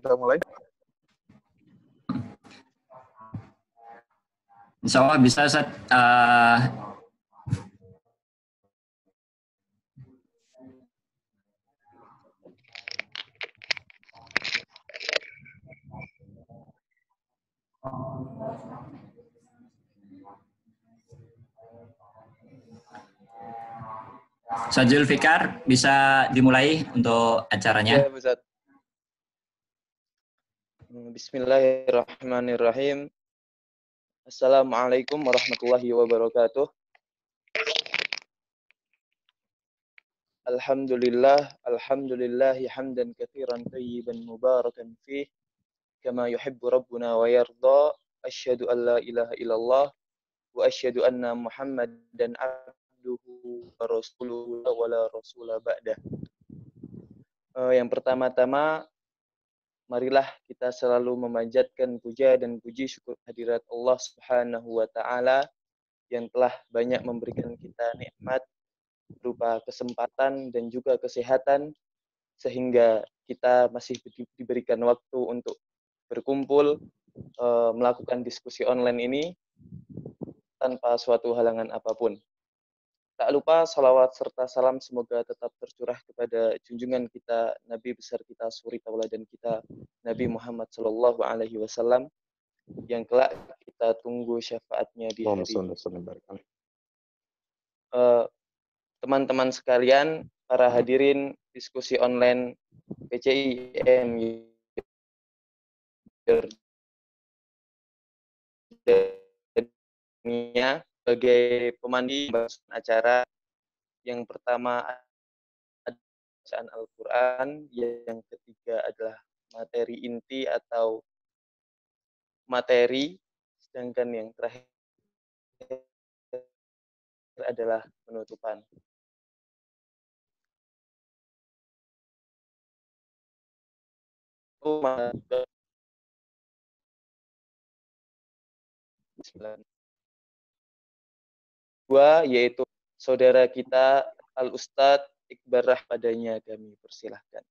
kita mulai. Insya Allah bisa, Ustaz. Ustaz Zulfikar, bisa dimulai untuk acaranya? Ya, Ustaz. Bismillahirrahmanirrahim. Assalamualaikum warahmatullahi wabarakatuh. Alhamdulillahi hamdan katsiran tayyiban mubarakan fih kama yuhibbu rabbuna wa yarda. Asyhadu an la ilaha illallah wa asyhadu anna Muhammadan abduhu wa rasuluhu wa la rasula ba'dah. Yang pertama-tama, marilah kita selalu memanjatkan puja dan puji syukur hadirat Allah Subhanahu wa taala yang telah banyak memberikan kita nikmat berupa kesempatan dan juga kesehatan sehingga kita masih diberikan waktu untuk berkumpul melakukan diskusi online ini tanpa suatu halangan apapun. Tak lupa salawat serta salam semoga tetap tercurah kepada junjungan kita, Nabi besar kita, suri tauladan kita, Nabi Muhammad Sallallahu Alaihi Wasallam, yang kelak kita tunggu syafaatnya di hari. Teman-teman sekalian, para hadirin diskusi online PCIM sebagai pemandu acara. Yang pertama bacaan Al-Quran, yang ketiga adalah materi inti atau materi, sedangkan yang terakhir adalah penutupan. Dua, yaitu saudara kita Al-Ustadz Iqbar Rahmadanya, kami persilahkan.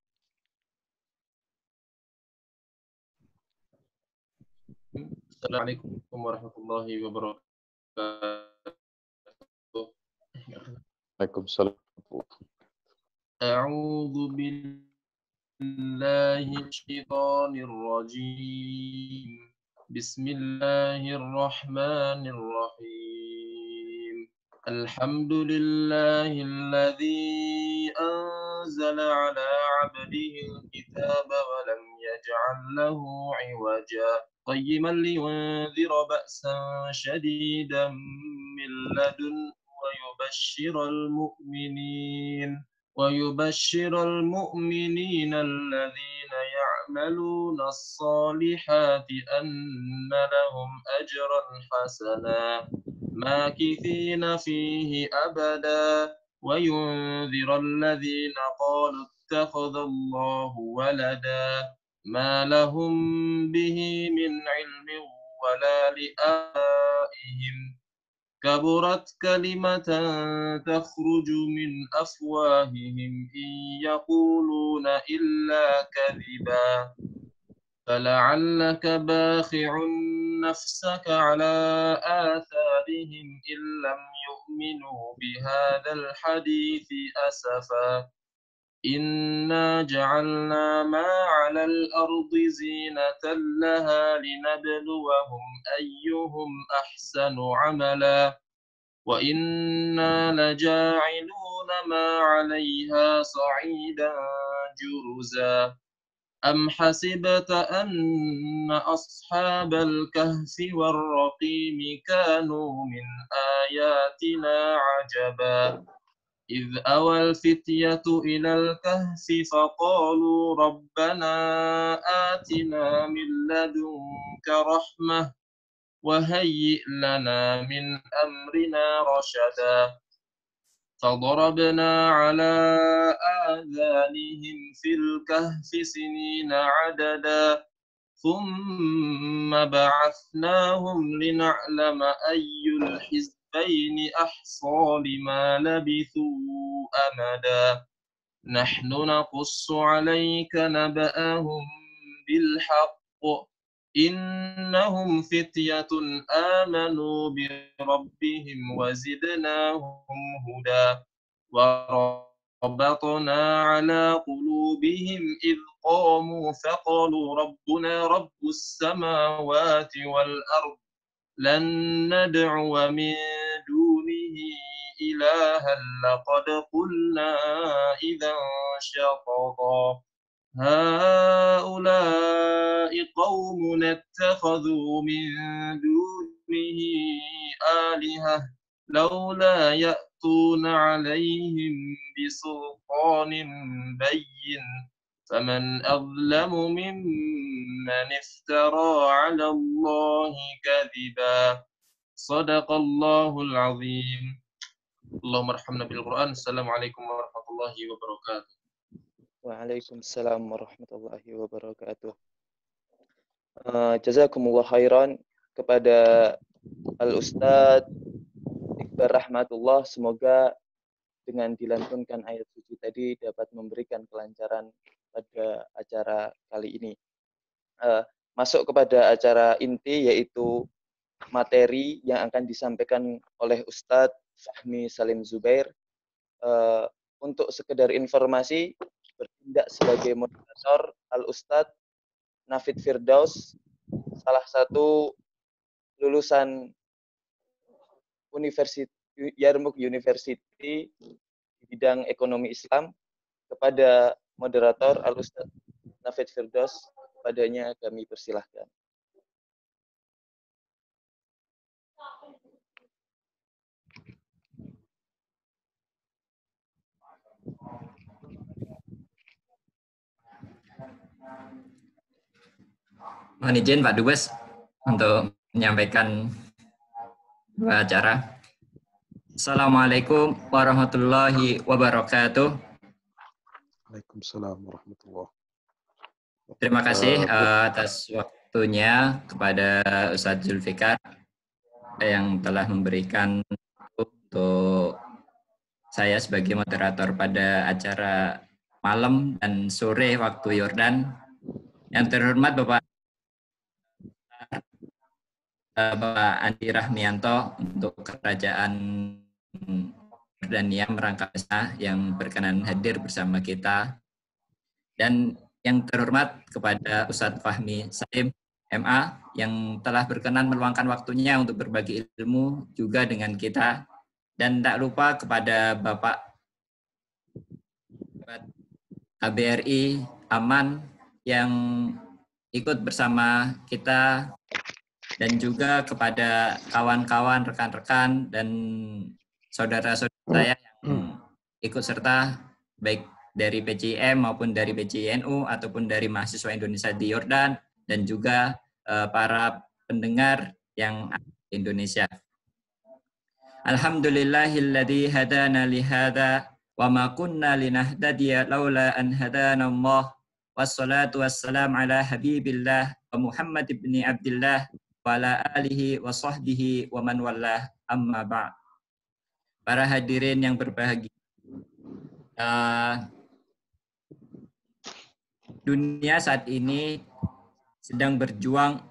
Assalamualaikum warahmatullahi wabarakatuh. Waalaikumsalam. A'udzu billahi syaitonir rajim. Bismillahirrahmanirrahim. Alhamdulillahilladzi anzala ala 'abdihi al-kitaba wa lam yaj'al lahu 'iwaja. قيما لينذر بأسا شديدا من لدن ويبشر المؤمنين الذين يعملون الصالحات أن لهم أجرا حسنا ماكثين فيه أبدا وينذر الذين قالوا اتخذ الله ولدا ما لهم به من علم ولا لآبائهم كبرت كلمة تخرج من أفواههم إن يقولون إلا كذبا فلعلك باخع نفسك على آثارهم إن لم يؤمنوا بهذا الحديث أسفا إنا جعلنا ما على الأرض زينة لها لنبلوهم أيهم أحسن عملا وإنا لجاعلون ما عليها صعيدا جرزا أم حسبت أن أصحاب الكهف والرقيم كانوا من آياتنا عجبا إذ أوى الفتية إلى الكهف فقالوا ربنا آتنا من لدنك رحمة وهيئ لنا من أمرنا رشدا فضربنا على آذانهم في الكهف سنين عددا ثم بعثناهم لنعلم أي الحزبين أحصى لما لبثوا أمدا نحن نقص عليك نبأهم بالحق إنهم فتية آمنوا بربهم وزدناهم هدى وربطنا على قلوبهم إذ قاموا فقالوا ربنا رب السماوات والأرض لن ندعو من دونه إلها لقد قلنا إذا شططا هؤلاء قوم اتخذوا من دونه آلهة لولا يأتون عليهم بسلطان بين فمن أظلم ممن افترى على الله كذبا صدق الله العظيم. اللهم ارحمنا بالقرآن. السلام عليكم ورحمة الله وبركاته. Waalaikumsalam warahmatullahi wabarakatuh. Jazakumullah khairan kepada Al-Ustadz Iqbal Rahmatullah. Semoga dengan dilantunkan ayat suci tadi dapat memberikan kelancaran pada acara kali ini. Masuk kepada acara inti, yaitu materi yang akan disampaikan oleh Ustadz Fahmi Salim Zubair. Untuk sekedar informasi, bertindak sebagai moderator Al-Ustadz Nafid Firdaus, salah satu lulusan Yarmouk University di bidang ekonomi Islam. Kepada moderator Al-Ustadz Nafid Firdaus, padanya kami persilahkan. Mohon izin Pak Dubes untuk menyampaikan dua acara. Assalamualaikum warahmatullahi wabarakatuh. Waalaikumsalam warahmatullahi wabarakatuh. Terima kasih atas waktunya kepada Ustadz Zulfikar yang telah memberikan untuk saya sebagai moderator pada acara malam dan sore waktu Yordan. Yang terhormat Bapak Andi Rahmianto untuk Kerajaan Jordania Merangkasa yang berkenan hadir bersama kita, dan yang terhormat kepada Ustadz Fahmi Salim MA yang telah berkenan meluangkan waktunya untuk berbagi ilmu juga dengan kita, dan tak lupa kepada Bapak KBRI Aman yang ikut bersama kita, dan juga kepada kawan-kawan, rekan-rekan, dan saudara-saudara saya yang ikut serta, baik dari PCIM maupun dari PCINU ataupun dari mahasiswa Indonesia di Yordan, dan juga para pendengar yang ada di Indonesia. Alhamdulillahilladzi hadana lihada wa ma kunna linahtadiya laula an hadana Allah. Wassalatu wassalam ala habibillah wa Muhammad ibn Abdillah wa ala alihi wa sahbihi wa man wallah, amma ba'd. Para hadirin yang berbahagia, dunia saat ini sedang berjuang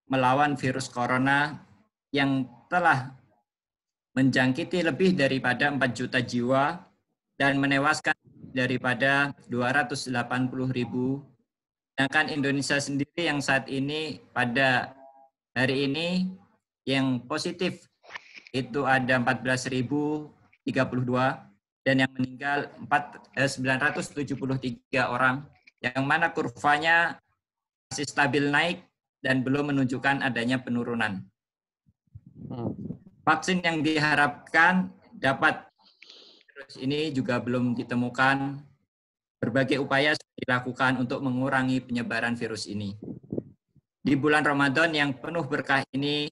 melawan virus corona yang telah menjangkiti lebih daripada 4 juta jiwa dan menewaskan daripada 280.000. Sedangkan Indonesia sendiri yang saat ini pada hari ini yang positif itu ada 14.032 dan yang meninggal 973 orang, yang mana kurvanya masih stabil naik dan belum menunjukkan adanya penurunan. Vaksin yang diharapkan dapat virus ini juga belum ditemukan. Berbagai upaya sudah dilakukan untuk mengurangi penyebaran virus ini. Di bulan Ramadan yang penuh berkah ini,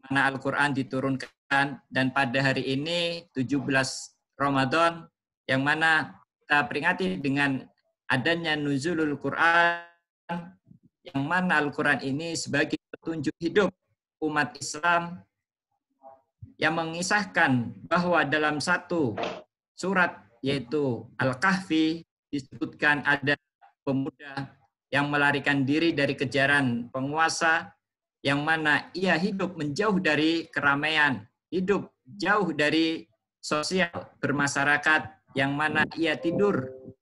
mana Al-Quran diturunkan, dan pada hari ini 17 Ramadan, yang mana kita peringati dengan adanya nuzulul Quran, yang mana Al-Quran ini sebagai petunjuk hidup umat Islam yang mengisahkan bahwa dalam satu surat yaitu Al-Kahfi disebutkan ada pemuda yang melarikan diri dari kejaran penguasa, yang mana ia hidup menjauh dari keramaian, hidup jauh dari sosial bermasyarakat, yang mana ia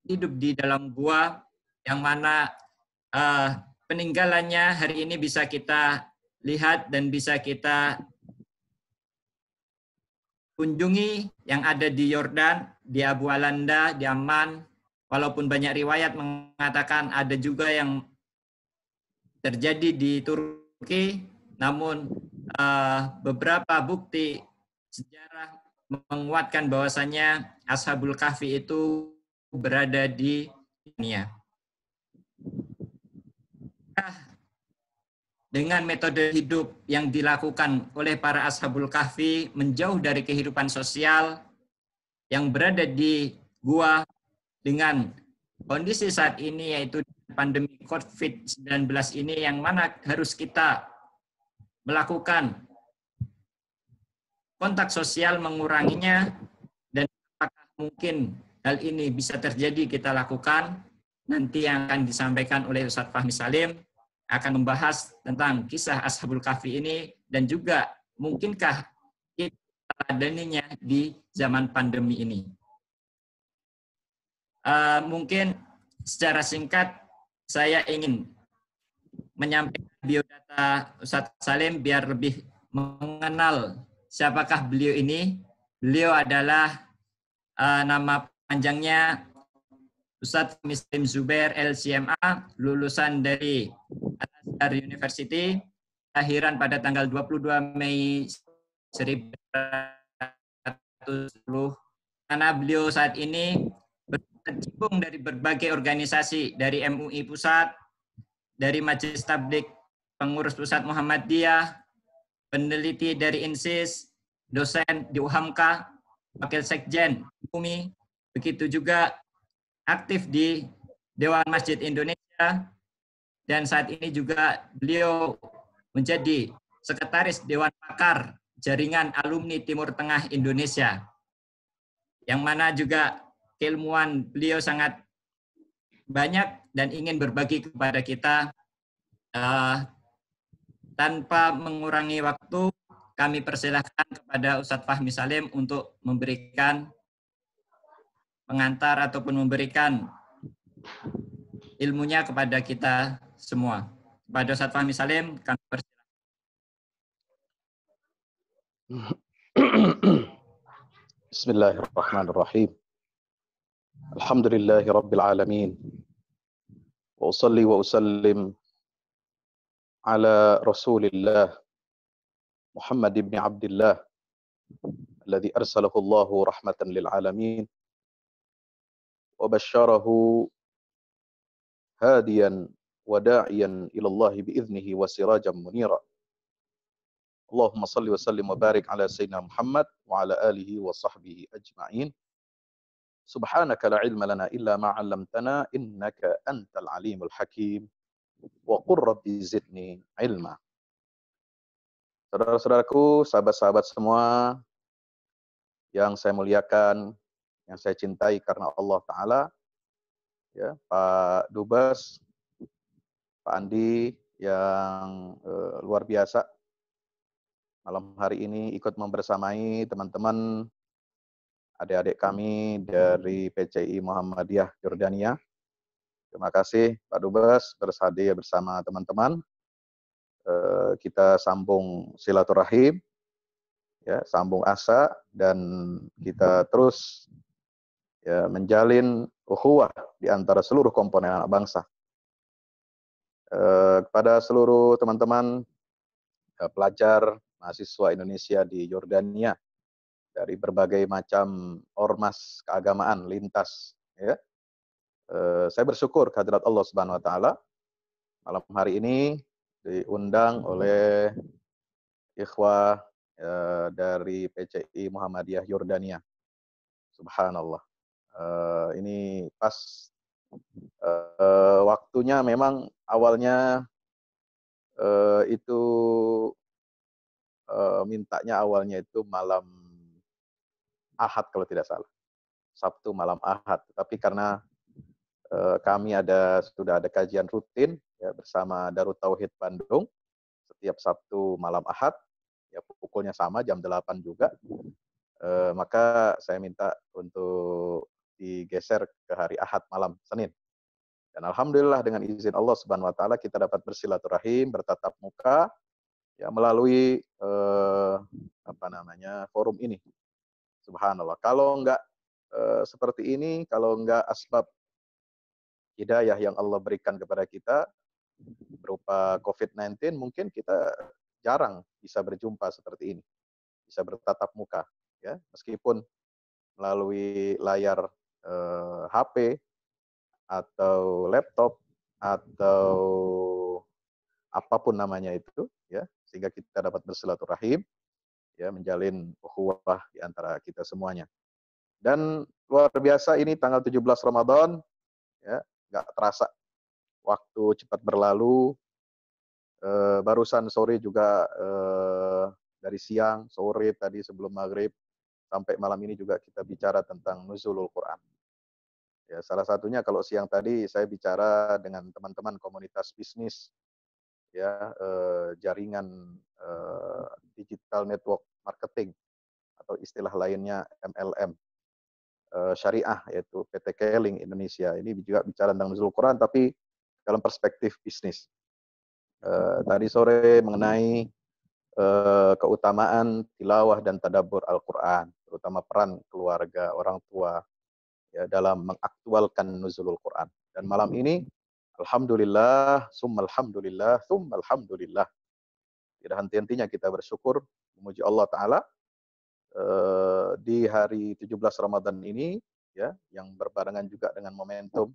hidup di dalam gua, yang mana peninggalannya hari ini bisa kita lihat dan bisa kita kunjungi, yang ada di Yordan, di Abu Alanda, di Amman. Walaupun banyak riwayat mengatakan ada juga yang terjadi di Turki, namun beberapa bukti sejarah menguatkan bahwasannya Ashabul Kahfi itu berada di dunia. Dengan metode hidup yang dilakukan oleh para Ashabul Kahfi, menjauh dari kehidupan sosial, yang berada di gua dengan kondisi saat ini, yaitu pandemi COVID-19 ini, yang mana harus kita melakukan kontak sosial, menguranginya, dan apakah mungkin hal ini bisa terjadi kita lakukan. Nanti yang akan disampaikan oleh Ustadz Fahmi Salim akan membahas tentang kisah Ashabul Kahfi ini, dan juga mungkinkah kita adanya di zaman pandemi ini. Mungkin secara singkat saya ingin menyampaikan biodata Ustadz Salim biar lebih mengenal siapakah beliau ini. Beliau adalah nama panjangnya Ustadz Muslim Zubair LCMA, lulusan dari Al-Azhar University, lahiran pada tanggal 22 Mei 1910. Karena beliau saat ini berkecimpung dari berbagai organisasi, dari MUI Pusat, dari Majelis Tabligh Pengurus Pusat Muhammadiyah, peneliti dari INSIS, dosen di UHAMKA, wakil sekjen UMI, begitu juga aktif di Dewan Masjid Indonesia, dan saat ini juga beliau menjadi sekretaris Dewan Pakar Jaringan Alumni Timur Tengah Indonesia, yang mana juga keilmuan beliau sangat banyak dan ingin berbagi kepada kita. Tanpa mengurangi waktu, kami persilahkan kepada Ustadz Fahmi Salim untuk memberikan pengantar ataupun memberikan ilmunya kepada kita semua. Kepada Ustadz Fahmi Salim, kami persilahkan. Bismillahirrahmanirrahim. Alhamdulillahi Rabbil Alamin. Wa usalli wa usallim ala Rasulillah Muhammad ibn Abdullah alladhi arsalahu Allahu rahmatan lil alamin wa basyarahu hadiyan wa da'iyan ila Allah bi'idhnihi wa sirajan munira. Allahumma salli wa sallim wa barik ala Sayyidina Muhammad wa ala alihi wa sahbihi ajma'in. Subhanaka la ilma lana illa ma 'allamtana innaka antal alimul hakim. Wa qur rabbi zidni ilma. Saudara-saudaraku, sahabat-sahabat semua yang saya muliakan, yang saya cintai karena Allah Ta'ala, ya, Pak Dubes, Pak Andi yang luar biasa malam hari ini ikut membersamai teman-teman adik-adik kami dari PCI Muhammadiyah Yordania. Terima kasih Pak Dubes bersedia bersama teman-teman. Kita sambung silaturahim, ya, sambung asa, dan kita terus ya, menjalin ukhuwah di antara seluruh komponen anak bangsa. Kepada seluruh teman-teman pelajar mahasiswa Indonesia di Yordania dari berbagai macam ormas keagamaan lintas, ya. Saya bersyukur kehadirat Allah Subhanahu wa taala malam hari ini diundang oleh ikhwah dari PCI Muhammadiyah Yordania. Subhanallah. Ini pas waktunya, memang awalnya itu mintanya awalnya itu malam Ahad kalau tidak salah. Sabtu malam Ahad. Tapi karena kami sudah ada kajian rutin ya, bersama Darut Tauhid Bandung setiap Sabtu malam Ahad, ya pukulnya sama jam 8 juga. Maka saya minta untuk digeser ke hari Ahad malam Senin. Dan alhamdulillah dengan izin Allah Subhanahu wa taala kita dapat bersilaturahim, bertatap muka ya melalui forum ini. Subhanallah. Kalau enggak seperti ini, kalau enggak asbab hidayah yang Allah berikan kepada kita berupa COVID-19, mungkin kita jarang bisa berjumpa seperti ini, bisa bertatap muka, ya meskipun melalui layar HP atau laptop atau apapun namanya itu, ya sehingga kita dapat bersilaturahim, ya menjalin ukhuwah di antara kita semuanya. Dan luar biasa ini tanggal 17 Ramadan, ya nggak terasa waktu cepat berlalu. Barusan sore juga dari siang, sore tadi sebelum maghrib sampai malam ini juga kita bicara tentang nuzulul Quran. Ya, salah satunya kalau siang tadi saya bicara dengan teman-teman komunitas bisnis, ya jaringan digital network marketing atau istilah lainnya MLM. Syariah yaitu PT Keling Indonesia. Ini juga bicara tentang nuzul Quran tapi dalam perspektif bisnis. Tadi sore mengenai keutamaan tilawah dan tadabbur Al-Quran, terutama peran keluarga, orang tua ya dalam mengaktualkan nuzulul Quran. Dan malam ini alhamdulillah, summa alhamdulillah, summa alhamdulillah. Tidak henti-hentinya kita bersyukur memuji Allah taala di hari 17 Ramadan ini, ya, yang berbarengan juga dengan momentum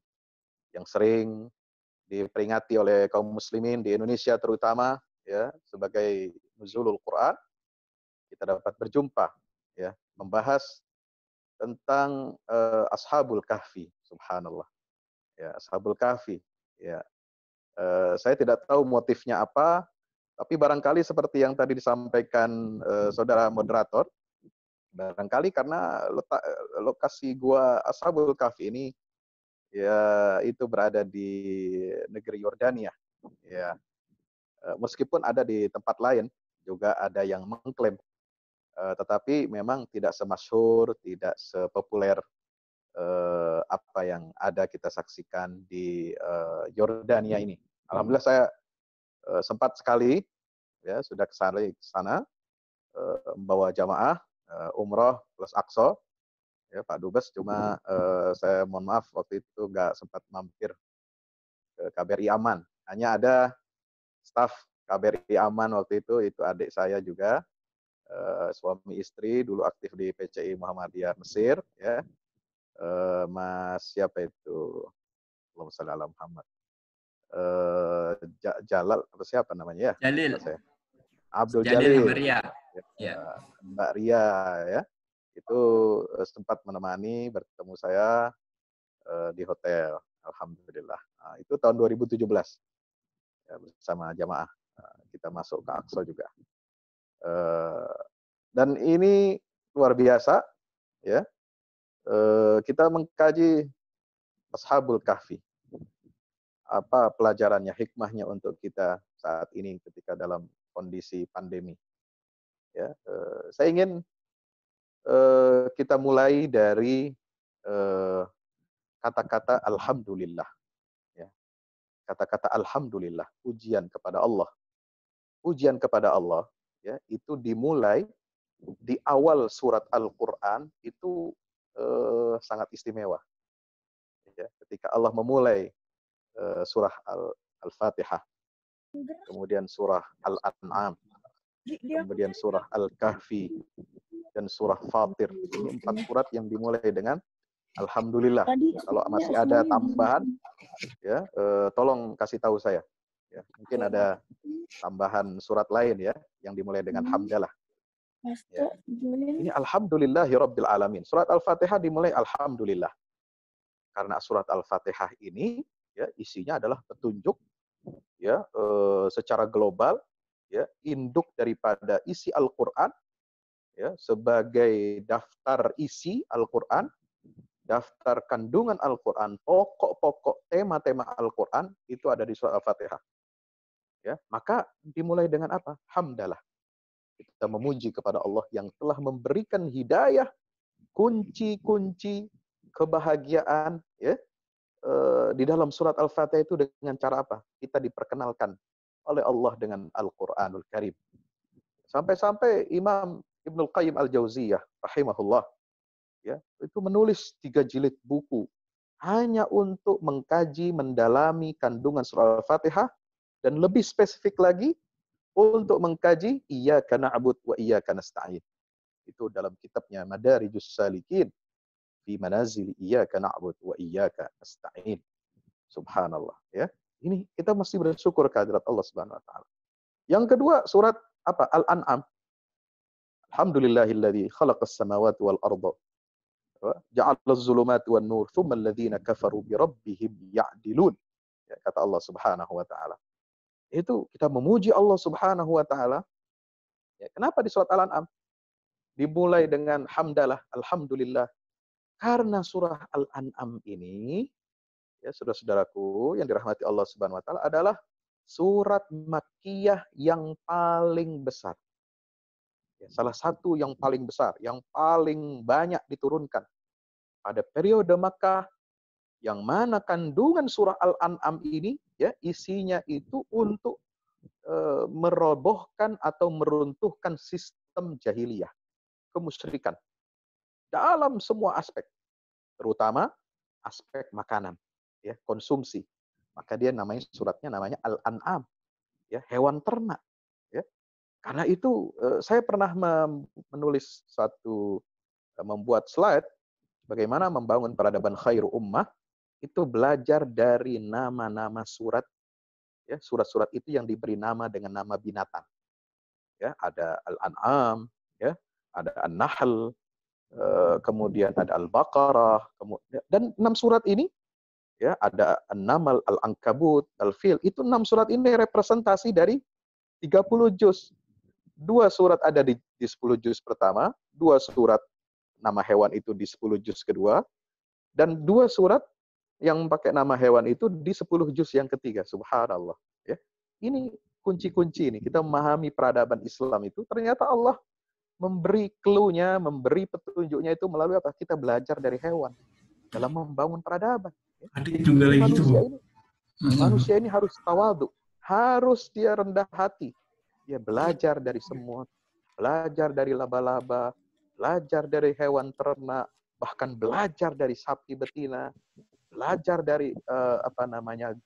yang sering diperingati oleh kaum muslimin di Indonesia terutama, ya, sebagai nuzulul Quran. Kita dapat berjumpa, ya, membahas tentang Ashabul Kahfi, subhanallah. Ya, Ashabul Kahfi, ya. Saya tidak tahu motifnya apa, tapi barangkali seperti yang tadi disampaikan saudara moderator, barangkali karena lokasi gua Ashabul Kahfi ini ya itu berada di negeri Yordania, ya. Meskipun ada di tempat lain juga ada yang mengklaim, tetapi memang tidak semasyhur, tidak sepopuler apa yang ada kita saksikan di Yordania ini. Alhamdulillah saya sempat sekali ya sudah ke sana membawa jamaah umroh plus Aqsa, ya Pak Dubes, cuma saya mohon maaf waktu itu nggak sempat mampir ke KBRI Aman. Hanya ada staf KBRI Aman waktu itu adik saya juga, suami istri dulu aktif di PCI Muhammadiyah Mesir, ya. Mas siapa itu? Allahumma shalli ala Muhammad. Jalal atau siapa namanya ya? Jalil. Saya. Abdul Jalil. Mbak Ria. Ya. Mbak Ria, ya. Itu sempat menemani bertemu saya di hotel. Alhamdulillah. Nah, itu tahun 2017. Ya, bersama jamaah kita masuk ke Aqsa juga. Dan ini luar biasa, ya. Kita mengkaji Ashabul Kahfi. Apa pelajarannya, hikmahnya untuk kita saat ini ketika dalam kondisi pandemi. Ya, saya ingin kita mulai dari kata-kata alhamdulillah. Ya. Kata-kata alhamdulillah, pujian kepada Allah. Pujian kepada Allah, ya, itu dimulai di awal surat Al-Quran itu sangat istimewa. Ya, ketika Allah memulai surah Al-Fatihah, kemudian surah Al-An'am, kemudian surah Al-Kahfi, dan surah Fatir. Ini 4 surat yang dimulai dengan alhamdulillah. Ya, kalau masih ada tambahan, ya tolong kasih tahu saya. Ya, mungkin ada tambahan surat lain ya yang dimulai dengan hamdalah. Ya. Ini alhamdulillahirabbil alamin. Surat Al-Fatihah dimulai alhamdulillah. Karena surat Al-Fatihah ini ya isinya adalah petunjuk ya secara global, ya induk daripada isi Al-Qur'an, ya sebagai daftar isi Al-Qur'an, daftar kandungan Al-Quran, pokok-pokok tema-tema Al-Quran itu ada di surah Al-Fatihah. Ya, maka dimulai dengan apa? Hamdalah. Kita memuji kepada Allah yang telah memberikan hidayah, kunci-kunci kebahagiaan, ya, di dalam surat Al-Fatihah itu dengan cara apa? Kita diperkenalkan oleh Allah dengan Al-Quranul Karim. Sampai-sampai Imam Ibnul Qayyim Al-Jauziyah rahimahullah, ya, itu menulis 3 jilid buku hanya untuk mengkaji, mendalami kandungan surah Al-Fatihah, dan lebih spesifik lagi untuk mengkaji iyyaka na'budu wa iyyaka nasta'in. Itu dalam kitabnya Madarijus Salikin fi manazil iyyaka na'budu wa iyyaka nasta'in. Subhanallah, ya. Ini kita mesti bersyukur kehadirat Allah Subhanahu wa taala. Yang kedua surat apa? Al-An'am. Alhamdulillahilladzi khalaqas samawati wal arda wa ja'alaz zulumati wan nur tsumma alladzina kafaru bi rabbihim ya'dilun. Ya, kata Allah Subhanahu wa taala. Itu kita memuji Allah Subhanahu wa taala. Ya, kenapa di surat Al-An'am dimulai dengan hamdalah, alhamdulillah? Karena surah Al-An'am ini, ya saudara-saudaraku yang dirahmati Allah Subhanahu wa taala, adalah surat Makkiyah yang paling besar. Ya, salah satu yang paling besar, yang paling banyak diturunkan pada periode Makkah, yang mana kandungan surah Al-An'am ini, ya, isinya itu untuk merobohkan atau meruntuhkan sistem jahiliyah, kemusyrikan dalam semua aspek, terutama aspek makanan, ya, konsumsi. Maka dia suratnya namanya Al-An'am, ya, hewan ternak, ya. Karena itu saya pernah menulis membuat slide bagaimana membangun peradaban khairu ummah, itu belajar dari nama-nama surat, ya, surat-surat itu yang diberi nama dengan nama binatang. Ya, ada Al-An'am, ya, ada An-Nahl, kemudian ada Al-Baqarah, dan 6 surat ini, ya, ada An-Naml, Al-Ankabut, Al-Fil, itu 6 surat ini representasi dari 30 juz. 2 surat ada di 10 juz pertama, 2 surat nama hewan itu di 10 juz kedua, dan 2 surat yang pakai nama hewan itu di 10 juz yang ketiga. Subhanallah, ya. Ini kunci-kunci ini. Kita memahami peradaban Islam itu, ternyata Allah memberi clue-nya, memberi petunjuknya itu melalui apa? Kita belajar dari hewan dalam membangun peradaban. Adik juga lagi itu. Manusia ini harus tawadhu, harus dia rendah hati. Dia belajar dari semut, belajar dari laba-laba, belajar dari hewan ternak, bahkan belajar dari sapi betina, belajar dari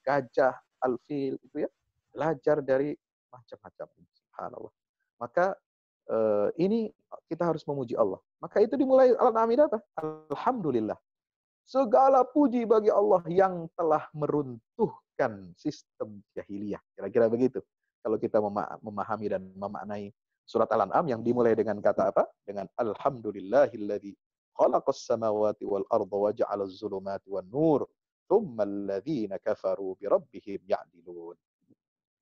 gajah, alfil, itu ya, belajar dari macam-macam. Subhanallah. Maka ini kita harus memuji Allah. Maka itu dimulai Al-An'am apa? Alhamdulillah. Segala puji bagi Allah yang telah meruntuhkan sistem jahiliyah. Kira-kira begitu. Kalau kita memahami dan memaknai surat Al-An'am yang dimulai dengan kata apa? Dengan Alhamdulillahilladzi khalaqas samawati wal arda wa ja'alaz zulumati wan nur tsumma alladzina kafaru bi rabbihim ya'dilun.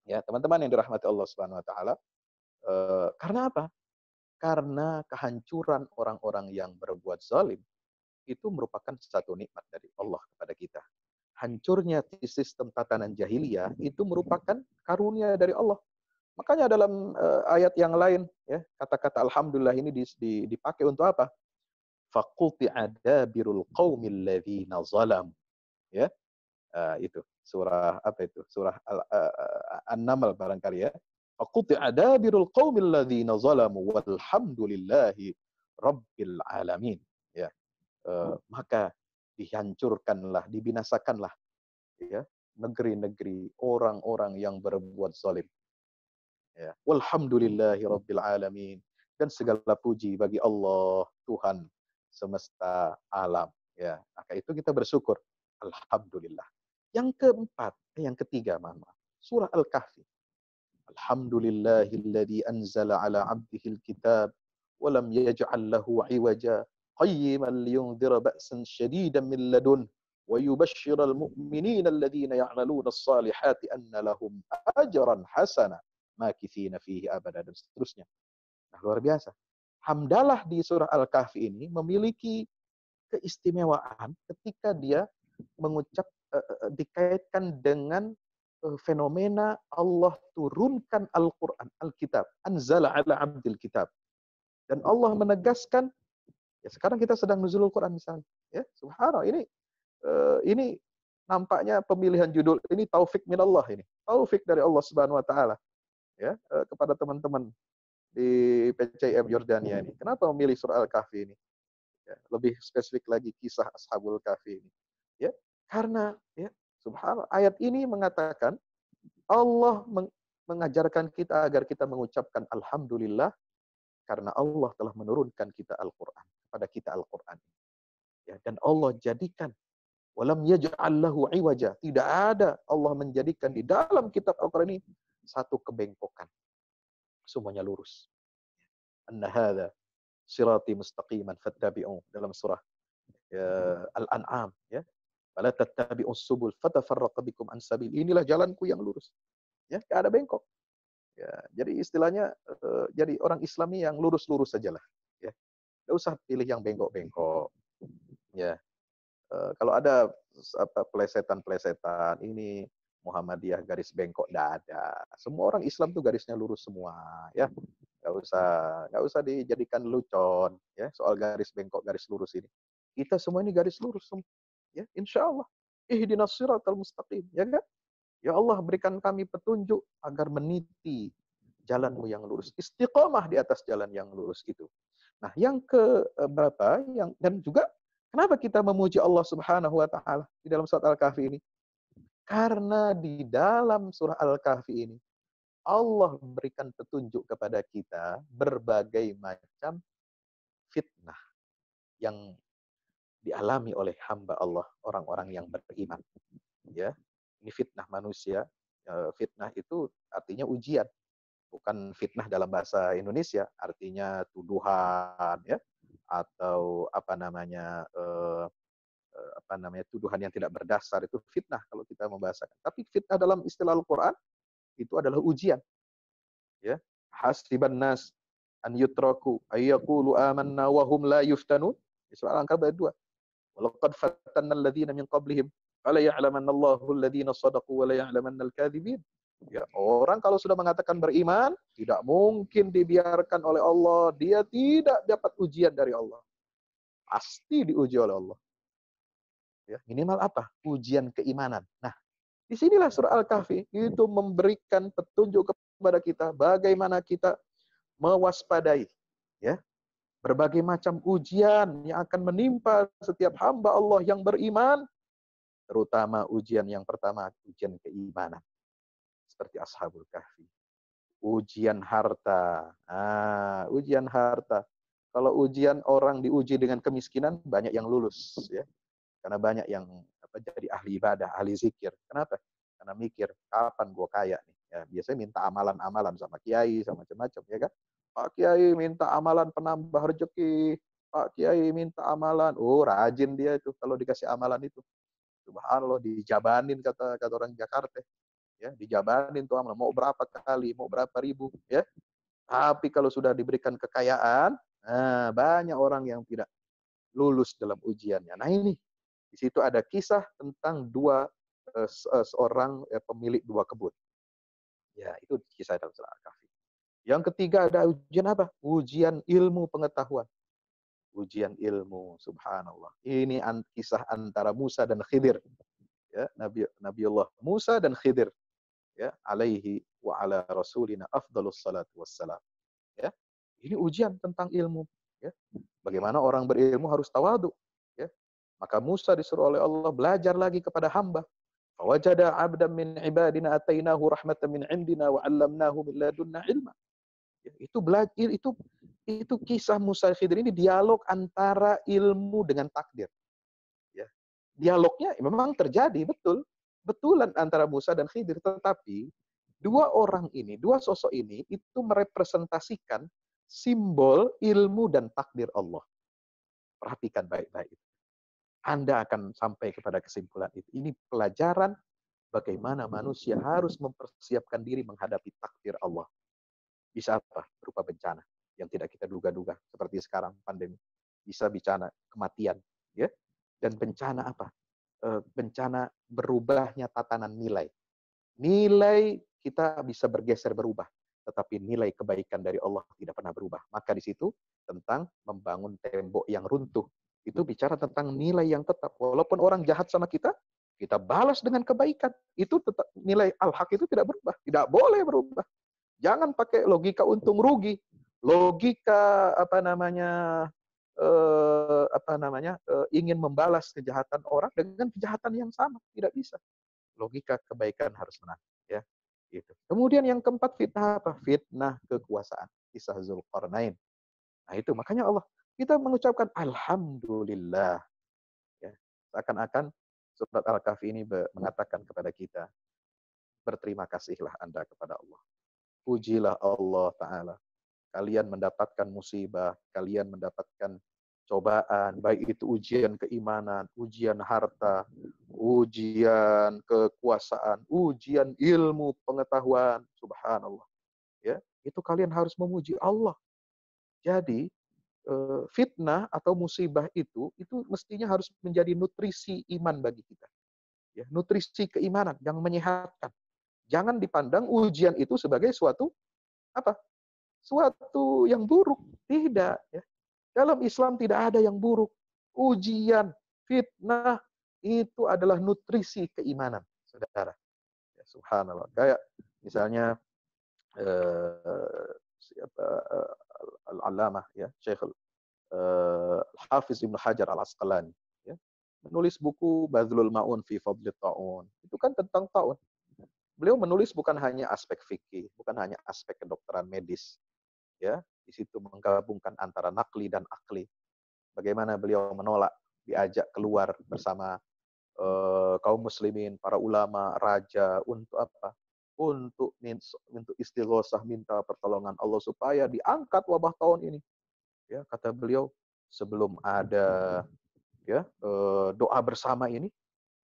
Ya, teman-teman yang dirahmati Allah Subhanahu wa taala, karena apa? Karena kehancuran orang-orang yang berbuat zalim itu merupakan satu nikmat dari Allah kepada kita. Hancurnya sistem tatanan jahiliyah itu merupakan karunia dari Allah. Makanya dalam ayat yang lain, ya, kata-kata alhamdulillah ini dipakai untuk apa? Faquti'a dabirul qaumil ladzina zalam. Ya. Itu surah apa itu? Surah An-Naml barangkali, ya. Faquti'a dabirul qaumil ladzina zalamu walhamdulillahi rabbil alamin. Ya. Maka dihancurkanlah, dibinasakanlah, ya, negeri-negeri orang-orang yang berbuat zalim. Ya. Walhamdulillahi rabbil alamin, dan segala puji bagi Allah Tuhan semesta alam. Ya, maka itu kita bersyukur. Alhamdulillah. Yang keempat, yang ketiga, surah Al-Kahfi. Alhamdulillahilladzi anzala ala 'abdihil kitab wa lam yaj'al lahu 'iwaja qayyiman liyunzira ba'san shadidan min ladun wa yubashshiral mu'minina alladhina ya'maluna as-salihati anna lahum ajran hasana makithina fihi abada, dan seterusnya. Nah, luar biasa. Hamdalah di surah Al-Kahfi ini memiliki keistimewaan ketika dia mengucap dikaitkan dengan fenomena Allah turunkan Al-Quran, Alkitab, anzala ala abdil kitab. Dan Allah menegaskan, ya sekarang kita sedang nuzulul Quran misalnya, ya subhanallah, ini nampaknya pemilihan judul ini taufik minallah, ini taufik dari Allah Subhanahu wa taala, ya, kepada teman-teman di PCM Yordania ini. Kenapa memilih surah Al-Kahfi ini? Ya, lebih spesifik lagi kisah Ashabul Kahfi ini. Ya, karena ya subhanallah ayat ini mengatakan Allah mengajarkan kita agar kita mengucapkan alhamdulillah karena Allah telah menurunkan kita Al-Qur'an, kepada kita Al-Qur'an. Ya, dan Allah jadikan walam yaj'al lahu iwaja, tidak ada Allah menjadikan di dalam kitab Al-Qur'an ini satu kebengkokan. Semuanya lurus. Anna hadza sirati mustaqiman fattabi'u, dalam surah Al-An'am, ya. Fala tattabi'us subul fatafarraqa bikum an sabil. Inilah jalanku yang lurus. Ya, enggak ada bengkok. Ya, jadi istilahnya jadi orang Islami yang lurus-lurus sajalah, ya. Enggak usah pilih yang bengkok-bengkok. Ya. Kalau ada plesetan-plesetan ini Muhammadiyah garis bengkok, enggak ada. Semua orang Islam tuh garisnya lurus semua, ya. Enggak usah dijadikan lucon, ya, soal garis bengkok, garis lurus ini. Kita semua ini garis lurus semua. Ya, insyaallah. Ihdinas siratal mustaqim, ya kan? Ya Allah, berikan kami petunjuk agar meniti jalanmu yang lurus. Istiqomah di atas jalan yang lurus itu. Nah, yang ke berapa? Dan juga kenapa kita memuji Allah Subhanahu wa taala di dalam surat Al-Kahfi ini? Karena di dalam surah Al-Kahfi ini Allah berikan petunjuk kepada kita berbagai macam fitnah yang dialami oleh hamba Allah, orang-orang yang beriman. Ya, ini fitnah manusia. Fitnah itu artinya ujian, bukan fitnah dalam bahasa Indonesia, artinya tuduhan, ya, atau tuduhan yang tidak berdasar, itu fitnah kalau kita membahasakan. Tapi fitnah dalam istilah Al-Quran itu adalah ujian. Ya, hasiban nas an yutraku ayyaqulu amanna wa hum la yuftanun. Surah Al-Ankabut ayat 2. Walaqad fatanna alladziina min qablihim fala ya'lamanna Allahu alladziina shadaqu wa la ya'lamanna al-kadzibin. Ya, orang kalau sudah mengatakan beriman, tidak mungkin dibiarkan oleh Allah, dia tidak dapat ujian dari Allah. Pasti diuji oleh Allah. Ya, minimal apa? Ujian keimanan. Nah, disinilah surah Al-Kahfi itu memberikan petunjuk kepada kita bagaimana kita mewaspadai, ya, berbagai macam ujian yang akan menimpa setiap hamba Allah yang beriman, terutama ujian yang pertama, ujian keimanan. Seperti Ashabul Kahfi. Ujian harta. Ujian harta. Kalau ujian orang diuji dengan kemiskinan, banyak yang lulus, ya. Karena banyak yang jadi ahli ibadah, ahli zikir. Kenapa? Karena mikir, kapan gue kaya nih? Ya, biasanya minta amalan-amalan sama kiai, sama macam-macam, ya kan? Pak Kiai minta amalan penambah rezeki. Pak Kiai minta amalan. Oh, rajin dia itu kalau dikasih amalan itu. Subhanallah, dijabanin kata orang Jakarta. Ya, dijabanin tuh amalan. Mau berapa kali, mau berapa ribu, ya. Tapi kalau sudah diberikan kekayaan, banyak orang yang tidak lulus dalam ujiannya. Nah, ini di situ ada kisah tentang seorang pemilik 2 kebun. Ya, itu kisah dalam surah Al-Kahfi. Yang ketiga ada ujian apa? Ujian ilmu pengetahuan. Ujian ilmu, subhanallah. Ini kisah antara Musa dan Khidir. Ya, Nabiullah Musa dan Khidir. Ya, alaihi wa ala rasulina afdhalus salatu wassalam. Ya. Ini ujian tentang ilmu, ya. Bagaimana orang berilmu harus tawadu, ya. Maka Musa disuruh oleh Allah belajar lagi kepada hamba. Fawajada 'abdan min ibadina atainahu rahmatan min 'indina wa 'allamnahu min ladunna ilma. Ya, itu kisah Musa Khidir ini dialog antara ilmu dengan takdir. Ya. Dialognya memang terjadi betulan antara Musa dan Khidir, tetapi dua sosok ini itu merepresentasikan simbol ilmu dan takdir Allah. Perhatikan baik-baik. Anda akan sampai kepada kesimpulan itu. Ini pelajaran bagaimana manusia harus mempersiapkan diri menghadapi takdir Allah. Bisa apa? Berupa bencana yang tidak kita duga-duga. Seperti sekarang pandemi. Bisa bencana kematian. ya. Dan bencana apa? Bencana berubahnya tatanan nilai. Nilai kita bisa bergeser berubah, tetapi nilai kebaikan dari Allah tidak pernah berubah. Maka di situ tentang membangun tembok yang runtuh. Itu bicara tentang nilai yang tetap. Walaupun orang jahat sama kita balas dengan kebaikan. Itu tetap nilai al-haq itu tidak berubah, tidak boleh berubah. Jangan pakai logika untung rugi, logika ingin membalas kejahatan orang dengan kejahatan yang sama, tidak bisa. Logika kebaikan harus menang, ya. Gitu. Kemudian yang keempat fitnah apa? Fitnah kekuasaan. Kisah Zulkarnain. Nah itu makanya Allah kita mengucapkan alhamdulillah, ya. Seakan-akan surat Al-Kahfi ini mengatakan kepada kita, berterima kasihlah Anda kepada Allah. Pujilah Allah Ta'ala. Kalian mendapatkan musibah, kalian mendapatkan cobaan, baik itu ujian keimanan, ujian harta, ujian kekuasaan, ujian ilmu pengetahuan, subhanallah. Ya, itu kalian harus memuji Allah. Jadi fitnah atau musibah itu mestinya harus menjadi nutrisi iman bagi kita. Ya, nutrisi keimanan yang menyehatkan. Jangan dipandang ujian itu sebagai suatu apa? Suatu yang buruk. Tidak. Ya. Dalam Islam tidak ada yang buruk. Ujian, fitnah, itu adalah nutrisi keimanan, saudara. Ya, subhanallah. Kayak misalnya Al-Allamah, ya, Syekh Hafiz Ibnu Hajar Al-Asqalani, ya, menulis buku Badlul Ma'un fi Fadlit Ta'un. Itu kan tentang ta'un. Beliau menulis bukan hanya aspek fikih, bukan hanya aspek kedokteran medis, ya, di situ menggabungkan antara nakli dan akli. Bagaimana beliau menolak diajak keluar bersama kaum muslimin, para ulama, raja untuk apa? Untuk istighosah, minta pertolongan Allah supaya diangkat wabah tahun ini. Ya, kata beliau, sebelum ada ya doa bersama ini,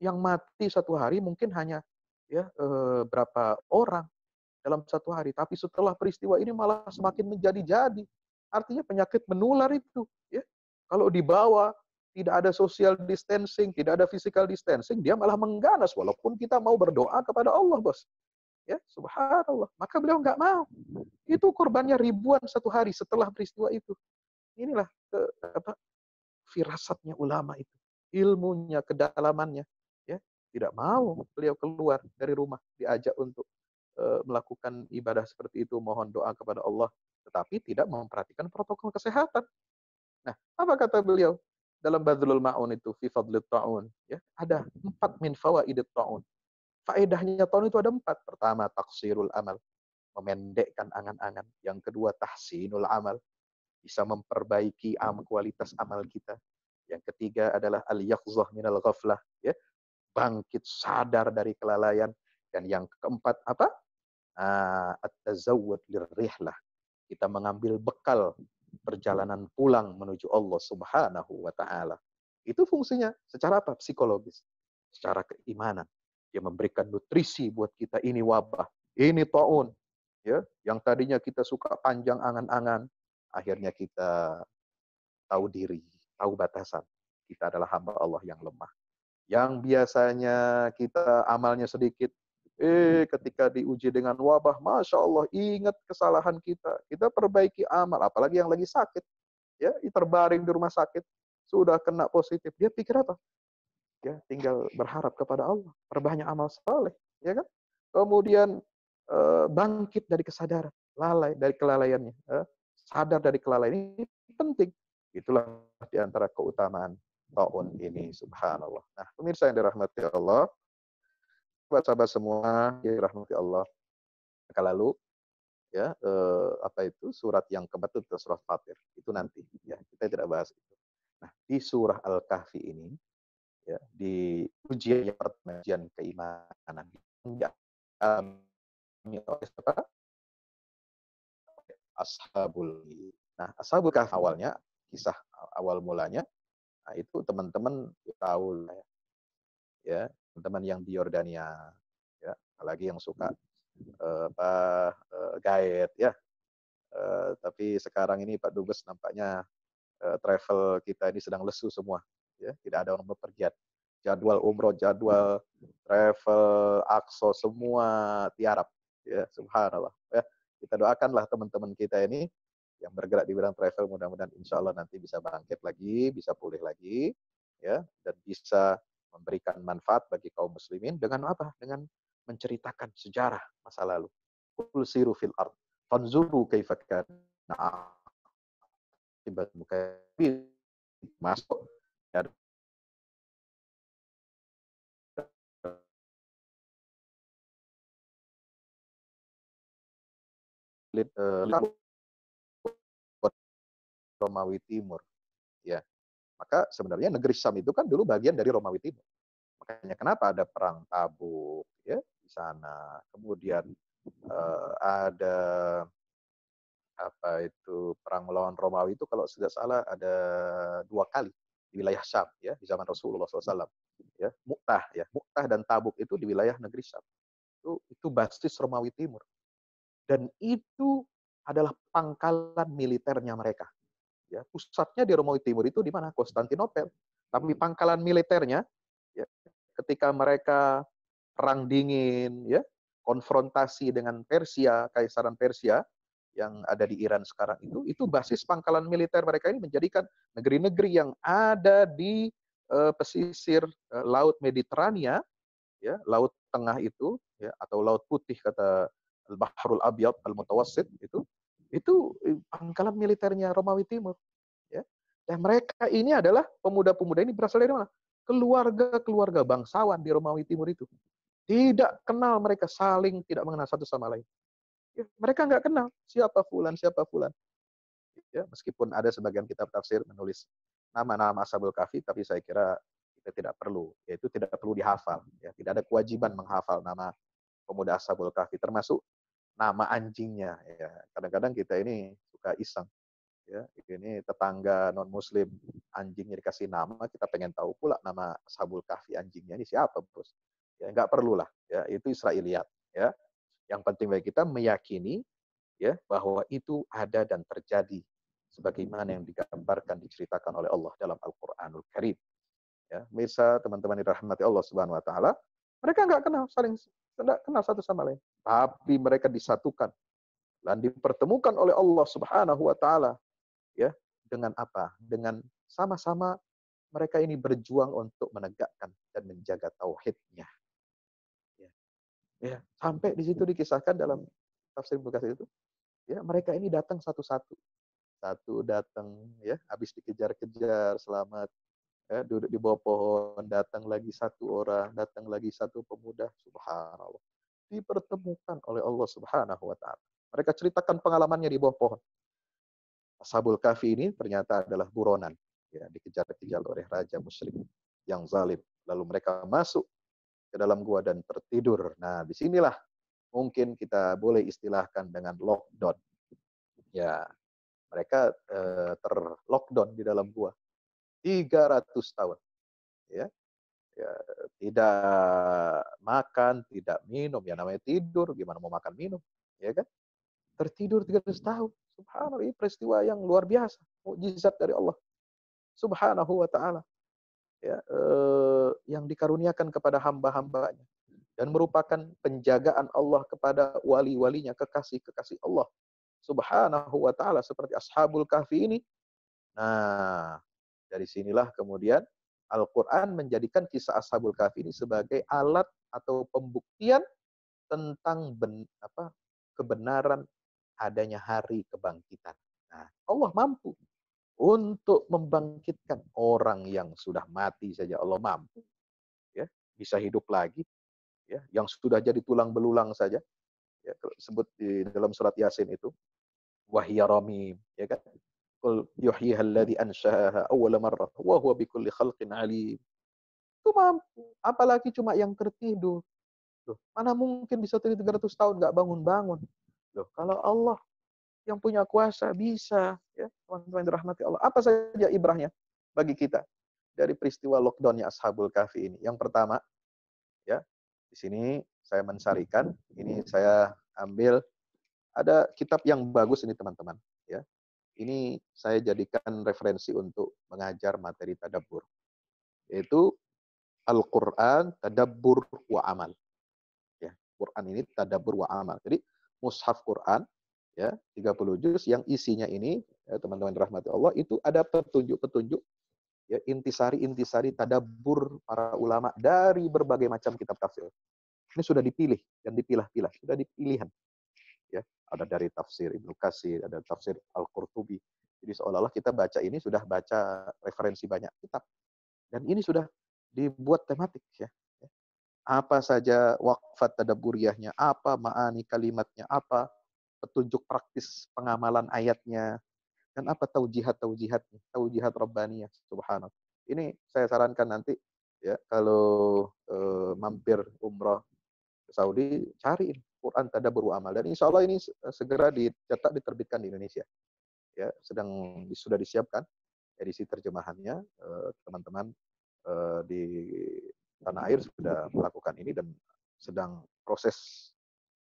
yang mati satu hari mungkin hanya ya berapa orang dalam satu hari. Tapi setelah peristiwa ini malah semakin menjadi-jadi. Artinya penyakit menular itu. Ya. Kalau dibawa, tidak ada social distancing, tidak ada physical distancing, dia malah mengganas. Walaupun kita mau berdoa kepada Allah, bos. Ya, subhanallah. Maka beliau nggak mau. Itu korbannya ribuan satu hari setelah peristiwa itu. Inilah firasatnya ulama itu. Ilmunya, kedalamannya. Ya, tidak mau beliau keluar dari rumah, diajak untuk melakukan ibadah seperti itu, mohon doa kepada Allah, tetapi tidak memperhatikan protokol kesehatan. Nah, apa kata beliau dalam Badlul Ma'un itu, fi fadlit ta'un, ya, ada 4 min fawaidit ta'un. Faedahnya ta'un itu ada 4. Pertama, taksirul amal, memendekkan angan-angan. Yang kedua, tahsinul amal, bisa memperbaiki kualitas amal kita. Yang ketiga adalah al-yaqzah minal ghaflah, ya, bangkit sadar dari kelalaian. Dan yang keempat apa? At-tazawwud lirrihlah. Kita mengambil bekal perjalanan pulang menuju Allah Subhanahu wa taala. Itu fungsinya secara apa? Psikologis, secara keimanan. Dia memberikan nutrisi buat kita, ini wabah, ini taun, ya, yang tadinya kita suka panjang angan-angan, akhirnya kita tahu diri, tahu batasan. Kita adalah hamba Allah yang lemah. Yang biasanya kita amalnya sedikit, ketika diuji dengan wabah, Masya Allah, ingat kesalahan kita. Kita perbaiki amal, apalagi yang lagi sakit. Ya, terbaring di rumah sakit, sudah kena positif. Dia pikir apa? Ya, tinggal berharap kepada Allah. Perbanyak amal saleh. Ya kan? Kemudian bangkit dari kesadaran. Lalai dari kelalaiannya. Sadar dari kelalaian ini penting. Itulah di antara keutamaan ta'un ini. Subhanallah. Nah, pemirsa yang dirahmati Allah, sahabat-sahabat semua dirahmati Allah. Maka lalu ya apa itu surat yang keempat itu surat Fatir. Itu nanti ya, kita tidak bahas itu. Nah, di surah Al-Kahfi ini ya, di ujian yang pertama, ujian keimanan oleh siapa? Ashabul. Nah, Ashabul Kahfi awalnya, kisah awal mulanya, nah itu teman-teman tahu ya, teman-teman yang di Yordania, ya, apalagi yang suka guide ya. Tapi sekarang ini Pak Dubes nampaknya travel kita ini sedang lesu semua. ya, tidak ada orang bepergian. Jadwal umroh, jadwal travel, Aqsa semua tiarap, ya, subhanallah. Ya, kita doakanlah teman-teman kita ini yang bergerak di bidang travel, mudah-mudahan insya Allah nanti bisa bangkit lagi, bisa pulih lagi, ya, dan bisa memberikan manfaat bagi kaum muslimin dengan apa? Dengan menceritakan sejarah masa lalu. Qul siru fil ard, fanzuru kaifa kana akibat mukazzibin. Masuk ya, Romawi Timur, ya. Maka sebenarnya negeri Syam itu kan dulu bagian dari Romawi Timur. Makanya kenapa ada perang Tabuk, ya, di sana. Kemudian ada apa itu perang melawan Romawi itu kalau tidak salah ada 2 kali di wilayah Syam, ya, di zaman Rasulullah SAW. Ya, Mu'tah dan Tabuk itu di wilayah negeri Syam. Itu basis Romawi Timur. Dan itu adalah pangkalan militernya mereka. Ya, pusatnya di Romawi Timur itu di mana? Konstantinopel. Tapi pangkalan militernya, ya, ketika mereka perang dingin, ya, konfrontasi dengan Persia, Kaisaran Persia yang ada di Iran sekarang itu basis pangkalan militer mereka ini menjadikan negeri-negeri yang ada di pesisir Laut Mediterania, ya, Laut Tengah itu, ya, atau Laut Putih kata Al-Bahrul Abyad Al-Mutawassit itu pangkalan militernya Romawi Timur, ya. Dan mereka ini adalah pemuda-pemuda ini berasal dari mana? Keluarga-keluarga bangsawan di Romawi Timur itu. Tidak kenal, mereka saling tidak mengenal satu sama lain. Ya, mereka nggak kenal siapa fulan, siapa fulan. Ya, meskipun ada sebagian kitab tafsir menulis nama-nama Ashabul Kahfi, tapi saya kira kita tidak perlu, yaitu tidak perlu dihafal. Ya, tidak ada kewajiban menghafal nama pemuda Ashabul Kahfi, termasuk nama anjingnya. Ya, kadang-kadang kita ini suka iseng. Ya, ini tetangga non Muslim anjingnya dikasih nama, kita pengen tahu pula nama Ashabul Kahfi anjingnya ini siapa, bos? Ya, nggak perlulah. Ya, itu Israiliyat. Ya, yang penting bagi kita meyakini, ya, bahwa itu ada dan terjadi sebagaimana yang digambarkan, diceritakan oleh Allah dalam Al-Qur'anul Karim. Ya, bisa teman-teman dirahmati Allah Subhanahu wa taala, mereka nggak kenal, saling tidak kenal satu sama lain, tapi mereka disatukan dan dipertemukan oleh Allah Subhanahu wa taala, ya, dengan apa? Dengan sama-sama mereka ini berjuang untuk menegakkan dan menjaga tauhidnya. Ya. Ya, sampai di situ dikisahkan dalam tafsir Ibnu Katsir itu, ya, mereka ini datang satu-satu. Satu datang, ya, habis dikejar-kejar selamat, ya, duduk di bawah pohon, datang lagi satu orang, datang lagi satu pemuda, subhanallah. Dipertemukan oleh Allah Subhanahu wa taala. Mereka ceritakan pengalamannya di bawah pohon. Ashabul Kahfi ini ternyata adalah buronan, ya, dikejar-kejar oleh raja musyrik yang zalim. Lalu mereka masuk ke dalam gua dan tertidur. Nah, disinilah mungkin kita boleh istilahkan dengan lockdown. Ya, mereka terlockdown di dalam gua 300 tahun. Ya, ya, tidak makan, tidak minum, ya namanya tidur, gimana mau makan minum, ya kan? Tertidur 300 tahun. Subhanallah, ini peristiwa yang luar biasa, mukjizat dari Allah Subhanahu wa taala. Ya, yang dikaruniakan kepada hamba-hambanya dan merupakan penjagaan Allah kepada wali-walinya, kekasih-kekasih Allah Subhanahu wa taala seperti Ashabul Kahfi ini. Nah, dari sinilah kemudian Al-Quran menjadikan kisah Ashabul Kahfi ini sebagai alat atau pembuktian tentang kebenaran adanya hari kebangkitan. Nah, Allah mampu untuk membangkitkan orang yang sudah mati saja, Allah mampu, ya, bisa hidup lagi, ya, yang sudah jadi tulang belulang saja, ya, sebut di dalam surat Yasin itu, wahya ramim, ya kan? Qul yuhyiha alladhi ansha'aha awwala marrah wa huwa bikulli khalqin alim. Itu mampu, apalagi cuma yang tertidur. Loh, mana mungkin bisa tidur 300 tahun nggak bangun-bangun. Loh, kalau Allah yang punya kuasa bisa, ya, teman-teman dirahmati Allah. Apa saja ibrahnya bagi kita dari peristiwa lockdownnya Ashabul Kahfi ini? Yang pertama, ya, di sini saya mensarikan, ini saya ambil ada kitab yang bagus ini teman-teman, ya. Ini saya jadikan referensi untuk mengajar materi tadabbur. yaitu Al-Quran tadabbur wa amal. Ya, Quran ini tadabbur wa amal. Jadi mushaf Quran ya 30 juz yang isinya ini ya, teman-teman rahmati Allah, itu ada petunjuk-petunjuk ya, intisari tadabbur para ulama dari berbagai macam kitab tafsir. Ini sudah dipilih dan dipilah-pilah, sudah dipilihan. Ya, ada dari tafsir Ibnu Katsir, ada tafsir Al-Qurtubi. Jadi seolah-olah kita baca ini sudah baca referensi banyak kitab. Dan ini sudah dibuat tematik ya. Apa saja waqfat tadaburiyahnya, apa ma'ani kalimatnya, apa petunjuk praktis pengamalan ayatnya, dan apa taujihatnya, taujihat rabbaniyah, subhanallah. Ini saya sarankan nanti ya kalau mampir umrah ke Saudi, cariin Quran tadabbur amal, dan insya Allah ini segera dicetak diterbitkan di Indonesia. Ya, sudah disiapkan edisi terjemahannya, teman-teman di tanah air sudah melakukan ini dan sedang proses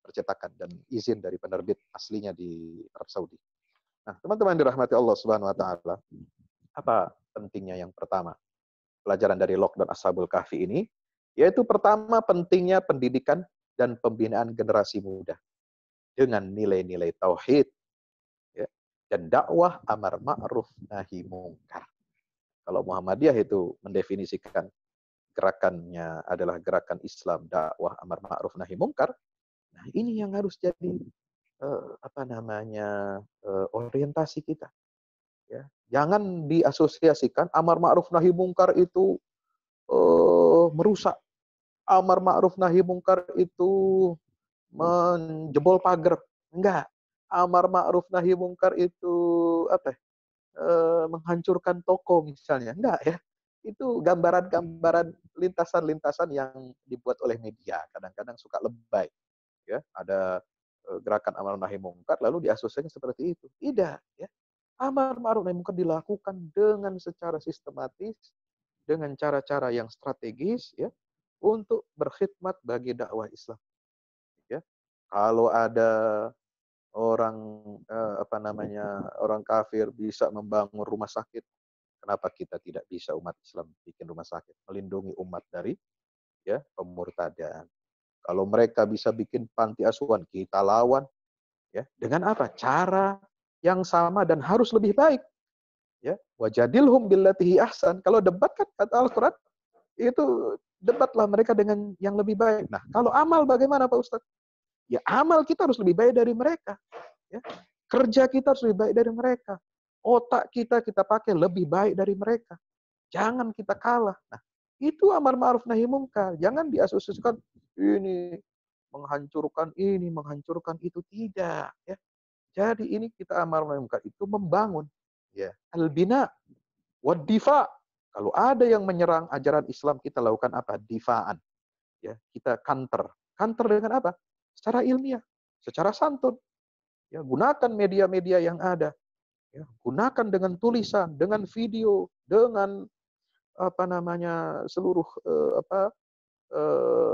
percetakan dan izin dari penerbit aslinya di Arab Saudi. Nah, teman-teman dirahmati Allah Subhanahu wa taala, apa pentingnya yang pertama? Pelajaran dari Lok dan Ashabul Kahfi ini, yaitu pertama pentingnya pendidikan dan pembinaan generasi muda dengan nilai-nilai tauhid ya, dan dakwah amar ma'ruf nahi mungkar. Kalau Muhammadiyah itu mendefinisikan gerakannya adalah gerakan Islam, dakwah amar ma'ruf nahi mungkar. Nah, ini yang harus jadi orientasi kita. Ya, jangan diasosiasikan amar ma'ruf nahi mungkar itu merusak. Amar ma'ruf nahi mungkar itu menjebol pagar. Enggak. Amar ma'ruf nahi mungkar itu menghancurkan toko misalnya. Enggak ya. Itu gambaran-gambaran lintasan-lintasan yang dibuat oleh media. Kadang-kadang suka lebay. Ya, ada gerakan amar nahi mungkar lalu diasosiasikan seperti itu. Tidak, ya. Amar ma'ruf nahi mungkar dilakukan dengan secara sistematis, dengan cara-cara yang strategis ya, untuk berkhidmat bagi dakwah Islam. Ya. Kalau ada orang orang kafir bisa membangun rumah sakit, kenapa kita tidak bisa umat Islam bikin rumah sakit, melindungi umat dari ya pemurtadan. Kalau mereka bisa bikin panti asuhan, kita lawan ya. Dengan apa? Cara yang sama dan harus lebih baik. Ya, wajadilhum billatihi ahsan. Kalau debat kan kata Al-Qur'an, itu debatlah mereka dengan yang lebih baik. Nah, kalau amal bagaimana Pak Ustadz? Ya amal kita harus lebih baik dari mereka. Ya. Kerja kita harus lebih baik dari mereka. Otak kita pakai lebih baik dari mereka. Jangan kita kalah. Nah, itu amar ma'ruf nahi mungkar. Jangan diasosiasikan ini menghancurkan ini, menghancurkan itu. Tidak. Ya. Jadi ini kita amar ma'ruf nahi mungkar itu membangun. Ya. Al-bina wad difa. Kalau ada yang menyerang ajaran Islam, kita lakukan apa? Difaan. Ya, kita counter. Counter dengan apa? Secara ilmiah, secara santun. Ya, gunakan media-media yang ada. Ya, gunakan dengan tulisan, dengan video, dengan seluruh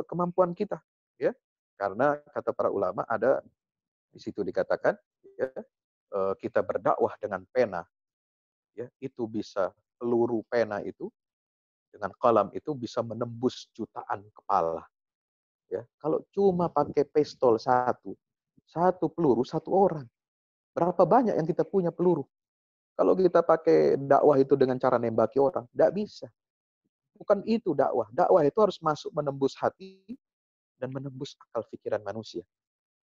kemampuan kita. Ya, karena kata para ulama ada di situ dikatakan, ya, kita berdakwah dengan pena. Ya, itu bisa peluru pena itu dengan kalam itu bisa menembus jutaan kepala. Ya, kalau cuma pakai pistol satu peluru satu orang. Berapa banyak yang kita punya peluru? Kalau kita pakai dakwah itu dengan cara nembaki orang, tidak bisa. Bukan itu dakwah. Dakwah itu harus masuk menembus hati dan menembus akal pikiran manusia.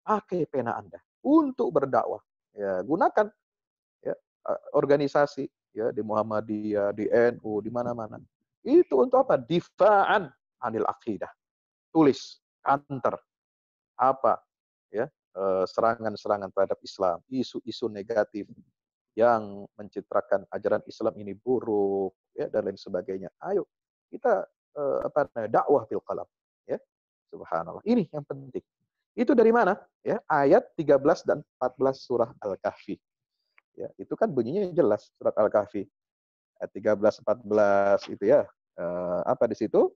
Pakai pena Anda untuk berdakwah. Ya, gunakan ya, organisasi ya di Muhammadiyah, di NU, di mana-mana. Itu untuk apa? Difa'an anil aqidah. Tulis, counter. Apa? Ya, serangan-serangan terhadap Islam, isu-isu negatif yang mencitrakan ajaran Islam ini buruk, ya, dan lain sebagainya. Ayo kita dakwah bil qalam, ya. Subhanallah. Ini yang penting. Itu dari mana? Ya, ayat 13 dan 14 surah Al-Kahfi. Ya, itu kan bunyinya jelas surat Al-Kahfi. Ayat 13 14 itu ya. Apa di situ?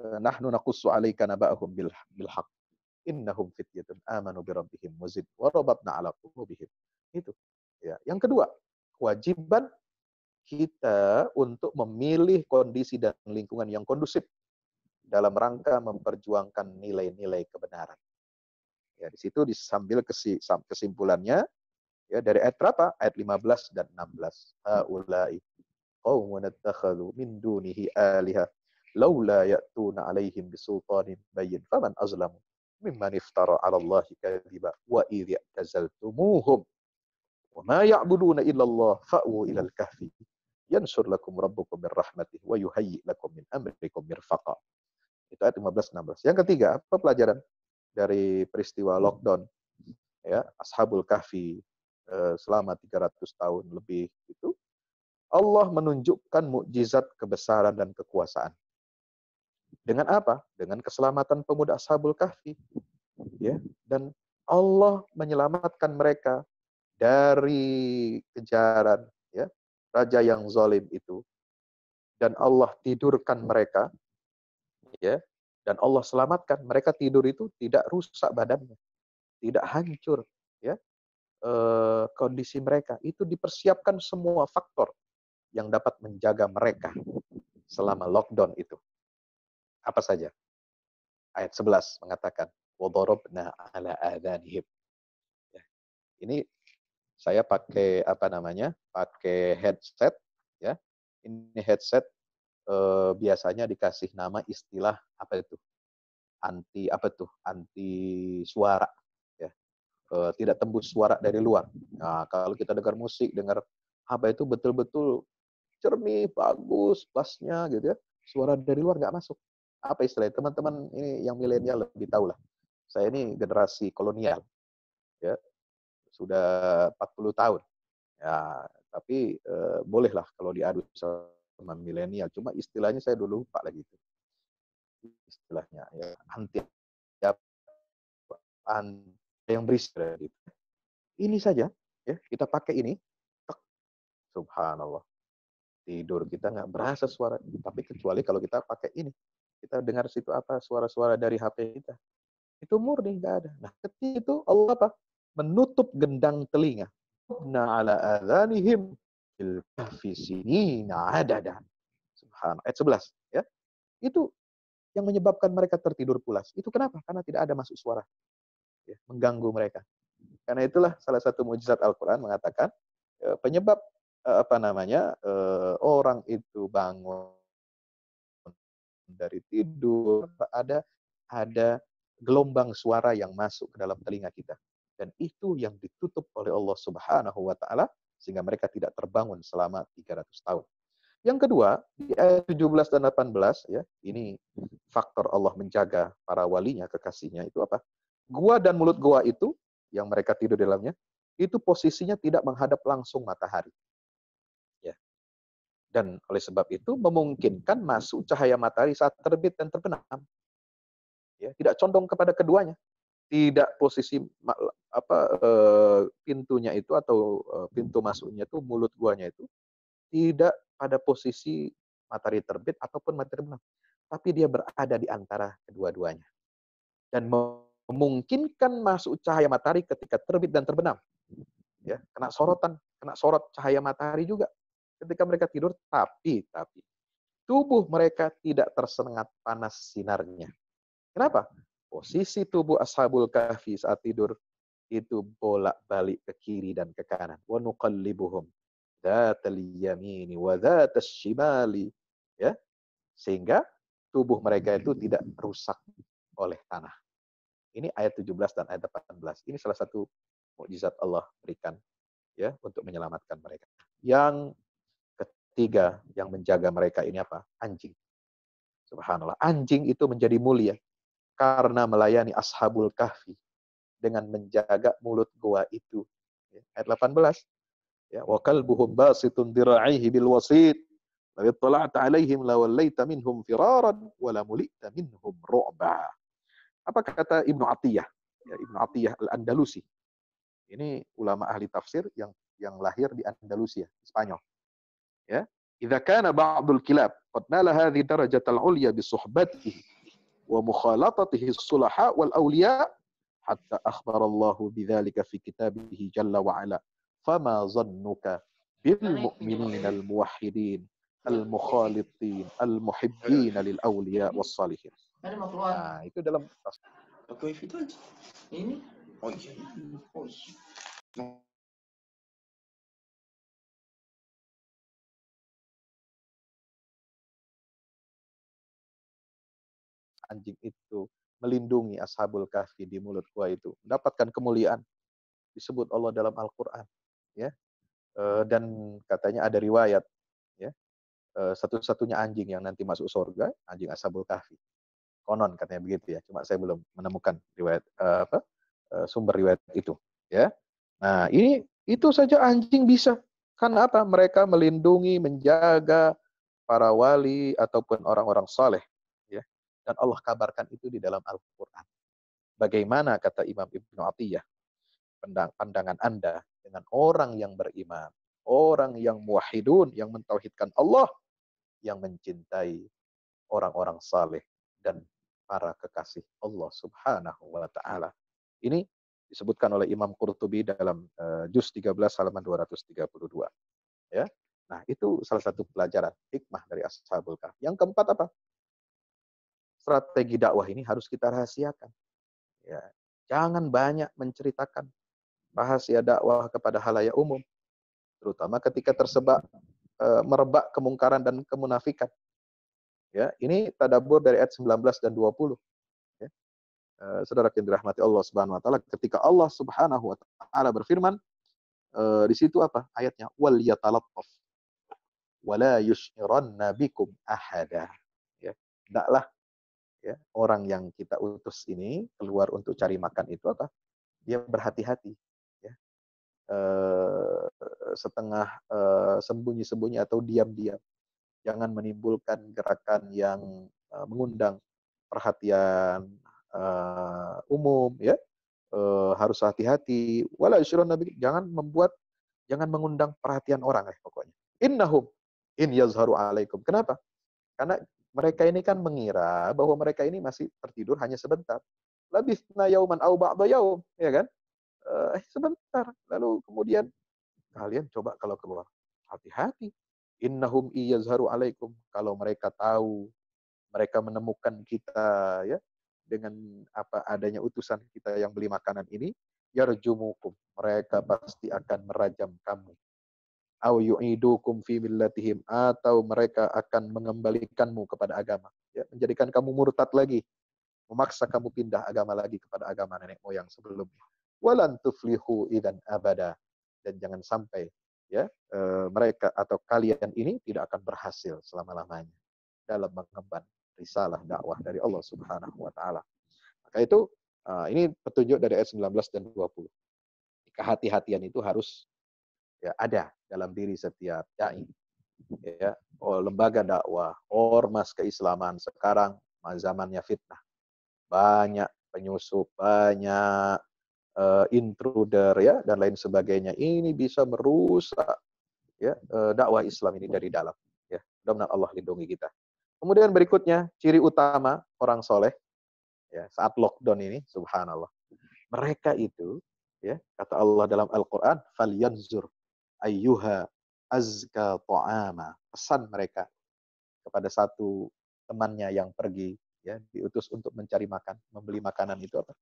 Nahnu naqussu 'alaika naba'ahum bil haqq. Innahum fityatun amanu bi rabbihim wazid wa rabatna 'ala qulubihim. Itu. Ya, yang kedua, kewajiban kita untuk memilih kondisi dan lingkungan yang kondusif dalam rangka memperjuangkan nilai-nilai kebenaran. Ya, di situ disambil kesimpulannya ya dari ayat berapa? Ayat 15 dan 16. Haula'i qaumun ittakhadhu min dunihi aliha laula ya'tuna 'alaihim bisultanin bayyin faman azlamu mimman iftara 'ala Allahi kadhiba wa idh ya'tazaltumuhum wa ma ya'buduna illa Allah fa'u ilal kahfi yansur lakum rabbukum min rahmatihi wa yuhayyi lakum min amrikum mirfaqa. Itu ayat 15-16. Yang ketiga, apa pelajaran dari peristiwa lockdown ya Ashabul Kahfi selama 300 tahun lebih itu? Allah menunjukkan mukjizat kebesaran dan kekuasaan. Dengan apa? Dengan keselamatan pemuda Ashabul Kahfi. Ya, dan Allah menyelamatkan mereka dari kejaran ya raja yang zalim itu. Dan Allah tidurkan mereka ya, dan Allah selamatkan. Mereka tidur itu tidak rusak badannya, tidak hancur ya. Kondisi mereka itu dipersiapkan semua faktor yang dapat menjaga mereka selama lockdown itu. Apa saja? Ayat 11 mengatakan, وَضَرَبْنَا عَلَى آذَانِهِمْ. Ya. Ini saya pakai pakai headset ya. Ini headset biasanya dikasih nama istilah apa itu? Anti suara ya. Tidak tembus suara dari luar. Nah, kalau kita dengar musik, dengar apa itu betul-betul jernih, bagus, bassnya gitu ya. Suara dari luar nggak masuk. Apa istilahnya? Teman-teman ini yang milenial lebih tahu lah. Saya ini generasi kolonial. Ya. Sudah 40 tahun. Ya, tapi bolehlah kalau diadu sama milenial. Cuma istilahnya saya dulu lupa lagi itu. Istilahnya ya yang berisik gitu. Ini saja ya, kita pakai ini. Subhanallah. Tidur kita nggak berasa suara, tapi kecuali kalau kita pakai ini. Kita dengar situ apa suara-suara dari HP kita. Itu murni nggak ada. Nah, ketika itu Allah apa? Menutup gendang telinga. Na ala adzanihim fil kahfi sinina adada. Subhanallah. Ayat 11 ya. Itu yang menyebabkan mereka tertidur pulas. Itu kenapa? Karena tidak ada masuk suara. Ya, mengganggu mereka. Karena itulah salah satu mukjizat Al-Qur'an mengatakan penyebab orang itu bangun dari tidur, ada gelombang suara yang masuk ke dalam telinga kita. Dan itu yang ditutup oleh Allah Subhanahu wa taala sehingga mereka tidak terbangun selama 300 tahun. Yang kedua, di ayat 17 dan 18 ya, ini faktor Allah menjaga para walinya, kekasihnya itu apa? Gua dan mulut gua itu yang mereka tidur di dalamnya, itu posisinya tidak menghadap langsung matahari. Ya. Dan oleh sebab itu memungkinkan masuk cahaya matahari saat terbit dan terbenam. Ya, tidak condong kepada keduanya. Tidak posisi pintunya itu atau pintu masuknya itu mulut guanya itu tidak pada posisi matahari terbit ataupun matahari terbenam, tapi dia berada di antara kedua-duanya. Dan memungkinkan masuk cahaya matahari ketika terbit dan terbenam. Ya, kena sorot cahaya matahari juga ketika mereka tidur, tapi tubuh mereka tidak tersengat panas sinarnya. Kenapa? Posisi tubuh Ashabul Kahfi saat tidur itu bolak-balik ke kiri dan ke kanan. Wa nuqallibuhum dzatal yamini wa dzatas shimali. Ya. Sehingga tubuh mereka itu tidak rusak oleh tanah. Ini ayat 17 dan ayat 18. Ini salah satu mukjizat Allah berikan ya untuk menyelamatkan mereka. Yang ketiga yang menjaga mereka ini apa? Anjing. Subhanallah. Anjing itu menjadi mulia karena melayani Ashabul Kahfi dengan menjaga mulut gua itu. Ayat 18. Ya, wa kalbuhum basitun dira'ihi bil wasit. Law ittala'ta 'alaihim lawallaita minhum firaran wa lamulita minhum ru'ba. Apa kata Ibnu Atiyah? Ya, Ibnu Atiyah Al-Andalusi. Ini ulama ahli tafsir yang lahir di Andalusia, Spanyol. Ya, idza kana ba'dul kilab qad nala hadhihi darajatal 'ulya bi suhbatihi wa mukhalatatihi as-sulaha wal awliya hatta akhbara Allah bidzalika fi kitabih jalla wa ala. Fama dhannuka bil mu'minin al muwahhidin al mukhalitin al muhibbin lil awliya was salihin. Nah, itu dalam Pakai wifi itu aja. Ini. Oh iya. Oh iya. anjing itu melindungi ashabul kahfi di mulut gua itu mendapatkan kemuliaan disebut Allah dalam Al-Qur'an, ya. Dan katanya ada riwayat, ya, satu-satunya anjing yang nanti masuk surga anjing ashabul kahfi. Konon katanya begitu, ya. Cuma saya belum menemukan riwayat sumber riwayat itu, ya. Nah, ini itu saja anjing bisa. Karena apa? Mereka melindungi, menjaga para wali ataupun orang-orang saleh, ya. Dan Allah kabarkan itu di dalam Al-Qur'an. Bagaimana kata Imam Ibnu Atiyah, pandangan Anda dengan orang yang beriman, orang yang muwahhidun, yang mentauhidkan Allah, yang mencintai orang-orang saleh dan para kekasih Allah Subhanahu wa taala. Ini disebutkan oleh Imam Qurtubi dalam juz 13 halaman 232, ya. Nah, itu salah satu pelajaran hikmah dari Ashabul Kahfi. Yang keempat apa? Strategi dakwah ini harus kita rahasiakan. Ya. Jangan banyak menceritakan rahasia dakwah kepada halayak umum, terutama ketika merebak kemungkaran dan kemunafikan. Ya, ini tadabbur dari ayat 19 dan 20. Ya. Saudara yang dirahmati Allah Subhanahu wa taala, ketika Allah Subhanahu wa taala berfirman, di situ apa? Ayatnya wal yatalattaf wala yush'iranna bikum ahada. Ya, hendaklah, ya, orang yang kita utus ini keluar untuk cari makan itu apa? Dia berhati-hati, ya. Setengah sembunyi-sembunyi atau diam-diam. Jangan menimbulkan gerakan yang mengundang perhatian umum, ya. Harus hati-hati. Wala yusyiruna bikum, jangan mengundang perhatian orang, pokoknya. Innahum in yazharu alaikum. Kenapa? Karena mereka ini kan mengira bahwa mereka ini masih tertidur hanya sebentar. Labithna yauman au ba'da yaum, ya kan? Sebentar. Lalu kemudian kalian coba kalau keluar, hati-hati. Innahum iyazharu alaikum. Kalau mereka tahu, mereka menemukan kita, ya, dengan apa adanya utusan kita yang beli makanan ini, yarjumukum. Mereka pasti akan merajam kamu. Au yu'idukum fi millatihim, atau mereka akan mengembalikanmu kepada agama, ya, menjadikan kamu murtad lagi, memaksa kamu pindah agama lagi kepada agama nenek moyang sebelumnya. Walan tuflihu idan abada, dan jangan sampai, ya, mereka atau kalian ini tidak akan berhasil selama-lamanya dalam mengemban risalah dakwah dari Allah Subhanahu wa taala. Maka itu ini petunjuk dari ayat 19 dan 20. Kehati-hatian itu harus, ya, ada dalam diri setiap dai, ya. Lembaga dakwah, ormas keislaman sekarang zamannya fitnah. Banyak penyusup, banyak intruder, ya, dan lain sebagainya. Ini bisa merusak, ya, dakwah Islam ini dari dalam, ya. Mudah-mudahan Allah lindungi kita. Kemudian berikutnya, ciri utama orang soleh, ya, saat lockdown ini, subhanallah. Mereka itu, ya, kata Allah dalam Al-Quran, falyanzur ayyuha azka ta'ama. Pesan mereka kepada satu temannya yang pergi, ya, diutus untuk mencari makan, membeli makanan itu apa?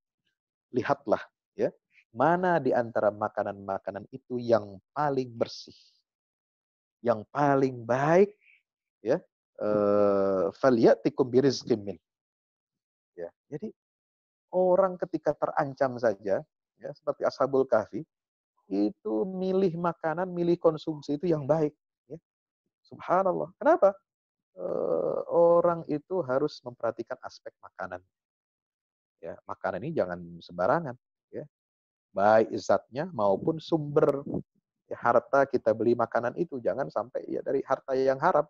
Lihatlah, ya, mana di antara makanan-makanan itu yang paling bersih, yang paling baik, ya. Falyatikum birizqin min. Ya. Jadi orang ketika terancam saja, ya, seperti Ashabul Kahfi, itu milih makanan, milih konsumsi itu yang baik, ya. Subhanallah. Kenapa? Orang itu harus memperhatikan aspek makanan. Ya, makanan ini jangan sembarangan, ya. Baik zatnya maupun sumber, ya, harta kita beli makanan itu jangan sampai, ya, dari harta yang haram.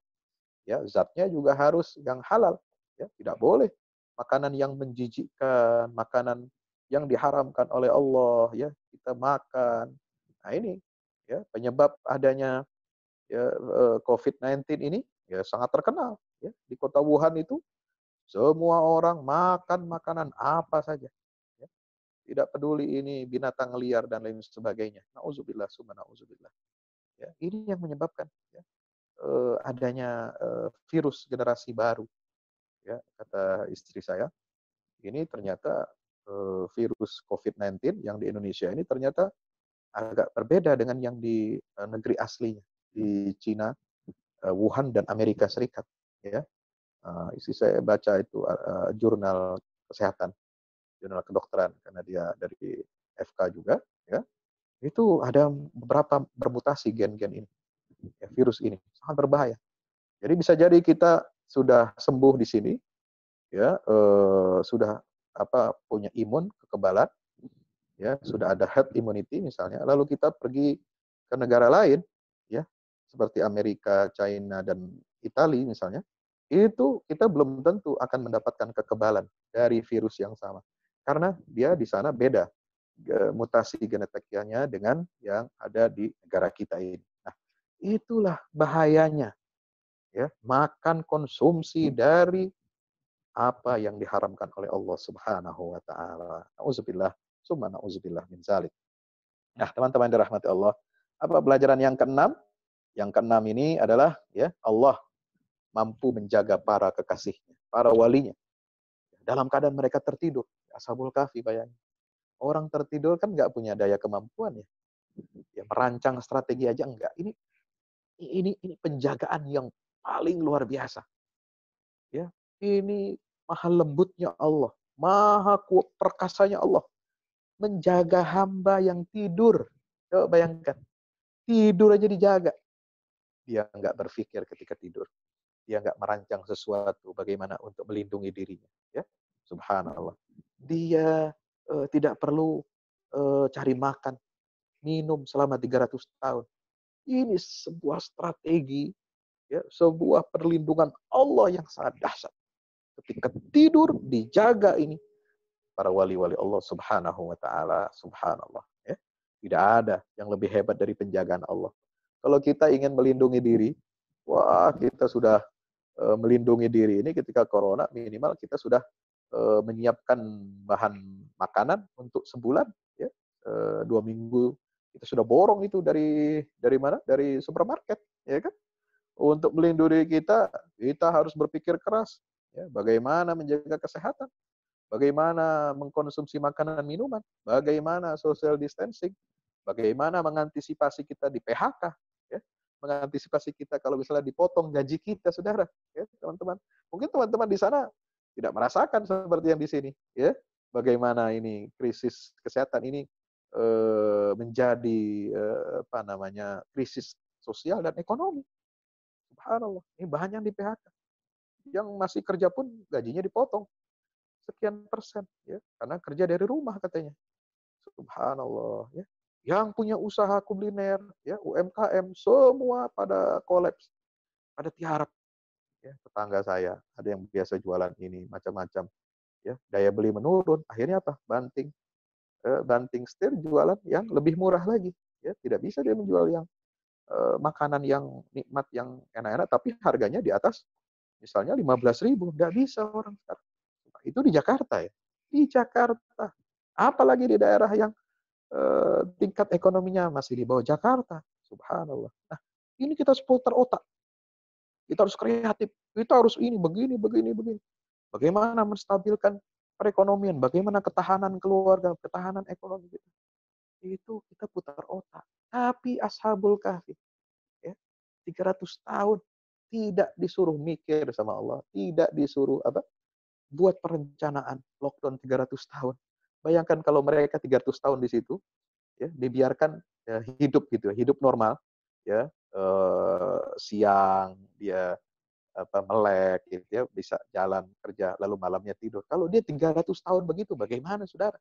Ya, zatnya juga harus yang halal, ya. Tidak boleh makanan yang menjijikkan, makanan yang diharamkan oleh Allah, ya, kita makan. Nah, ini, ya, penyebab adanya, ya, COVID-19 ini, ya, sangat terkenal, ya. Di kota Wuhan itu semua orang makan makanan apa saja, ya. Tidak peduli ini binatang liar dan lain sebagainya. Nauzubillah summa nauzubillah. Ya, ini yang menyebabkan ya, adanya virus generasi baru. Ya, kata istri saya, ini ternyata virus COVID-19 yang di Indonesia ini ternyata agak berbeda dengan yang di negeri aslinya, di Cina, Wuhan dan Amerika Serikat. Ya, istri saya baca itu jurnal kesehatan, jurnal kedokteran karena dia dari FK juga. Ya, itu ada beberapa bermutasi gen-gen ini, ya, virus ini sangat berbahaya. Jadi bisa jadi kita sudah sembuh di sini, ya, sudah punya imun kekebalan, ya, sudah ada herd immunity misalnya, lalu kita pergi ke negara lain, ya, seperti Amerika, China dan Italia misalnya, itu kita belum tentu akan mendapatkan kekebalan dari virus yang sama, karena dia di sana beda mutasi genetiknya dengan yang ada di negara kita ini. Nah, itulah bahayanya, ya, makan konsumsi dari apa yang diharamkan oleh Allah Subhanahu wa taala. Nauzubillah, summa nauzubillah min zalik. Nah, teman-teman dirahmati Allah, apa pelajaran yang keenam? Yang keenam ini adalah ya, Allah mampu menjaga para kekasihnya, para walinya dalam keadaan mereka tertidur. Ashabul Kahfi, bayangin. Orang tertidur kan nggak punya daya kemampuan ya. Ya merancang strategi aja enggak. Ini penjagaan yang paling luar biasa. Ya, ini maha lembutnya Allah, maha perkasanya Allah menjaga hamba yang tidur. Coba bayangkan, tidur aja dijaga. Dia nggak berpikir ketika tidur. Dia nggak merancang sesuatu bagaimana untuk melindungi dirinya. Ya, subhanallah. Dia tidak perlu cari makan, minum selama 300 tahun. Ini sebuah strategi, ya, sebuah perlindungan Allah yang sangat dahsyat. Ketika tidur dijaga ini para wali-wali Allah Subhanahu wa taala, subhanallah, ya. Tidak ada yang lebih hebat dari penjagaan Allah. Kalau kita ingin melindungi diri, wah, kita sudah melindungi diri ini ketika corona, minimal kita sudah menyiapkan bahan makanan untuk sebulan, ya. 2 minggu kita sudah borong itu dari mana? Dari supermarket, ya kan? Untuk melindungi kita harus berpikir keras, ya, bagaimana menjaga kesehatan, bagaimana mengkonsumsi makanan minuman, bagaimana social distancing, bagaimana mengantisipasi kita di PHK, ya, mengantisipasi kita kalau misalnya dipotong gaji kita, saudara, ya, teman-teman. Mungkin teman-teman di sana tidak merasakan seperti yang di sini, ya, bagaimana ini krisis kesehatan ini menjadi krisis sosial dan ekonomi. Subhanallah, ini banyak yang di PHK. Yang masih kerja pun gajinya dipotong sekian persen, ya, karena kerja dari rumah katanya. Subhanallah, ya. Yang punya usaha kuliner, ya, UMKM semua pada kolaps, pada tiarap. Ya, tetangga saya ada yang biasa jualan ini macam-macam, ya, daya beli menurun, akhirnya apa? Banting setir jualan yang lebih murah lagi, ya, tidak bisa dia menjual yang makanan yang nikmat, yang enak-enak, tapi harganya di atas misalnya 15.000, nggak bisa orang sekarang. Itu di Jakarta, ya, di Jakarta. Apalagi di daerah yang tingkat ekonominya masih di bawah Jakarta. Subhanallah. Nah, ini kita harus putar otak. Kita harus kreatif. Kita harus ini, begini, begini, begini. Bagaimana menstabilkan perekonomian, bagaimana ketahanan keluarga, ketahanan ekonomi kita. Itu kita putar otak. Tapi Ashabul Kahfi, ya, 300 tahun tidak disuruh mikir sama Allah, tidak disuruh buat perencanaan lockdown 300 tahun. Bayangkan kalau mereka 300 tahun di situ, ya, dibiarkan ya, hidup gitu, hidup normal, ya, siang dia melek gitu ya, bisa jalan kerja lalu malamnya tidur. Kalau dia 300 tahun begitu, bagaimana saudara?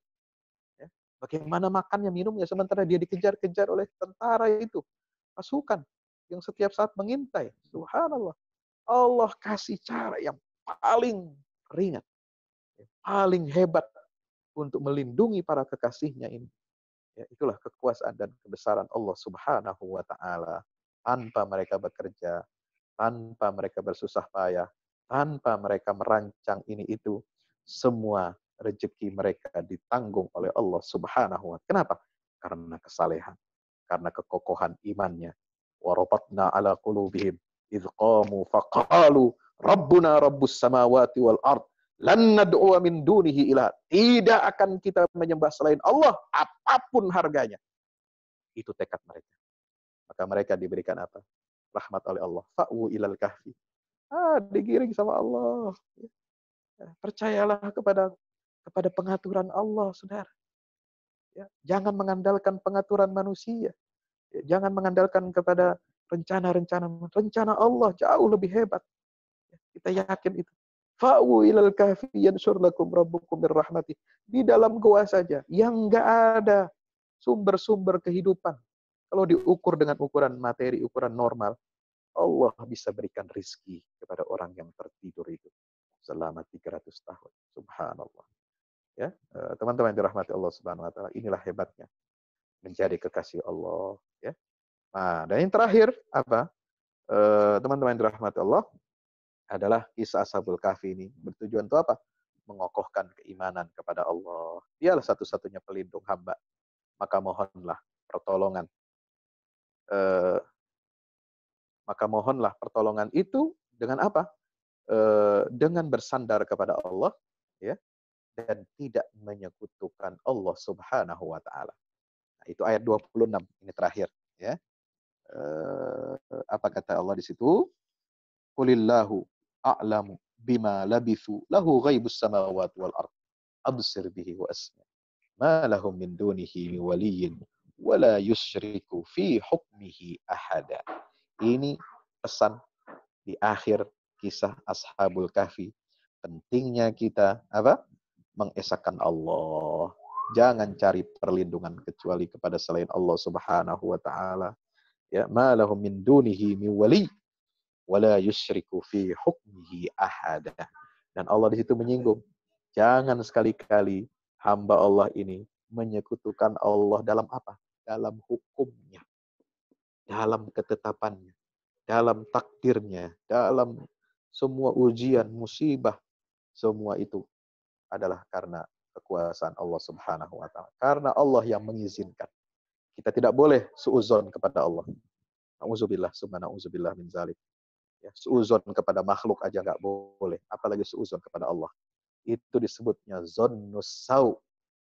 Ya, bagaimana makannya, minumnya, sementara dia dikejar-kejar oleh tentara itu, pasukan yang setiap saat mengintai. Subhanallah. Allah kasih cara yang paling ringan, paling hebat untuk melindungi para kekasihnya ini. Ya, itulah kekuasaan dan kebesaran Allah Subhanahu wa taala. Tanpa mereka bekerja, tanpa mereka bersusah payah, tanpa mereka merancang ini itu, semua rezeki mereka ditanggung oleh Allah Subhanahu wa taala. Kenapa? Karena kesalehan, karena kekokohan imannya, wa rabatna ala qulubihim idh qamu faqalu rabbuna rabbus samawati wal ard lan nad'u min dunihi ilaha. Tidak akan kita menyembah selain Allah apapun harganya. Itu tekad mereka. Maka mereka diberikan apa? Rahmat oleh Allah. Fa'u ilal kahfi. Digiring sama Allah. Percayalah kepada pengaturan Allah, saudara. Ya, jangan mengandalkan pengaturan manusia. Ya, jangan mengandalkan kepada rencana Allah jauh lebih hebat. Ya, kita yakin itu. Fa'u ilal kahfi yanshur lakum rabbukum bir rahmatih. Di dalam goa saja yang enggak ada sumber-sumber kehidupan. Kalau diukur dengan ukuran materi, ukuran normal, Allah bisa berikan rizki kepada orang yang tertidur itu selama 300 tahun. Subhanallah. Ya, teman-teman yang dirahmati Allah Subhanahu wa taala, inilah hebatnya menjadi kekasih Allah, ya. Nah, dan yang terakhir apa? Teman-teman yang dirahmati Allah adalah kisah Ashabul Kahfi ini bertujuan untuk apa? Mengokohkan keimanan kepada Allah. Dialah satu-satunya pelindung hamba. Maka mohonlah pertolongan. Maka mohonlah pertolongan itu dengan apa? Dengan bersandar kepada Allah, ya, dan tidak menyekutukan Allah Subhanahu wa taala. Nah, itu ayat 26, ini terakhir, ya. Apa kata Allah di situ? Qulillahu a'lamu bima labithu lahu ghaibus samawati wal ard absir bihi wa asma. Ma lahum min dunihi waliyyin wala yusyriku fi hukmihi ahada. Ini pesan di akhir kisah Ashabul Kahfi. Pentingnya kita apa? Mengesahkan Allah. Jangan cari perlindungan kecuali kepada selain Allah Subhanahu wa taala. Ya, ma lahum min dunihi min wali wala yusyriku fi hukmihi ahada. Dan Allah di situ menyinggung, jangan sekali-kali hamba Allah ini menyekutukan Allah dalam apa? Dalam hukumnya, dalam ketetapannya, dalam takdirnya, dalam semua ujian, musibah, semua itu adalah karena kekuasaan Allah Subhanahu wa taala. Karena Allah yang mengizinkan. Kita tidak boleh suudzon kepada Allah. Nauzubillah, summa nauzubillah min zalik. Ya, suudzon kepada makhluk aja nggak boleh, apalagi suudzon kepada Allah. Itu disebutnya zonnus sau.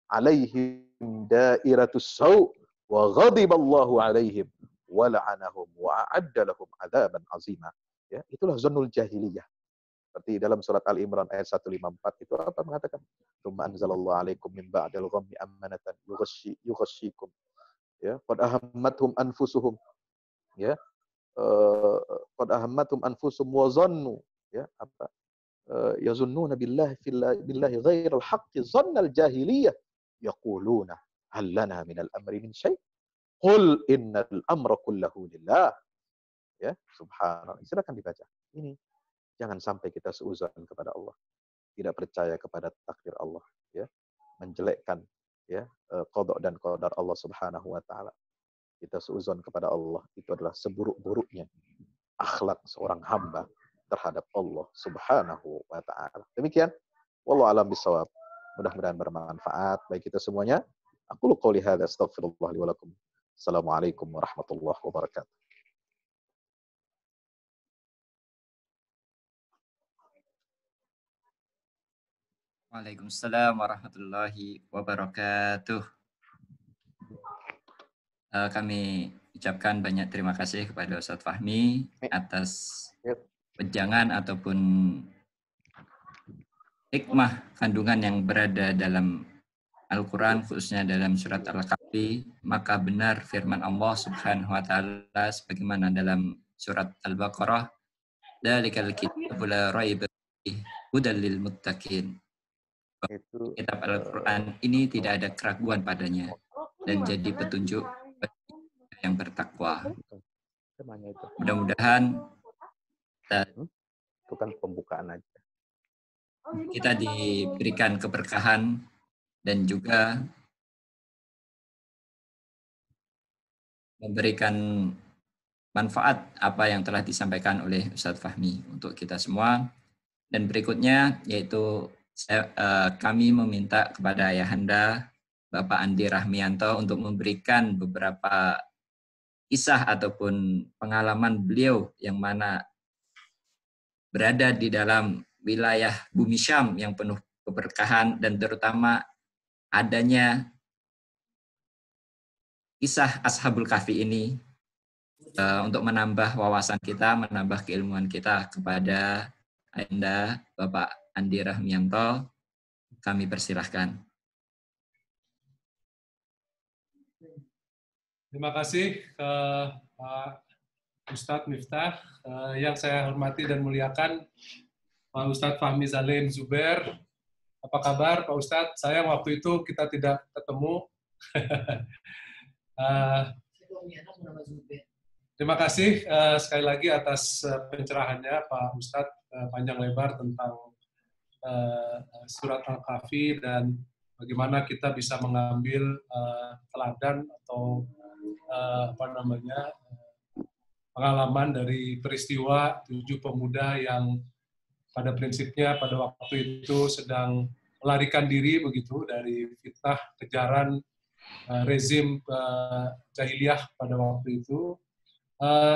Alaihim dairatus sau wa ghadiballahu alaihim wa la'anahum wa a'adda lahum adzaban azima. Ya, itulah zonnul jahiliyah. Seperti dalam surat Al-Imran ayat 154 itu apa mengatakan? Tsumma anzalallahu alaikum min ba'dil ghammi amanatan yughashshikum. Ya, qad ahammathum anfusuhum. Ya. Qad ahammathum anfusuhum wa zannu. Ya, apa? Yazunnuna billahi ghairal haqqi dhannal jahiliyah. Yaquluna hal lana minal amri min syai'? Qul innal amra kullahu lillah. Ya, subhanallah. Silakan dibaca. Ini jangan sampai kita suudzon kepada Allah, tidak percaya kepada takdir Allah, ya, menjelekkan, ya, qada dan qadar Allah Subhanahu wa taala. Kita suudzon kepada Allah itu adalah seburuk-buruknya akhlak seorang hamba terhadap Allah Subhanahu wa taala. Demikian, wallahu alam bisawab. Mudah-mudahan bermanfaat bagi kita semuanya. Aqulu qouli hadza astaghfirullah li wa lakum. Assalamualaikum warahmatullahi wabarakatuh. Waalaikumsalam warahmatullahi wabarakatuh. Kami ucapkan banyak terima kasih kepada Ustadz Fahmi atas wejangan ataupun hikmah kandungan yang berada dalam Al-Quran, khususnya dalam surat Al-Kahfi. Maka benar firman Allah Subhanahu wa taala sebagaimana dalam surat Al-Baqarah, "Dzalikal kitabu la raiba fihi hudal lil muttaqin." Kitab Al-Quran ini tidak ada keraguan padanya dan jadi petunjuk bagi yang bertakwa. Mudah-mudahan itu kan pembukaan aja. Kita diberikan keberkahan dan juga memberikan manfaat apa yang telah disampaikan oleh Ustadz Fahmi untuk kita semua. Dan berikutnya yaitu kami meminta kepada Ayahanda Bapak Andi Rahmianto untuk memberikan beberapa kisah ataupun pengalaman beliau yang mana berada di dalam wilayah bumi Syam yang penuh keberkahan, dan terutama adanya kisah Ashabul Kahfi ini untuk menambah wawasan kita, menambah keilmuan kita. Kepada Anda, Bapak Andi Rahmianto, kami persilahkan. Terima kasih Pak Ustadz Miftah, yang saya hormati dan muliakan Pak Ustadz Fahmi Zalim Zubair. Apa kabar Pak Ustadz? Sayang waktu itu kita tidak ketemu. Terima kasih sekali lagi atas pencerahannya Pak Ustadz panjang lebar tentang surat Al-Kahfi dan bagaimana kita bisa mengambil teladan atau pengalaman dari peristiwa 7 pemuda yang pada prinsipnya pada waktu itu sedang melarikan diri begitu dari fitnah kejaran rezim jahiliyah pada waktu itu.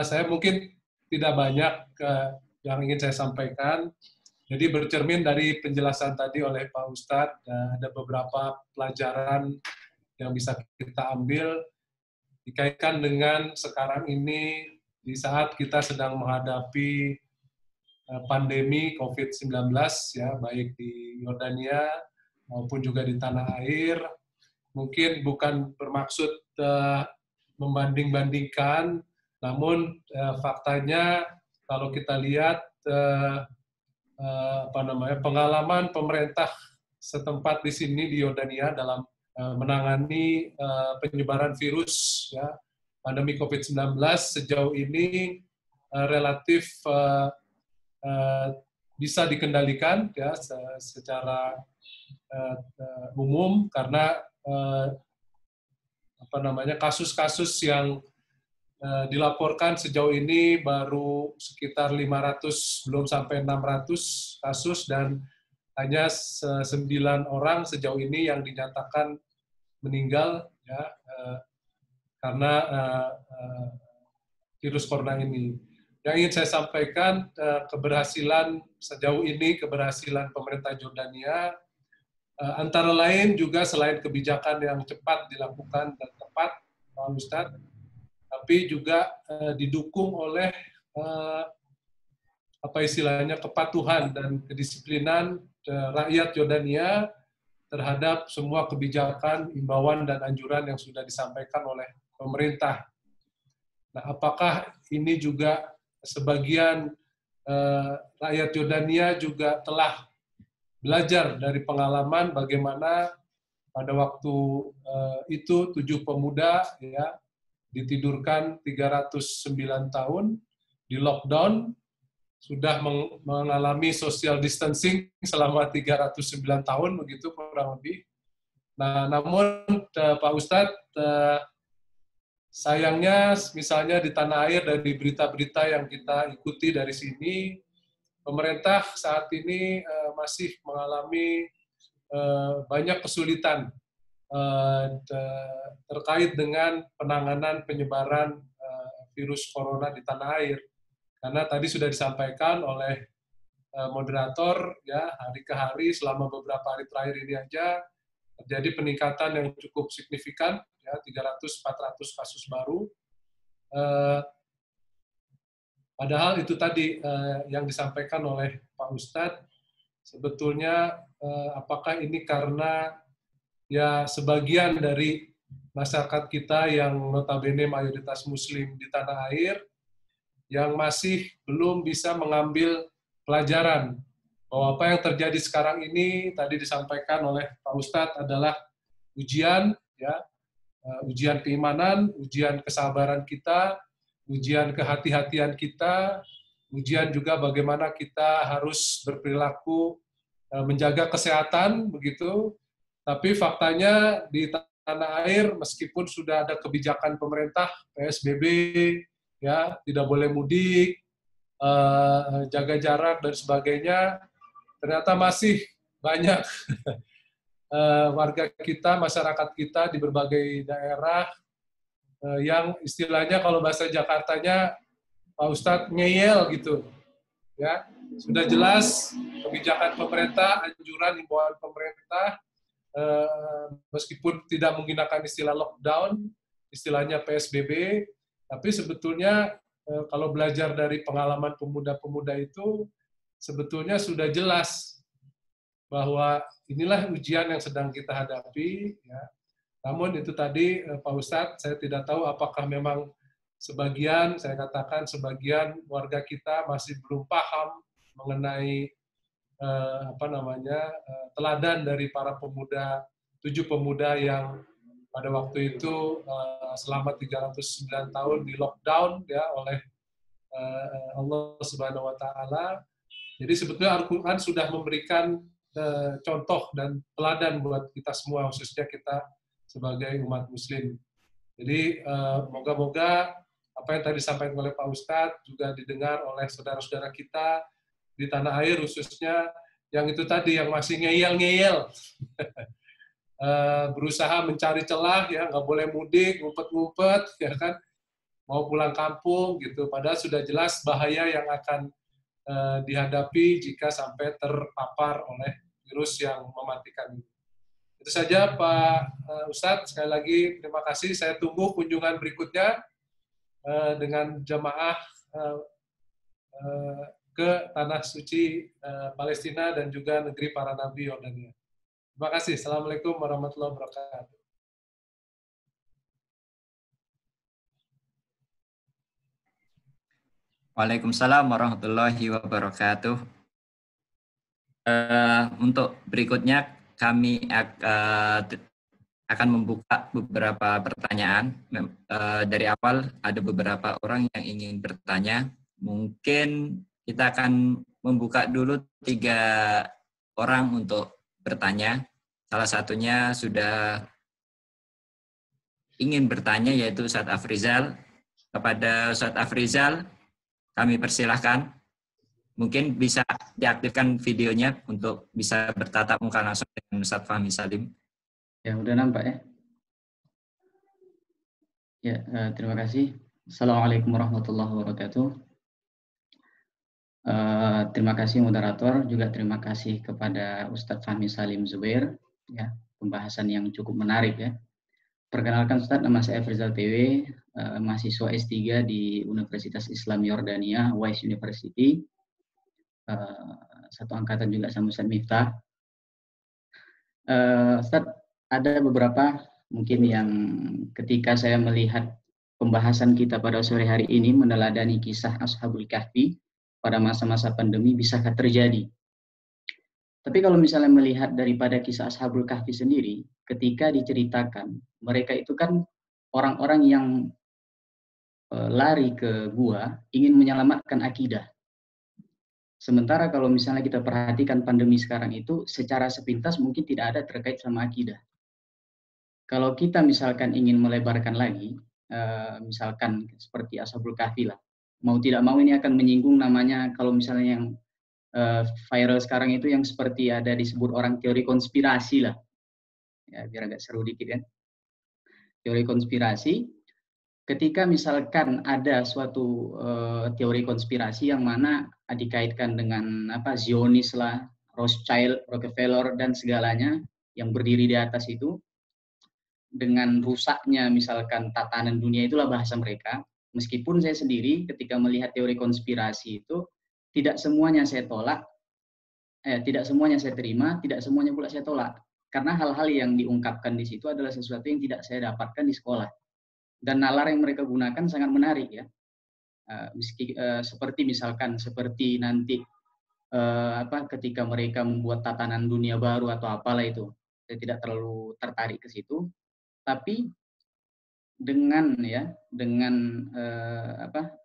Saya mungkin tidak banyak yang ingin saya sampaikan. Jadi bercermin dari penjelasan tadi oleh Pak Ustadz, ada beberapa pelajaran yang bisa kita ambil dikaitkan dengan sekarang ini di saat kita sedang menghadapi pandemi COVID-19, ya, baik di Yordania maupun juga di tanah air. Mungkin bukan bermaksud membanding-bandingkan, namun faktanya kalau kita lihat pengalaman pemerintah setempat di sini di Yordania dalam menangani penyebaran virus, ya, pandemi COVID-19 sejauh ini relatif bisa dikendalikan, ya, secara umum, karena kasus-kasus yang dilaporkan sejauh ini baru sekitar 500, belum sampai 600 kasus, dan hanya 9 orang sejauh ini yang dinyatakan meninggal, ya, karena virus corona ini. Yang ingin saya sampaikan, keberhasilan sejauh ini, keberhasilan pemerintah Jordania, antara lain juga selain kebijakan yang cepat dilakukan dan tepat, Pak Ustadz, tapi juga didukung oleh kepatuhan dan kedisiplinan rakyat Yordania terhadap semua kebijakan, imbauan, dan anjuran yang sudah disampaikan oleh pemerintah. Nah, apakah ini juga sebagian rakyat Yordania juga telah belajar dari pengalaman bagaimana pada waktu itu 7 pemuda, ya, ditidurkan 309 tahun, di lockdown, sudah mengalami social distancing selama 309 tahun, begitu kurang lebih. Nah, namun Pak Ustadz, sayangnya misalnya di tanah air dari berita-berita yang kita ikuti dari sini, pemerintah saat ini masih mengalami banyak kesulitan terkait dengan penanganan penyebaran virus corona di tanah air. Karena tadi sudah disampaikan oleh moderator, ya, hari ke hari selama beberapa hari terakhir ini aja terjadi peningkatan yang cukup signifikan, ya, 300-400 kasus baru. Padahal itu tadi yang disampaikan oleh Pak Ustadz, sebetulnya apakah ini karena, ya, sebagian dari masyarakat kita yang notabene mayoritas Muslim di tanah air yang masih belum bisa mengambil pelajaran bahwa apa yang terjadi sekarang ini tadi disampaikan oleh Pak Ustadz adalah ujian, ya, ujian keimanan, ujian kesabaran kita, ujian kehati-hatian kita, ujian juga bagaimana kita harus berperilaku menjaga kesehatan, begitu. Tapi faktanya di tanah air, meskipun sudah ada kebijakan pemerintah, PSBB, ya, tidak boleh mudik, jaga jarak dan sebagainya, ternyata masih banyak warga kita, masyarakat kita di berbagai daerah yang istilahnya kalau bahasa Jakartanya Pak Ustadz ngeyel gitu, ya. Sudah jelas kebijakan pemerintah, anjuran himbauan pemerintah, meskipun tidak menggunakan istilah lockdown, istilahnya PSBB, tapi sebetulnya kalau belajar dari pengalaman pemuda-pemuda itu, sebetulnya sudah jelas bahwa inilah ujian yang sedang kita hadapi. Ya. Namun itu tadi Pak Ustadz, saya tidak tahu apakah memang sebagian, saya katakan sebagian warga kita masih belum paham mengenai teladan dari para pemuda, 7 pemuda yang pada waktu itu selama 309 tahun di lockdown ya oleh Allah Subhanahu wa taala. Jadi sebetulnya Al-Qur'an sudah memberikan contoh dan teladan buat kita semua, khususnya kita sebagai umat muslim. Jadi moga-moga apa yang tadi disampaikan oleh Pak Ustadz juga didengar oleh saudara-saudara kita di tanah air, khususnya yang itu tadi, yang masih ngeyel-ngeyel. Berusaha mencari celah, ya nggak boleh mudik, ngumpet-ngumpet, ya kan, mau pulang kampung, gitu. Padahal sudah jelas bahaya yang akan dihadapi jika sampai terpapar oleh virus yang mematikan. Itu saja Pak Ustadz, sekali lagi terima kasih. Saya tunggu kunjungan berikutnya dengan jamaah ke tanah suci Palestina dan juga negeri para nabi Yordania. Terima kasih. Assalamualaikum warahmatullahi wabarakatuh. Waalaikumsalam warahmatullahi wabarakatuh. Untuk berikutnya kami akan membuka beberapa pertanyaan. Dari awal ada beberapa orang yang ingin bertanya. Mungkin kita akan membuka dulu 3 orang untuk bertanya. Salah satunya sudah ingin bertanya, yaitu Ustadz Afrizal. Kepada Ustadz Afrizal, kami persilahkan. Mungkin bisa diaktifkan videonya untuk bisa bertatap muka langsung dengan Ustadz Fahmi Salim. Ya, udah nampak ya? Ya, terima kasih. Assalamualaikum warahmatullahi wabarakatuh. Terima kasih moderator, juga terima kasih kepada Ustadz Fahmi Salim Zubair, ya, pembahasan yang cukup menarik ya. Perkenalkan Ustadz, nama saya Afrizal TW, mahasiswa S3 di Universitas Islam Yordania, Wise University. Satu angkatan juga sama Ustadz Miftah. Ustadz, ada beberapa mungkin yang ketika saya melihat pembahasan kita pada sore hari ini meneladani kisah Ashabul Kahfi pada masa-masa pandemi, bisakah terjadi? Tapi kalau misalnya melihat daripada kisah Ashabul Kahfi sendiri, ketika diceritakan, mereka itu kan orang-orang yang lari ke gua ingin menyelamatkan akidah. Sementara kalau misalnya kita perhatikan pandemi sekarang itu, secara sepintas mungkin tidak ada terkait sama akidah. Kalau kita misalkan ingin melebarkan lagi, misalkan seperti Ashabul Kahfi lah, mau tidak mau ini akan menyinggung namanya, kalau misalnya yang viral sekarang itu yang seperti ada disebut orang teori konspirasi lah. Ya, biar agak seru dikit kan. Teori konspirasi, ketika misalkan ada suatu teori konspirasi yang mana dikaitkan dengan Zionis lah, Rothschild, Rockefeller dan segalanya yang berdiri di atas itu, dengan rusaknya misalkan tatanan dunia, itulah bahasa mereka. Meskipun saya sendiri ketika melihat teori konspirasi itu tidak semuanya saya tolak, tidak semuanya saya terima, tidak semuanya pula saya tolak, karena hal-hal yang diungkapkan di situ adalah sesuatu yang tidak saya dapatkan di sekolah. Dan nalar yang mereka gunakan sangat menarik ya. Seperti misalkan seperti nanti ketika mereka membuat tatanan dunia baru atau apalah itu. Saya tidak terlalu tertarik ke situ. Tapi dengan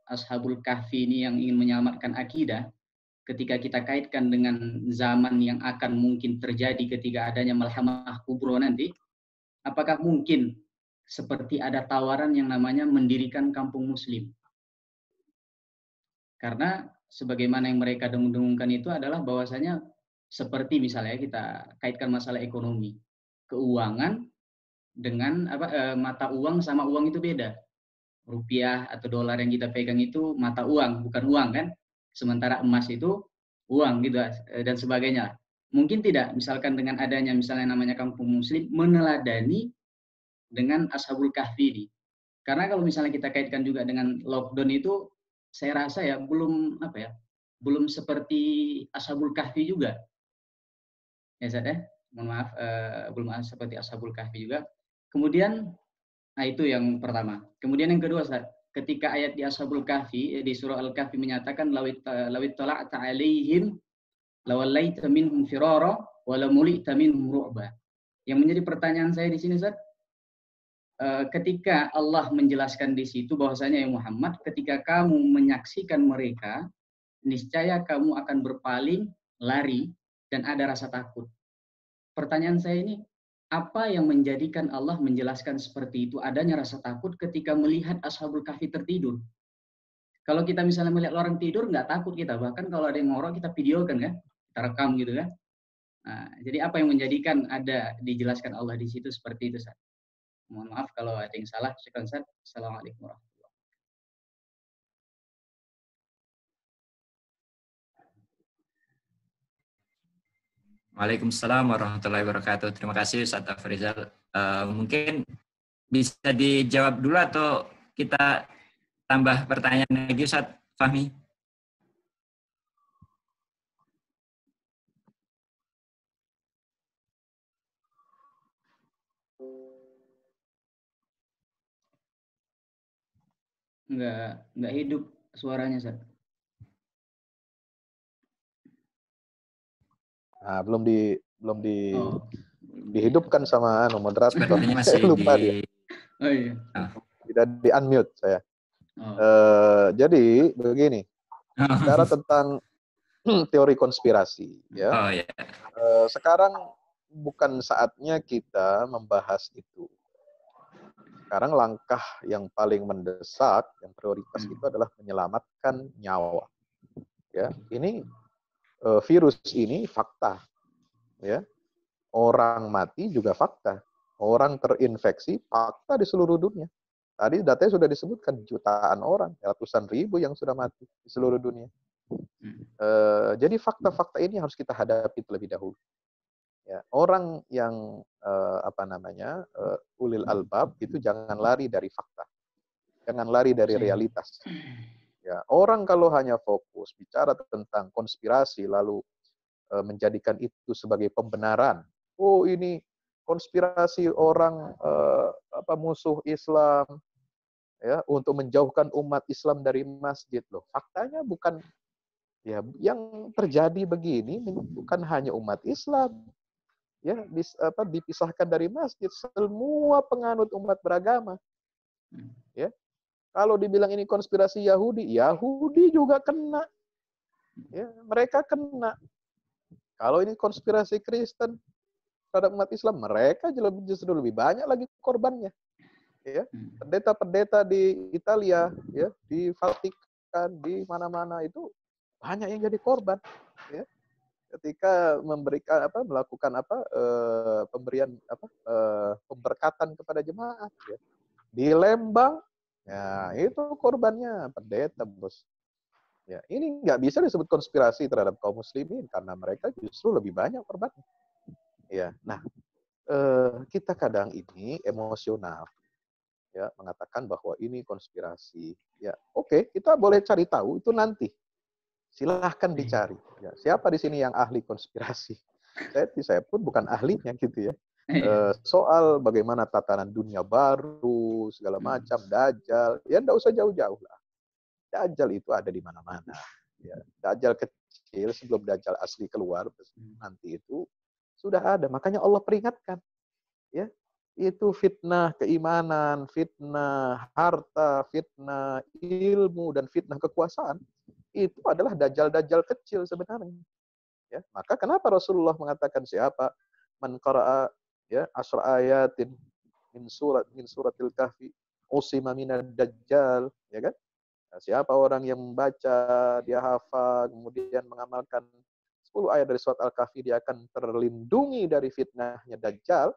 Ashabul Kahfi ini yang ingin menyelamatkan akidah, ketika kita kaitkan dengan zaman yang akan mungkin terjadi ketika adanya malhamah kubro nanti, apakah mungkin seperti ada tawaran yang namanya mendirikan kampung muslim? Karena sebagaimana yang mereka dengung-dengungkan itu adalah bahwasanya seperti misalnya kita kaitkan masalah ekonomi, keuangan dengan mata uang sama uang itu beda. rupiah atau dolar yang kita pegang itu mata uang, bukan uang kan. Sementara emas itu uang gitu dan sebagainya. Mungkin tidak, misalkan dengan adanya misalnya namanya kampung muslim meneladani dengan Ashabul Kahfi ini. Karena kalau misalnya kita kaitkan juga dengan lockdown itu, saya rasa ya belum belum seperti Ashabul Kahfi juga. Ya Zat ya, mohon maaf, belum seperti Ashabul Kahfi juga. Kemudian, nah itu yang pertama. Kemudian yang kedua, Zat, ketika ayat di Ashabul Kahfi, di surah Al-Kahfi menyatakan, lawit tala'ta alaihim, lawallaita minhum firara, walamulita minhum ru'ba. Yang menjadi pertanyaan saya di sini, Zat, ketika Allah menjelaskan di situ bahwasanya ya Muhammad, ketika kamu menyaksikan mereka, niscaya kamu akan berpaling, lari, dan ada rasa takut. Pertanyaan saya ini, apa yang menjadikan Allah menjelaskan seperti itu, adanya rasa takut ketika melihat Ashabul Kahfi tertidur? Kalau kita misalnya melihat orang tidur, nggak takut kita. Bahkan kalau ada yang ngorok, kita videokan kan, kita rekam gitu kan. Nah, jadi apa yang menjadikan ada dijelaskan Allah di situ seperti itu, Ustaz? Mohon maaf kalau ada yang salah. Syukran, Ustaz. Assalamualaikum warahmatullahi wabarakatuh. Waalaikumsalam warahmatullahi wabarakatuh. Terima kasih Ustaz Afrizal. Mungkin bisa dijawab dulu atau kita tambah pertanyaan lagi Ustaz Fahmi? Nggak hidup suaranya, Ustaz. Nah, belum Oh. dihidupkan sama moderator. Sepertinya masih Saya lupa di... dia. Oh iya. Tidak di unmute saya. Oh. Jadi begini, bicara tentang teori konspirasi, ya. Oh ya. Sekarang bukan saatnya kita membahas itu. Sekarang langkah yang paling mendesak, yang prioritas itu adalah menyelamatkan nyawa. Ya, ini virus ini fakta. Ya, orang mati juga fakta. Orang terinfeksi fakta di seluruh dunia. Tadi datanya sudah disebutkan jutaan orang, ratusan ribu yang sudah mati di seluruh dunia. Jadi fakta-fakta ini harus kita hadapi terlebih dahulu. Ya, orang yang ulil albab itu jangan lari dari fakta, jangan lari dari realitas. Ya, orang kalau hanya fokus bicara tentang konspirasi lalu menjadikan itu sebagai pembenaran. Oh ini konspirasi orang musuh Islam, ya, untuk menjauhkan umat Islam dari masjid loh. Faktanya bukan, ya, yang terjadi begini bukan hanya umat Islam, ya, dipisahkan dari masjid, semua penganut umat beragama. Ya, kalau dibilang ini konspirasi Yahudi, Yahudi juga kena, ya, mereka kena. Kalau ini konspirasi Kristen terhadap umat Islam, mereka justru lebih banyak lagi korbannya. Ya, pendeta-pendeta di Italia, ya, di Vatikan, di mana-mana itu banyak yang jadi korban, ya, ketika melakukan pemberian pemberkatan kepada jemaat, ya. Di Lembang, ya, itu korbannya pendeta, bos. Ya, ini nggak bisa disebut konspirasi terhadap kaum muslimin karena mereka justru lebih banyak korbannya. Ya, nah, kita kadang ini emosional, ya, mengatakan bahwa ini konspirasi. Ya, oke, kita boleh cari tahu itu nanti. Silahkan dicari. Ya, siapa di sini yang ahli konspirasi? Saya pun bukan ahlinya gitu ya. Soal bagaimana tatanan dunia baru, segala macam, Dajjal, ya enggak usah jauh-jauh lah. Dajjal itu ada di mana-mana. Ya, Dajjal kecil sebelum Dajjal asli keluar nanti itu sudah ada. Makanya Allah peringatkan. Ya, itu fitnah keimanan, fitnah harta, fitnah ilmu, dan fitnah kekuasaan. Itu adalah dajjal-dajjal kecil sebenarnya. Ya, maka kenapa Rasulullah mengatakan siapa man qara'a, ya, asra ayatin min suratil kahfi usima minad dajjal, ya kan? Nah, siapa orang yang membaca, dia hafal, kemudian mengamalkan 10 ayat dari surat Al-Kahfi, dia akan terlindungi dari fitnahnya dajjal,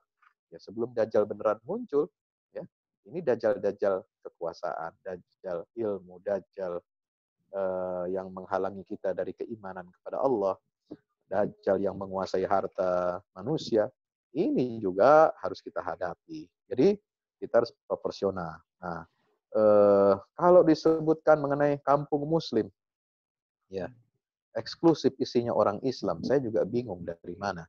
ya, sebelum dajjal beneran muncul, ya. Ini dajjal-dajjal kekuasaan, dajjal ilmu, dajjal yang menghalangi kita dari keimanan kepada Allah, dajjal yang menguasai harta manusia. Ini juga harus kita hadapi. Jadi kita harus proporsional. Nah, kalau disebutkan mengenai kampung Muslim, ya eksklusif isinya orang Islam, saya juga bingung dari mana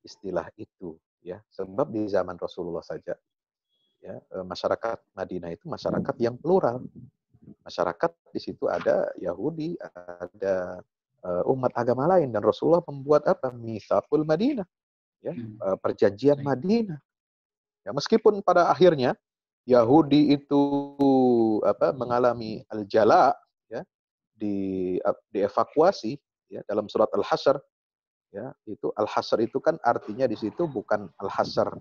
istilah itu. Ya, sebab di zaman Rasulullah saja, ya masyarakat Madinah itu masyarakat yang plural. Masyarakat di situ ada Yahudi, ada umat agama lain, dan Rasulullah membuat apa? Mitsaqul Madinah, ya, perjanjian Madinah. Ya, meskipun pada akhirnya Yahudi itu mengalami al-jala, ya, dievakuasi, ya, dalam surat Al-Hasyr, ya, itu Al-Hasyr itu kan artinya di situ bukan Al-Hasyr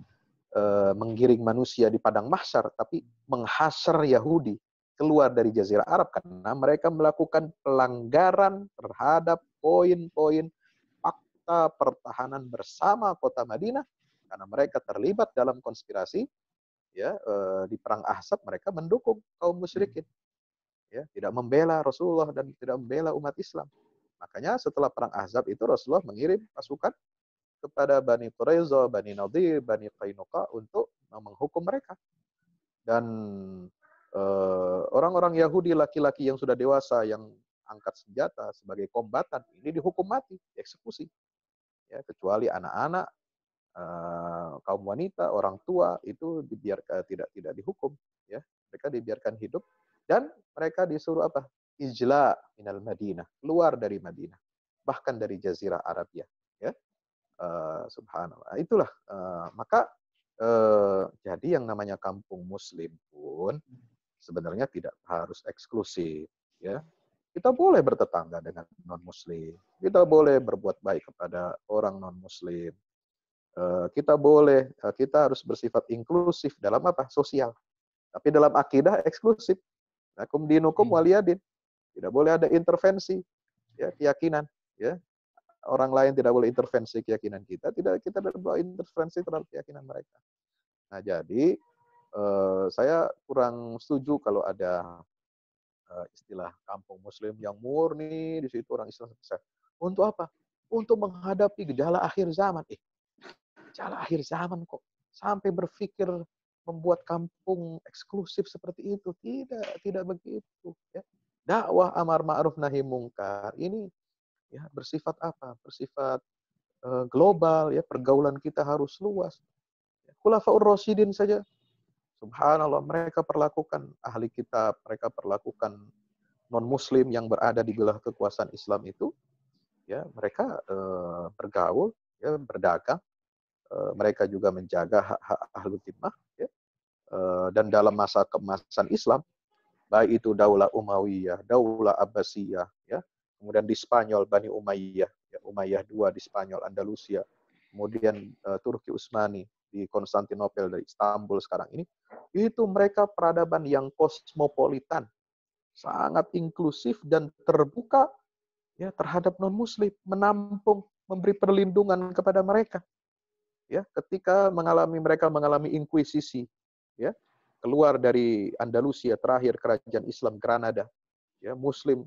menggiring manusia di padang mahsyar, tapi menghasar Yahudi keluar dari Jazirah Arab karena mereka melakukan pelanggaran terhadap poin-poin fakta pertahanan bersama kota Madinah, karena mereka terlibat dalam konspirasi, ya, di perang Ahzab. Mereka mendukung kaum musyrikin, ya, tidak membela Rasulullah dan tidak membela umat Islam. Makanya setelah perang Ahzab itu Rasulullah mengirim pasukan kepada Bani Quraiza, Bani Nadir, Bani Qainuqa untuk menghukum mereka. Dan orang-orang Yahudi laki-laki yang sudah dewasa yang angkat senjata sebagai kombatan ini dihukum mati, dieksekusi. Ya, kecuali anak-anak, kaum wanita, orang tua itu dibiarkan tidak dihukum, ya. Mereka dibiarkan hidup dan mereka disuruh apa? Ijla minal Madinah, keluar dari Madinah, bahkan dari Jazirah Arabia, ya. Subhanallah. Itulah maka jadi yang namanya kampung Muslim pun sebenarnya tidak harus eksklusif, ya. Kita boleh bertetangga dengan non Muslim, kita boleh berbuat baik kepada orang non Muslim, kita harus bersifat inklusif dalam apa? Sosial. Tapi dalam akidah eksklusif. Lakum dinukum waliyadin. Tidak boleh ada intervensi, ya, keyakinan, ya. Orang lain tidak boleh intervensi keyakinan kita, kita tidak boleh intervensi terhadap keyakinan mereka. Nah, jadi saya kurang setuju kalau ada istilah kampung Muslim yang murni di situ orang Islam besar. Untuk apa? Untuk menghadapi gejala akhir zaman. Gejala akhir zaman kok sampai berpikir membuat kampung eksklusif seperti itu? Tidak begitu. Ya. Dakwah amar ma'ruf nahi mungkar ini, ya, bersifat apa? Bersifat global, ya, pergaulan kita harus luas. Khulafaur Rasyidin saja, subhanallah, mereka perlakukan ahli kitab, mereka perlakukan non-muslim yang berada di wilayah kekuasaan Islam itu, ya, mereka bergaul, ya, berdagang, mereka juga menjaga hak-hak ahli timah, ya, dan dalam masa keemasan Islam, baik itu Daulah Umayyah, Daulah Abbasiyah, ya, kemudian di Spanyol Bani Umayyah, ya, Umayyah II di Spanyol, Andalusia, kemudian Turki Utsmani di Konstantinopel dari Istanbul sekarang ini, itu mereka peradaban yang kosmopolitan, sangat inklusif dan terbuka, ya, terhadap non-muslim, menampung, memberi perlindungan kepada mereka. Ya, ketika mereka mengalami inkuisisi, ya, keluar dari Andalusia, terakhir kerajaan Islam Granada, ya, muslim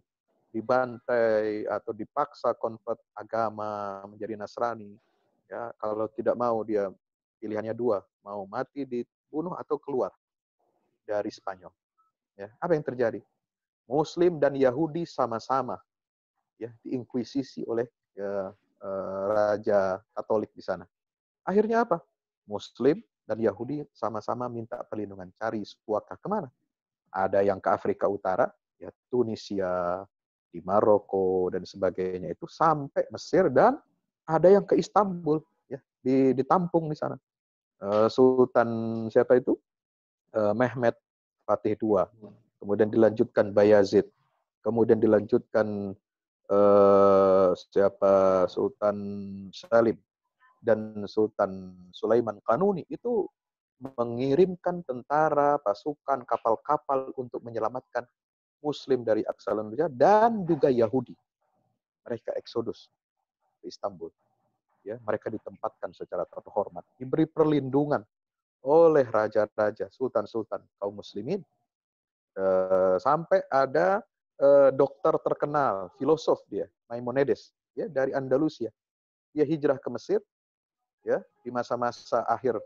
dibantai atau dipaksa konvert agama menjadi Nasrani, ya, kalau tidak mau dia pilihannya dua, mau mati dibunuh atau keluar dari Spanyol. Ya, apa yang terjadi? Muslim dan Yahudi sama-sama, ya, diinkuisisi oleh Raja Katolik di sana. Akhirnya apa? Muslim dan Yahudi sama-sama minta perlindungan, cari suaka kemana? Ada yang ke Afrika Utara, ya, Tunisia, di Maroko dan sebagainya itu, sampai Mesir, dan ada yang ke Istanbul, ya, ditampung di sana. Sultan siapa itu? Mehmed Fatih II. Kemudian dilanjutkan Bayazid. Kemudian dilanjutkan Sultan Salim dan Sultan Sulaiman Kanuni itu mengirimkan tentara, pasukan, kapal-kapal untuk menyelamatkan Muslim dari Aksalandia dan juga Yahudi. Mereka eksodus ke Istanbul. Ya, mereka ditempatkan secara terhormat, diberi perlindungan oleh raja-raja, sultan-sultan kaum muslimin. Sampai ada dokter terkenal, filosof dia, Maimonides, ya, dari Andalusia. Dia hijrah ke Mesir, ya, di masa-masa akhir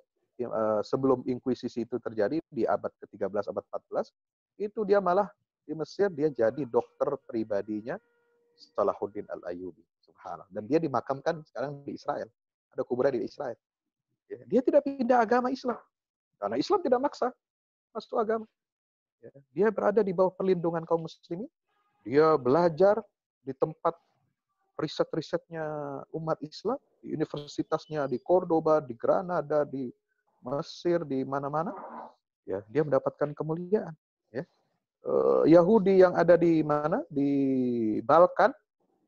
sebelum inkuisisi itu terjadi di abad ke-13, abad 14, itu dia malah di Mesir dia jadi dokter pribadinya Salahuddin Al-Ayyubi, subhanallah. Dan dia dimakamkan sekarang di Israel. Ada kuburan di Israel. Ya, dia tidak pindah agama Islam. Karena Islam tidak maksa masuk agama. Ya, dia berada di bawah perlindungan kaum muslimin. Dia belajar di tempat riset-risetnya umat Islam, di universitasnya di Cordoba, di Granada, di Mesir, di mana-mana. Ya, dia mendapatkan kemuliaan. Ya. Yahudi yang ada di mana? Di Balkan,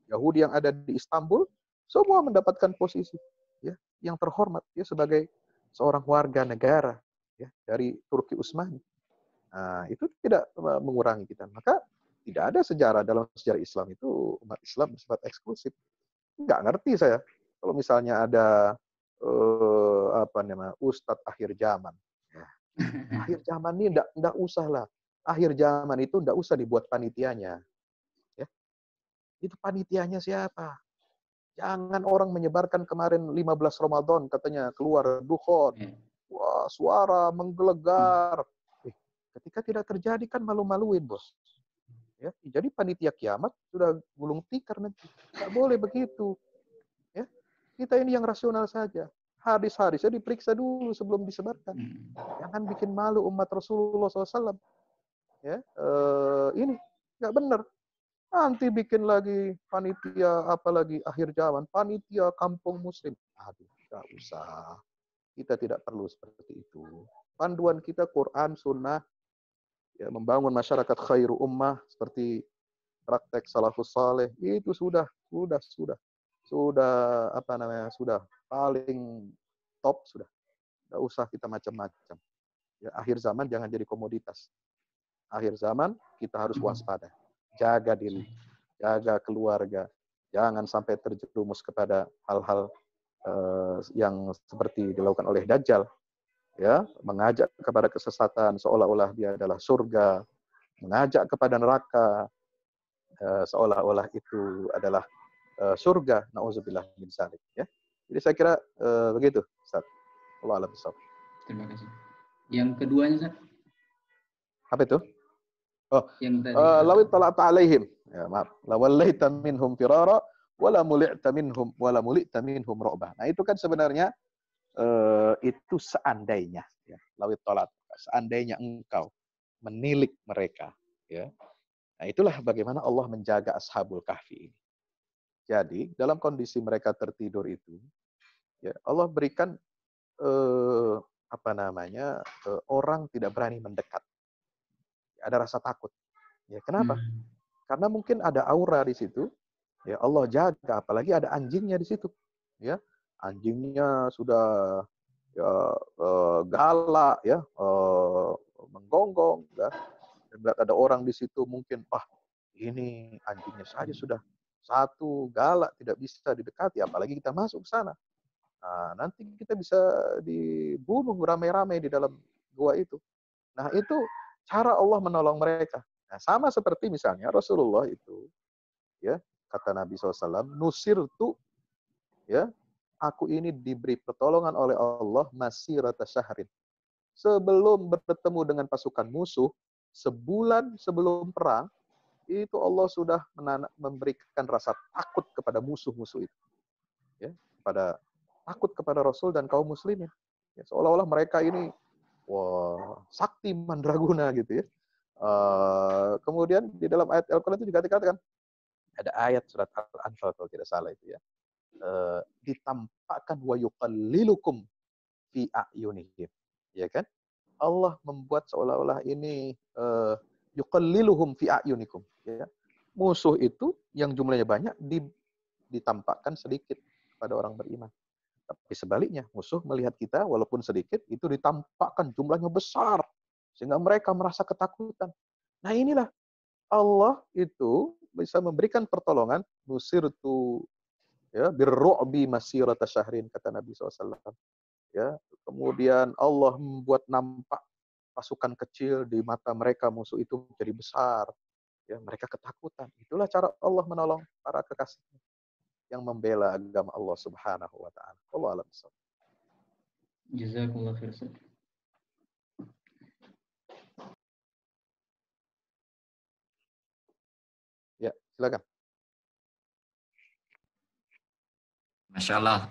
Yahudi yang ada di Istanbul, semua mendapatkan posisi, ya, yang terhormat, ya, sebagai seorang warga negara, ya, dari Turki Utsmani. Nah, itu tidak mengurangi kita. Maka tidak ada sejarah dalam sejarah Islam itu umat Islam bersifat eksklusif. Nggak ngerti saya kalau misalnya ada Ustadz akhir zaman. Ya. Akhir zaman ini nggak usah lah. Akhir zaman itu nggak usah dibuat panitianya. Ya. Itu panitianya siapa? Jangan orang menyebarkan kemarin 15 Ramadan katanya keluar dukhon. Wah, suara menggelegar. Ketika tidak terjadi kan malu-maluin, Bos. Ya, jadi panitia kiamat sudah gulung tikar nanti. Nggak boleh begitu. Ya. Kita ini yang rasional saja. Hadis-hadisnya diperiksa dulu sebelum disebarkan. Jangan bikin malu umat Rasulullah SAW. Ya, ini nggak benar. Nanti bikin lagi panitia, apalagi akhir zaman, panitia kampung muslim. Aduh, nggak usah. Kita tidak perlu seperti itu. Panduan kita Quran, Sunnah, ya, membangun masyarakat khairu ummah seperti praktek salafus saleh itu sudah sudah paling top sudah. Nggak usah kita macam-macam. Ya, akhir zaman jangan jadi komoditas. Akhir zaman kita harus waspada. Jaga diri, jaga keluarga. Jangan sampai terjerumus kepada hal-hal yang seperti dilakukan oleh Dajjal. Ya, mengajak kepada kesesatan seolah-olah dia adalah surga, mengajak kepada neraka seolah-olah itu adalah surga. Nauzubillah min dzalik, ya. Jadi saya kira begitu, Ustaz. Wallahu a'lam bishawab. Terima kasih. Yang keduanya, Ustaz? Apa itu? Oh, yang tadi lawit talata alaihim. Ya, maaf. Lawallaita minhum firara wala mulita minhum ru'bah. Nah, itu kan sebenarnya itu seandainya, ya. Lawit talat, seandainya engkau menilik mereka, ya. Nah, itulah bagaimana Allah menjaga Ashabul Kahfi ini. Jadi, dalam kondisi mereka tertidur itu, ya, Allah berikan orang tidak berani mendekat. Ada rasa takut. Ya, kenapa? Karena mungkin ada aura di situ. Ya, Allah jaga, apalagi ada anjingnya di situ. Ya, anjingnya sudah ya, galak, ya, menggonggong, ya. Dan melihat ada orang di situ mungkin, ini anjingnya saja sudah satu galak, tidak bisa didekati, apalagi kita masuk ke sana. Nah, nanti kita bisa dibunuh ramai-ramai di dalam gua itu. Nah, itu cara Allah menolong mereka. Nah, sama seperti misalnya Rasulullah itu, ya, kata Nabi SAW, nusirtu, ya, aku ini diberi pertolongan oleh Allah masirata syahrin. Sebelum bertemu dengan pasukan musuh, sebulan sebelum perang, itu Allah sudah memberikan rasa takut kepada musuh-musuh itu. Ya, takut kepada Rasul dan kaum muslimin. Ya, seolah-olah mereka ini sakti mandraguna gitu, ya. Kemudian di dalam ayat Al-Quran itu juga dikatakan, ada ayat surat Al-Anfal kalau tidak salah itu, ya. Ditampakkan wa yuqallilukum fi a'yunihim. Ya kan? Allah membuat seolah-olah ini yuqalliluhum fi a'yunikum, ya. Musuh itu yang jumlahnya banyak ditampakkan sedikit pada orang beriman. Tapi sebaliknya, musuh melihat kita walaupun sedikit, itu ditampakkan jumlahnya besar. Sehingga mereka merasa ketakutan. Nah, inilah Allah itu bisa memberikan pertolongan, nusirtu, ya, birru'bi masirata syahrin, kata Nabi SAW. ya. Kemudian Allah membuat nampak pasukan kecil di mata mereka, musuh itu menjadi besar. Ya, mereka ketakutan. Itulah cara Allah menolong para kekasihnya yang membela agama Allah Subhanahu wa taala. Wallahu a'lam bishawab. Jazakumullah khair. Ya, silakan. Masya Allah,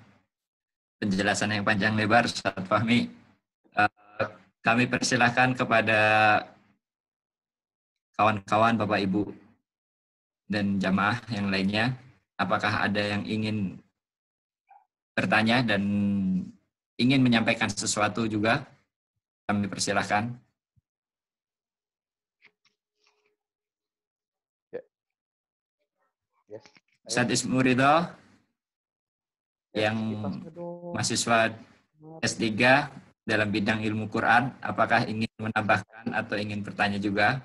penjelasan yang panjang lebar, Ustaz Fahmi. Kami persilahkan kepada kawan-kawan, Bapak Ibu, dan jamaah yang lainnya. Apakah ada yang ingin bertanya dan ingin menyampaikan sesuatu juga? Kami persilahkan. Yes. Ustaz Ismu Ridho, yang mahasiswa S3 dalam bidang ilmu Quran, apakah ingin menambahkan atau ingin bertanya juga?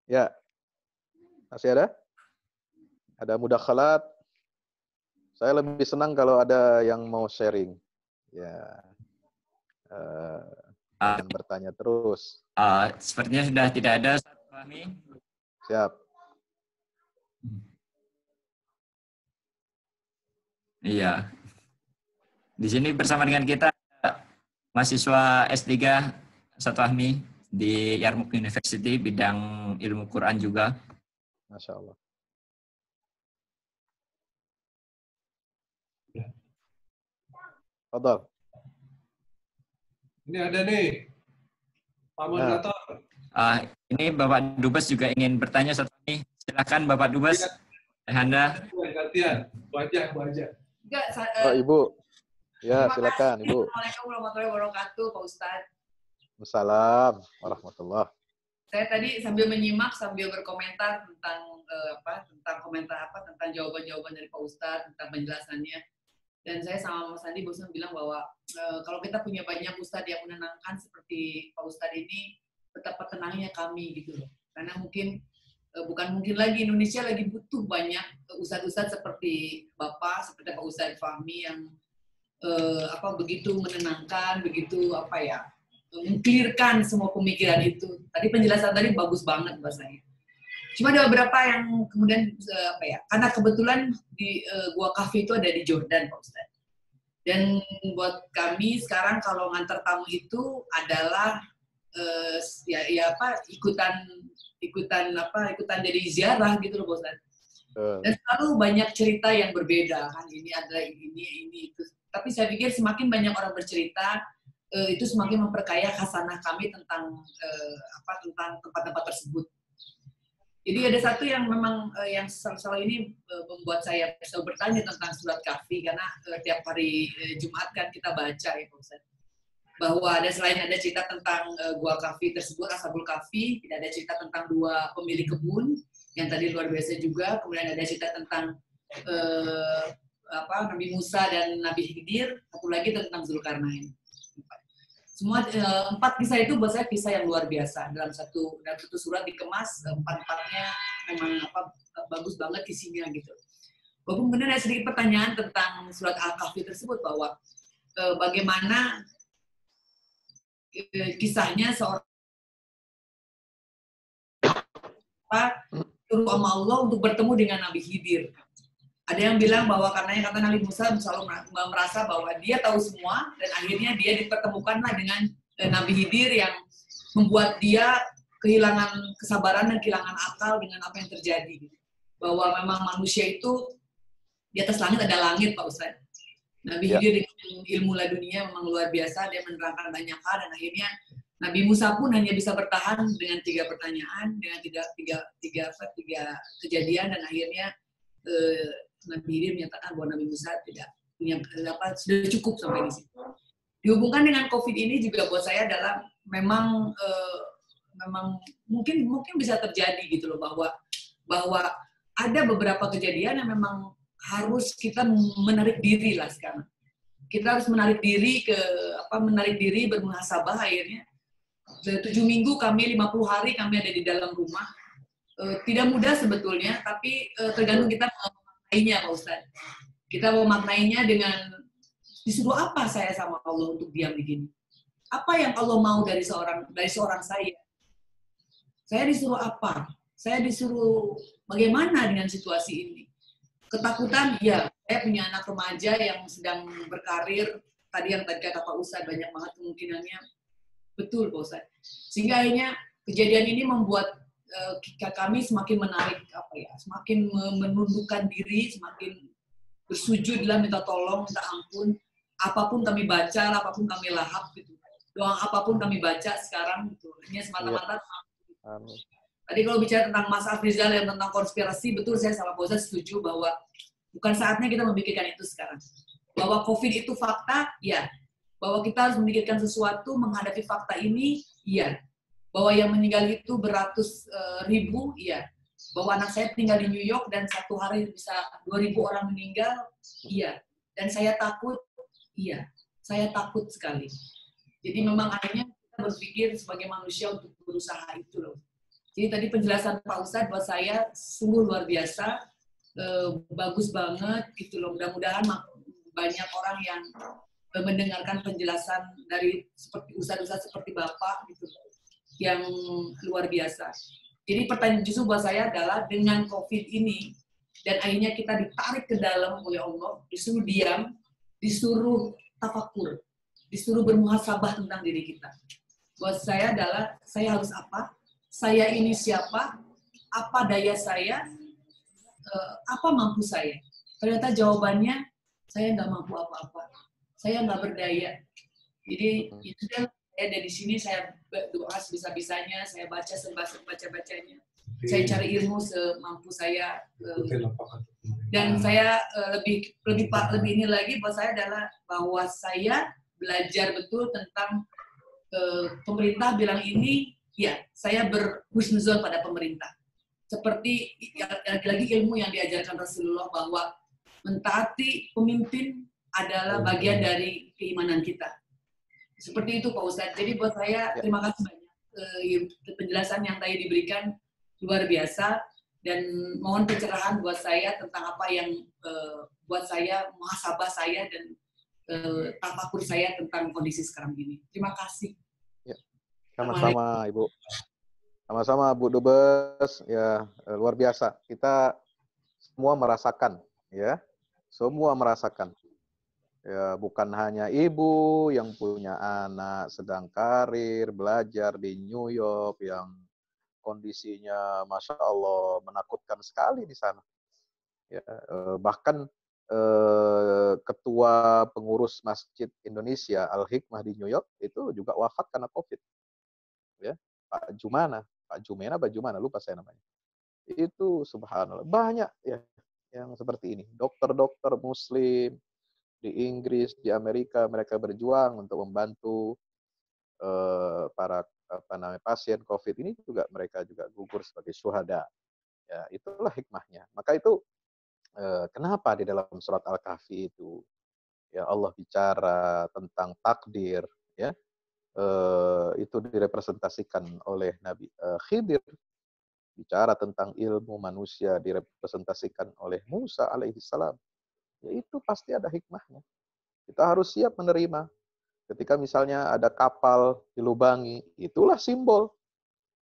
Ya, masih ada? Ada mudakhalat. Saya lebih senang kalau ada yang mau sharing. Ya, jangan bertanya terus. Sepertinya sudah tidak ada, Ustaz Fahmi. Siap. Iya. Di sini bersama dengan kita mahasiswa S3 Ustaz Fahmi di Yarmouk University, bidang ilmu Quran juga. Masya Allah. Fadal. Ini ada nih, Pak Moderator. Ini Bapak Dubes juga ingin bertanya, Ustaz Fahmi. Silakan Bapak Dubes. Anda. Gantian, wajah. Enggak, Ibu. Ya, silakan Ibu. Assalamualaikum warahmatullahi wabarakatuh, Pak Ustadz. Waalaikumsalam warahmatullahi. Saya tadi sambil menyimak, sambil berkomentar tentang tentang jawaban-jawaban dari Pak Ustadz, tentang penjelasannya. Dan saya sama Mas Andi bosan bilang bahwa kalau kita punya banyak Ustadz yang menenangkan seperti Pak Ustadz ini, betapa tenangnya kami gitu loh. Karena bukan mungkin lagi, Indonesia lagi butuh banyak Ustadz-Ustadz seperti Bapak, seperti Pak Ustadz Fahmi yang begitu menenangkan, begitu meng-clearkan semua pemikiran itu. Tadi penjelasan tadi bagus banget bahasanya. Cuma ada beberapa yang kemudian karena kebetulan di Gua Cafe itu ada di Jordan, Pak Ustaz. Dan buat kami sekarang kalau ngantar tamu itu adalah ikutan jadi ziarah gitu loh, Pak Ustaz. Dan selalu banyak cerita yang berbeda kan, ini adalah ini itu. Tapi saya pikir semakin banyak orang bercerita, itu semakin memperkaya khasanah kami tentang tempat-tempat tersebut. Jadi ada satu yang memang yang selalu ini membuat saya selalu bertanya tentang surat Kahfi, karena tiap hari Jumat kan kita baca ya Pak Ustaz. Bahwa selain ada cerita tentang Gua Kahfi tersebut, Ashabul Kahfi, tidak ada cerita tentang dua pemilik kebun yang tadi luar biasa juga. Kemudian ada cerita tentang Nabi Musa dan Nabi Khidir, satu lagi tentang Zulkarnain. Semua 4 kisah itu buat saya kisah yang luar biasa. Dalam satu surat dikemas, 4-4-nya memang bagus banget isinya gitu. Walaupun kemudian ada sedikit pertanyaan tentang surat Al-Kahfi tersebut, bahwa bagaimana kisahnya seorang turun sama Allah untuk bertemu dengan Nabi Khidir. Ada yang bilang bahwa karena kata Nabi Musa selalu merasa bahwa dia tahu semua, dan akhirnya dia dipertemukanlah dengan Nabi Khidir yang membuat dia kehilangan kesabaran dan kehilangan akal dengan apa yang terjadi. Bahwa memang manusia itu di atas langit ada langit, Pak Ustaz. Nabi Khidir dengan ilmu ladunia memang luar biasa, dia menerangkan banyak hal, dan akhirnya Nabi Musa pun hanya bisa bertahan dengan 3 pertanyaan, dengan tiga kejadian, dan akhirnya Nabi Khidir menyatakan bahwa Nabi Musa sudah cukup sampai di situ. Dihubungkan dengan COVID ini juga buat saya adalah memang mungkin bisa terjadi gitu loh, bahwa ada beberapa kejadian yang memang harus kita menarik diri lah sekarang. Kita harus menarik diri bermuhasabah akhirnya. 7 minggu kami, 50 hari kami ada di dalam rumah. Tidak mudah sebetulnya, tapi tergantung kita memakainya, Pak Ustaz. Kita memaknainya dengan disuruh apa saya sama Allah untuk diam begini? Apa yang Allah mau dari seorang saya? Saya disuruh apa? Saya disuruh bagaimana dengan situasi ini? Ketakutan, ya. Saya punya anak remaja yang sedang berkarir. Tadi kata Pak Ustadz, banyak banget kemungkinannya. Betul, Pak Ustadz. Sehingga akhirnya kejadian ini membuat kami semakin menarik, semakin menundukkan diri, semakin bersujud dalam minta tolong, minta ampun. Apapun kami baca, apapun kami lahap, gitu. Doa apapun kami baca sekarang, gitu. Hanya semata-mata. Tadi kalau bicara tentang Mas Afrizal yang tentang konspirasi, betul saya sama Pak Ustadz setuju bahwa bukan saatnya kita memikirkan itu sekarang. Bahwa COVID itu fakta, ya. Bahwa kita harus memikirkan sesuatu menghadapi fakta ini, iya. Bahwa yang meninggal itu beratus ribu, iya. Bahwa anak saya tinggal di New York dan satu hari bisa 2.000 orang meninggal, iya. Dan saya takut, iya. Saya takut sekali. Jadi memang akhirnya kita berpikir sebagai manusia untuk berusaha itu loh. Jadi tadi penjelasan Pak Ustadz buat saya sungguh luar biasa, bagus banget gitu loh. Mudah-mudahan banyak orang yang mendengarkan penjelasan dari seperti ustadz-ustadz seperti Bapak gitu, yang luar biasa. Jadi pertanyaan justru buat saya adalah dengan COVID ini dan akhirnya kita ditarik ke dalam oleh Allah, disuruh diam, disuruh tafakur, disuruh bermuhasabah tentang diri kita. Buat saya adalah saya harus apa? Saya ini siapa? Apa daya saya? Apa mampu saya? Ternyata jawabannya saya nggak mampu apa-apa. Saya nggak berdaya. Jadi itu kan saya dari sini saya doa sebisa-bisanya, saya baca sebaca-bacanya. Saya cari ilmu semampu saya. Dan saya lebih ini lagi buat saya adalah bahwa saya belajar betul tentang pemerintah bilang ini, ya saya berhusnuzon pada pemerintah. Seperti lagi-lagi ilmu yang diajarkan Rasulullah bahwa mentaati pemimpin adalah bagian dari keimanan kita. Seperti itu Pak Ustadz. Jadi buat saya terima kasih banyak penjelasan yang tadi diberikan luar biasa dan mohon pencerahan buat saya tentang apa yang buat saya muhasabah saya dan tafakur saya tentang kondisi sekarang ini. Terima kasih. Ya. Sama-sama Ibu. Sama-sama Bu Dubes, ya luar biasa. Kita semua merasakan, ya, semua merasakan. Ya, bukan hanya ibu yang punya anak sedang karir, belajar di New York, yang kondisinya Masya Allah menakutkan sekali di sana. Ya, bahkan ketua pengurus Masjid Indonesia Al-Hikmah di New York itu juga wafat karena COVID. Ya, Pak Jumena, lupa saya namanya. Itu subhanallah banyak ya yang seperti ini. Dokter-dokter Muslim di Inggris, di Amerika, mereka berjuang untuk membantu para pasien COVID ini juga mereka juga gugur sebagai syuhada. Ya, itulah hikmahnya. Maka itu kenapa di dalam surat Al-Kahfi itu ya Allah bicara tentang takdir, ya itu direpresentasikan oleh Nabi Khidir, bicara tentang ilmu manusia direpresentasikan oleh Musa alaihissalam. Ya itu pasti ada hikmahnya. Kita harus siap menerima. Ketika misalnya ada kapal dilubangi, itulah simbol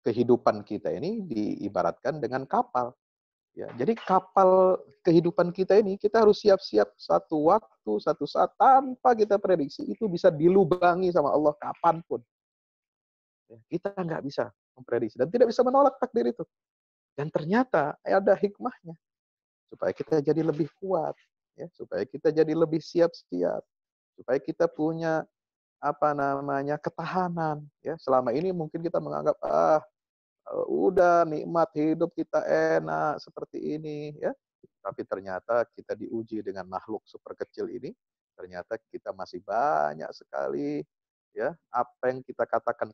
kehidupan kita ini diibaratkan dengan kapal. Ya, jadi kapal kehidupan kita ini kita harus siap-siap satu waktu, satu saat tanpa kita prediksi itu bisa dilubangi sama Allah kapanpun. Ya, kita nggak bisa memprediksi dan tidak bisa menolak takdir itu. Dan ternyata ada hikmahnya supaya kita jadi lebih kuat, ya, supaya kita jadi lebih siap-siap, supaya kita punya ketahanan. Ya, selama ini mungkin kita menganggap udah nikmat hidup kita enak seperti ini, ya. Tapi ternyata kita diuji dengan makhluk super kecil ini. Ternyata kita masih banyak sekali, ya, apa yang kita katakan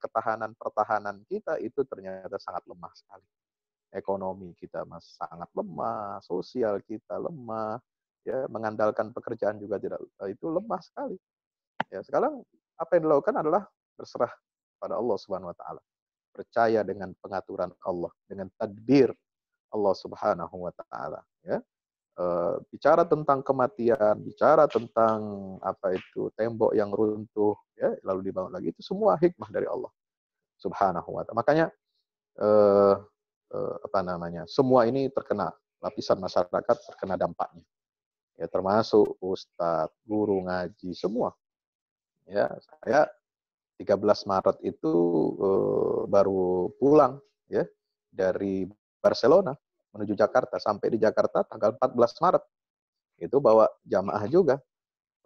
pertahanan kita itu ternyata sangat lemah sekali. Ekonomi kita masih sangat lemah, sosial kita lemah, ya, mengandalkan pekerjaan juga tidak, itu lemah sekali. Ya, sekarang apa yang dilakukan adalah berserah pada Allah Subhanahu wa taala. Percaya dengan pengaturan Allah, dengan tadbir Allah Subhanahu wa taala, ya. bicara tentang kematian, bicara tentang apa itu tembok yang runtuh, ya, lalu dibangun lagi, itu semua hikmah dari Allah Subhanahu wa Ta'ala. Makanya apa namanya? Semua ini terkena, lapisan masyarakat terkena dampaknya. Ya, termasuk ustadz, guru ngaji, semua. Ya, saya 13 Maret itu baru pulang ya dari Barcelona menuju Jakarta. Sampai di Jakarta tanggal 14 Maret. Itu bawa jamaah juga.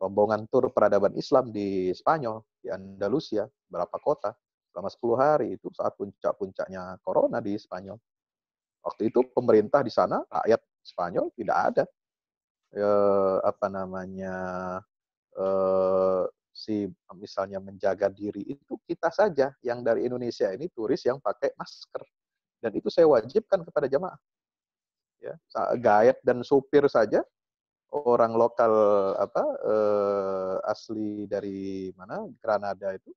Rombongan tur peradaban Islam di Spanyol, di Andalusia, beberapa kota. Selama 10 hari itu saat puncak-puncaknya corona di Spanyol. Waktu itu pemerintah di sana, rakyat Spanyol tidak ada apa namanya misalnya menjaga diri, itu kita saja yang dari Indonesia ini turis yang pakai masker, dan itu saya wajibkan kepada jamaah. Ya, guide dan supir saja orang lokal asli dari mana Granada itu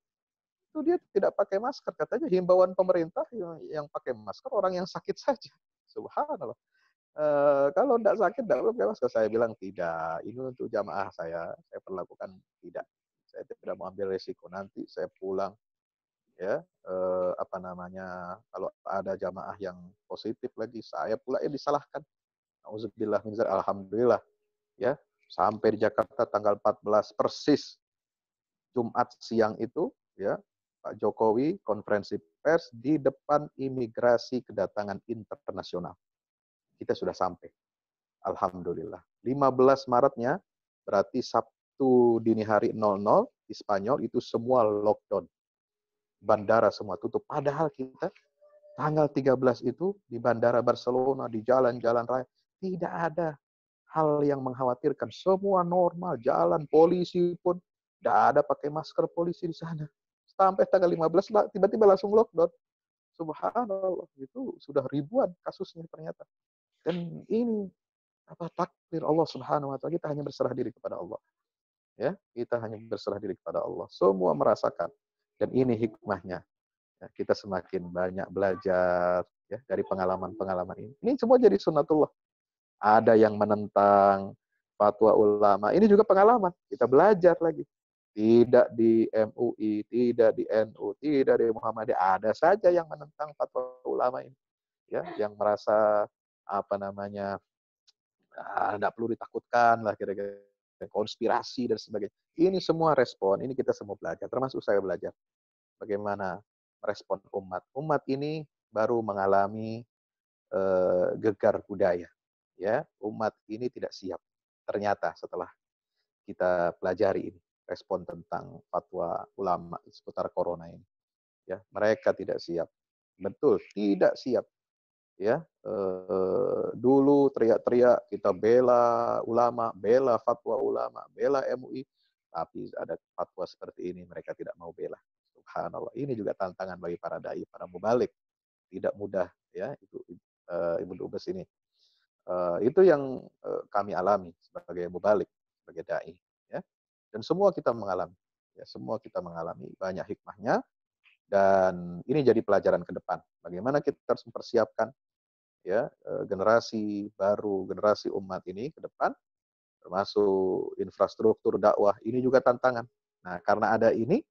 dia tidak pakai masker, katanya himbauan pemerintah yang pakai masker orang yang sakit saja. Subhanallah. Kalau tidak sakit tidak pakai masker. Saya bilang tidak, ini untuk jamaah saya perlakukan tidak. Saya tidak mau ambil resiko, nanti saya pulang ya apa namanya, kalau ada jamaah yang positif lagi saya pula yang disalahkan. Auzubillah min dzalik. Alhamdulillah ya, sampai di Jakarta tanggal 14 persis Jumat siang itu ya, Pak Jokowi konferensi pers di depan imigrasi kedatangan internasional. Kita sudah sampai. Alhamdulillah. 15 Maretnya berarti Sabtu dini hari 00 di Spanyol itu semua lockdown. Bandara semua tutup. Padahal kita tanggal 13 itu di Bandara Barcelona, di jalan-jalan raya, tidak ada hal yang mengkhawatirkan. Semua normal, jalan, polisi pun tidak ada pakai masker polisi di sana. Sampai tanggal 15 tiba-tiba langsung lockdown. Subhanallah, itu sudah ribuan kasusnya ternyata. Dan ini takdir Allah Subhanahu wa Ta'ala. Kita hanya berserah diri kepada Allah. Ya, kita hanya berserah diri kepada Allah. Semua merasakan, dan ini hikmahnya. Ya, kita semakin banyak belajar ya dari pengalaman-pengalaman ini. Ini semua jadi sunnatullah. Ada yang menentang fatwa ulama. Ini juga pengalaman. Kita belajar lagi. Tidak di MUI, tidak di NU, tidak di Muhammadiyah. Ada saja yang menentang fatwa ulama ini. Ya, yang merasa apa namanya, tidak perlu ditakutkan lah kira-kira, konspirasi dan sebagainya. Ini semua respon. Ini kita semua belajar. Termasuk saya belajar bagaimana merespon umat. Umat ini baru mengalami gegar budaya. Ya, umat ini tidak siap. Ternyata setelah kita pelajari ini, respon tentang fatwa ulama seputar corona ini, ya, mereka tidak siap. Betul, tidak siap. Ya, dulu teriak-teriak kita bela ulama, bela fatwa ulama, bela MUI, tapi ada fatwa seperti ini mereka tidak mau bela. Subhanallah. Ini juga tantangan bagi para dai, para mubalik. Tidak mudah ya, itu Ibu Dubes ini. Itu yang kami alami sebagai mubalik, sebagai dai, ya. Dan semua kita mengalami, ya, semua kita mengalami banyak hikmahnya, dan ini jadi pelajaran ke depan. Bagaimana kita harus mempersiapkan ya generasi baru, generasi umat ini ke depan, termasuk infrastruktur dakwah. Ini juga tantangan. Nah, karena ada ini,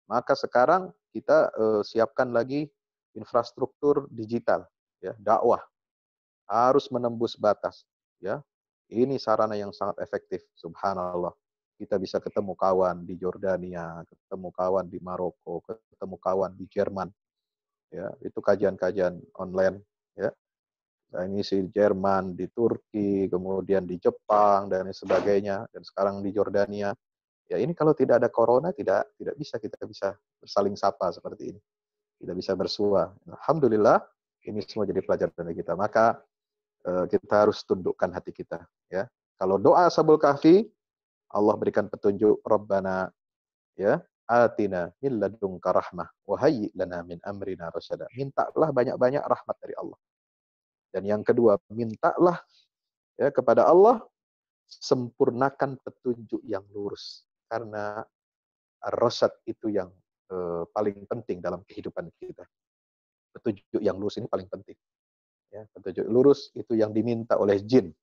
maka sekarang kita siapkan lagi infrastruktur digital, ya, dakwah harus menembus batas, ya. Ini sarana yang sangat efektif, subhanallah. Kita bisa ketemu kawan di Jordania, ketemu kawan di Maroko, ketemu kawan di Jerman, ya. Itu kajian-kajian online, ya. Nah, ini di Jerman, di Turki, kemudian di Jepang dan sebagainya, dan sekarang di Jordania. Ya, ini kalau tidak ada corona tidak bisa kita bisa bersaling sapa seperti ini. Tidak bisa bersua. Alhamdulillah, ini semua jadi pelajaran bagi kita. Maka kita harus tundukkan hati kita, ya. Kalau doa Ashabul Kahfi, Allah berikan petunjuk, Rabbana ya atina min ladunka rahmah wa hayyi lana min amrina rasyada. Mintalah banyak-banyak rahmat dari Allah. Dan yang kedua, mintalah ya kepada Allah, sempurnakan petunjuk yang lurus, karena ar-rasyad itu yang paling penting dalam kehidupan kita. Petunjuk yang lurus ini paling penting. Ya, petunjuk lurus itu yang diminta oleh jin.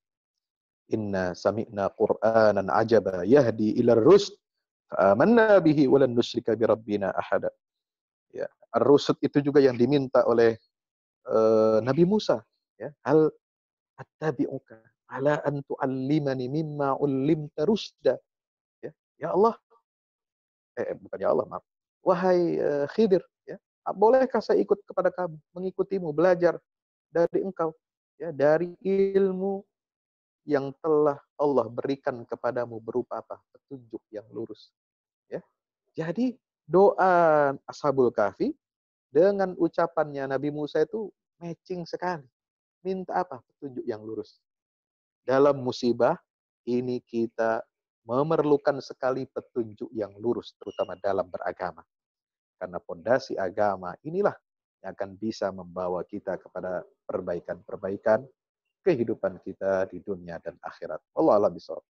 Inna sami'na Qur'anan ajaba yahdi ila rusd fa'amanna bihi walan nusyrika bi rabbina ahada. Ya, ar-rusd itu juga yang diminta oleh Nabi Musa, ya. Hal attabi'uka ala an tu'allimani mimma 'ullimta rusda. Ya, ya Allah, bukan ya Allah, maaf. Wahai Khidir, ya, bolehkah saya ikut kepada kamu, mengikutimu, belajar dari engkau, ya, dari ilmu yang telah Allah berikan kepadamu berupa apa? Petunjuk yang lurus. Ya. Jadi doa Ashabul Kahfi dengan ucapannya Nabi Musa itu matching sekali. Minta apa? Petunjuk yang lurus. Dalam musibah ini kita memerlukan sekali petunjuk yang lurus, terutama dalam beragama. Karena pondasi agama inilah yang akan bisa membawa kita kepada perbaikan-perbaikan kehidupan kita di dunia dan akhirat. Wallahu a'lam bishawab.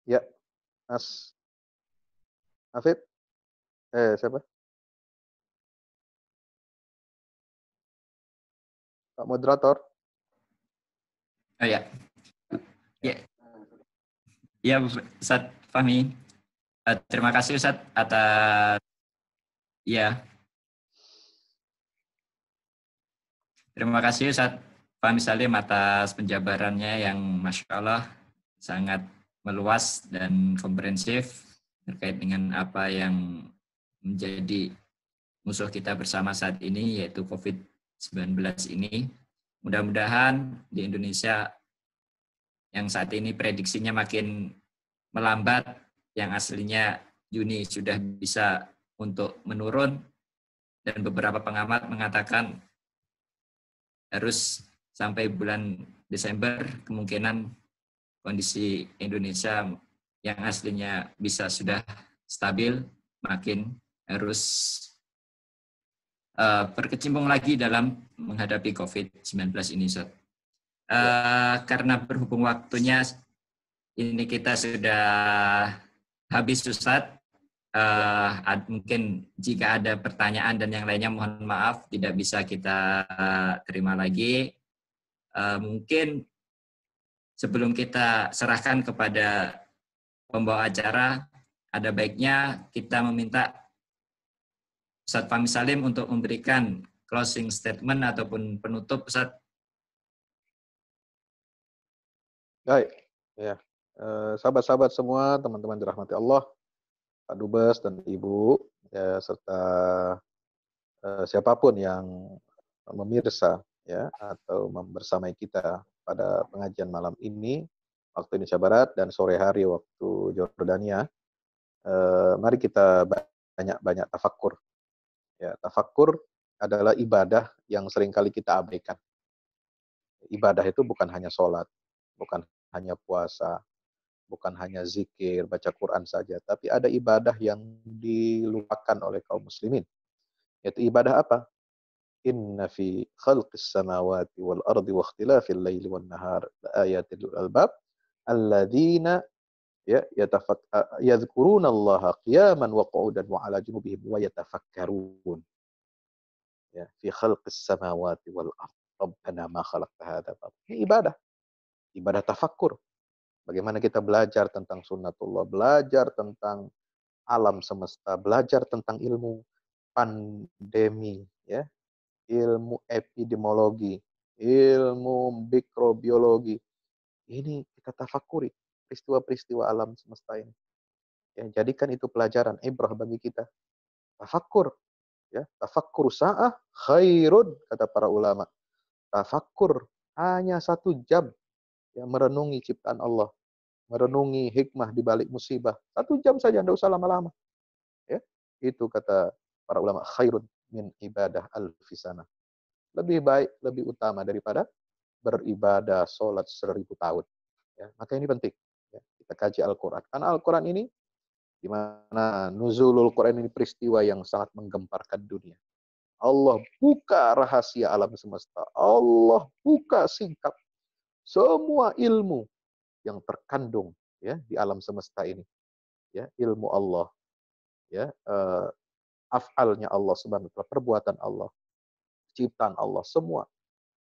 Ya, Mas Afid, siapa? Pak Moderator. Oh ya. Ya. Ya, Ustaz Fahmi. Terima kasih Ustaz atas ya. Terima kasih Ustaz Fahmi Salim atas penjabarannya yang Masya Allah sangat meluas dan komprehensif terkait dengan apa yang menjadi musuh kita bersama saat ini, yaitu COVID-19 ini. Mudah-mudahan di Indonesia yang saat ini prediksinya makin melambat, yang aslinya Juni sudah bisa untuk menurun, dan beberapa pengamat mengatakan harus sampai bulan Desember kemungkinan kondisi Indonesia yang aslinya bisa sudah stabil makin harus berkecimpung lagi dalam menghadapi COVID-19 ini, Ustaz. Karena berhubung waktunya ini kita sudah habis, Ustaz. Mungkin jika ada pertanyaan dan yang lainnya mohon maaf tidak bisa kita terima lagi. Mungkin sebelum kita serahkan kepada pembawa acara, ada baiknya kita meminta Ustaz Fahmi Salim untuk memberikan closing statement ataupun penutup, Ustaz. Baik, ya. Sahabat-sahabat semua, teman-teman dirahmati Allah, Pak Dubes dan Ibu, ya, serta siapapun yang memirsa, ya, atau membersamai kita pada pengajian malam ini, waktu Indonesia Barat dan sore hari waktu Jordania. Mari kita banyak-banyak tafakkur. Ya, tafakkur adalah ibadah yang seringkali kita abaikan. Ibadah itu bukan hanya sholat, bukan hanya puasa, bukan hanya zikir, baca Quran saja, tapi ada ibadah yang dilupakan oleh kaum muslimin. Yaitu ibadah apa? Inna fi khalqis samawati wal ardi wa ikhtilafil laili wan nahar laayatil lil albab alladzina yadhkuruna Allaha qiyaman wa qu'udan wa 'ala junubihim wa yatafakkarun. Ya, fi khalqis samawati wal ardi rabbana ma khalaqta hadza batil. Ini ibadah tafakkur. Bagaimana kita belajar tentang sunnatullah, belajar tentang alam semesta, belajar tentang ilmu pandemi, ya, ilmu epidemiologi, ilmu mikrobiologi. Ini kita tafakuri peristiwa-peristiwa alam semesta ini. Ya, jadikan itu pelajaran ibrah bagi kita. Tafakkur, ya, tafakkur sa'ah khairun, kata para ulama. Tafakkur hanya 1 jam, ya, merenungi ciptaan Allah, merenungi hikmah di balik musibah. 1 jam saja, tidak usah lama-lama. Ya, itu kata para ulama, khairun min ibadah alfisana. Lebih baik, lebih utama daripada beribadah sholat 1000 tahun. Ya, maka ini penting. Ya, kita kaji Al-Quran. Karena Al-Quran ini, di mana nuzulul Quran ini peristiwa yang sangat menggemparkan dunia. Allah buka rahasia alam semesta. Allah buka singkap semua ilmu yang terkandung ya di alam semesta ini, ya ilmu Allah, ya af'alnya Allah Subhanahu wa taala, perbuatan Allah, ciptaan Allah, semua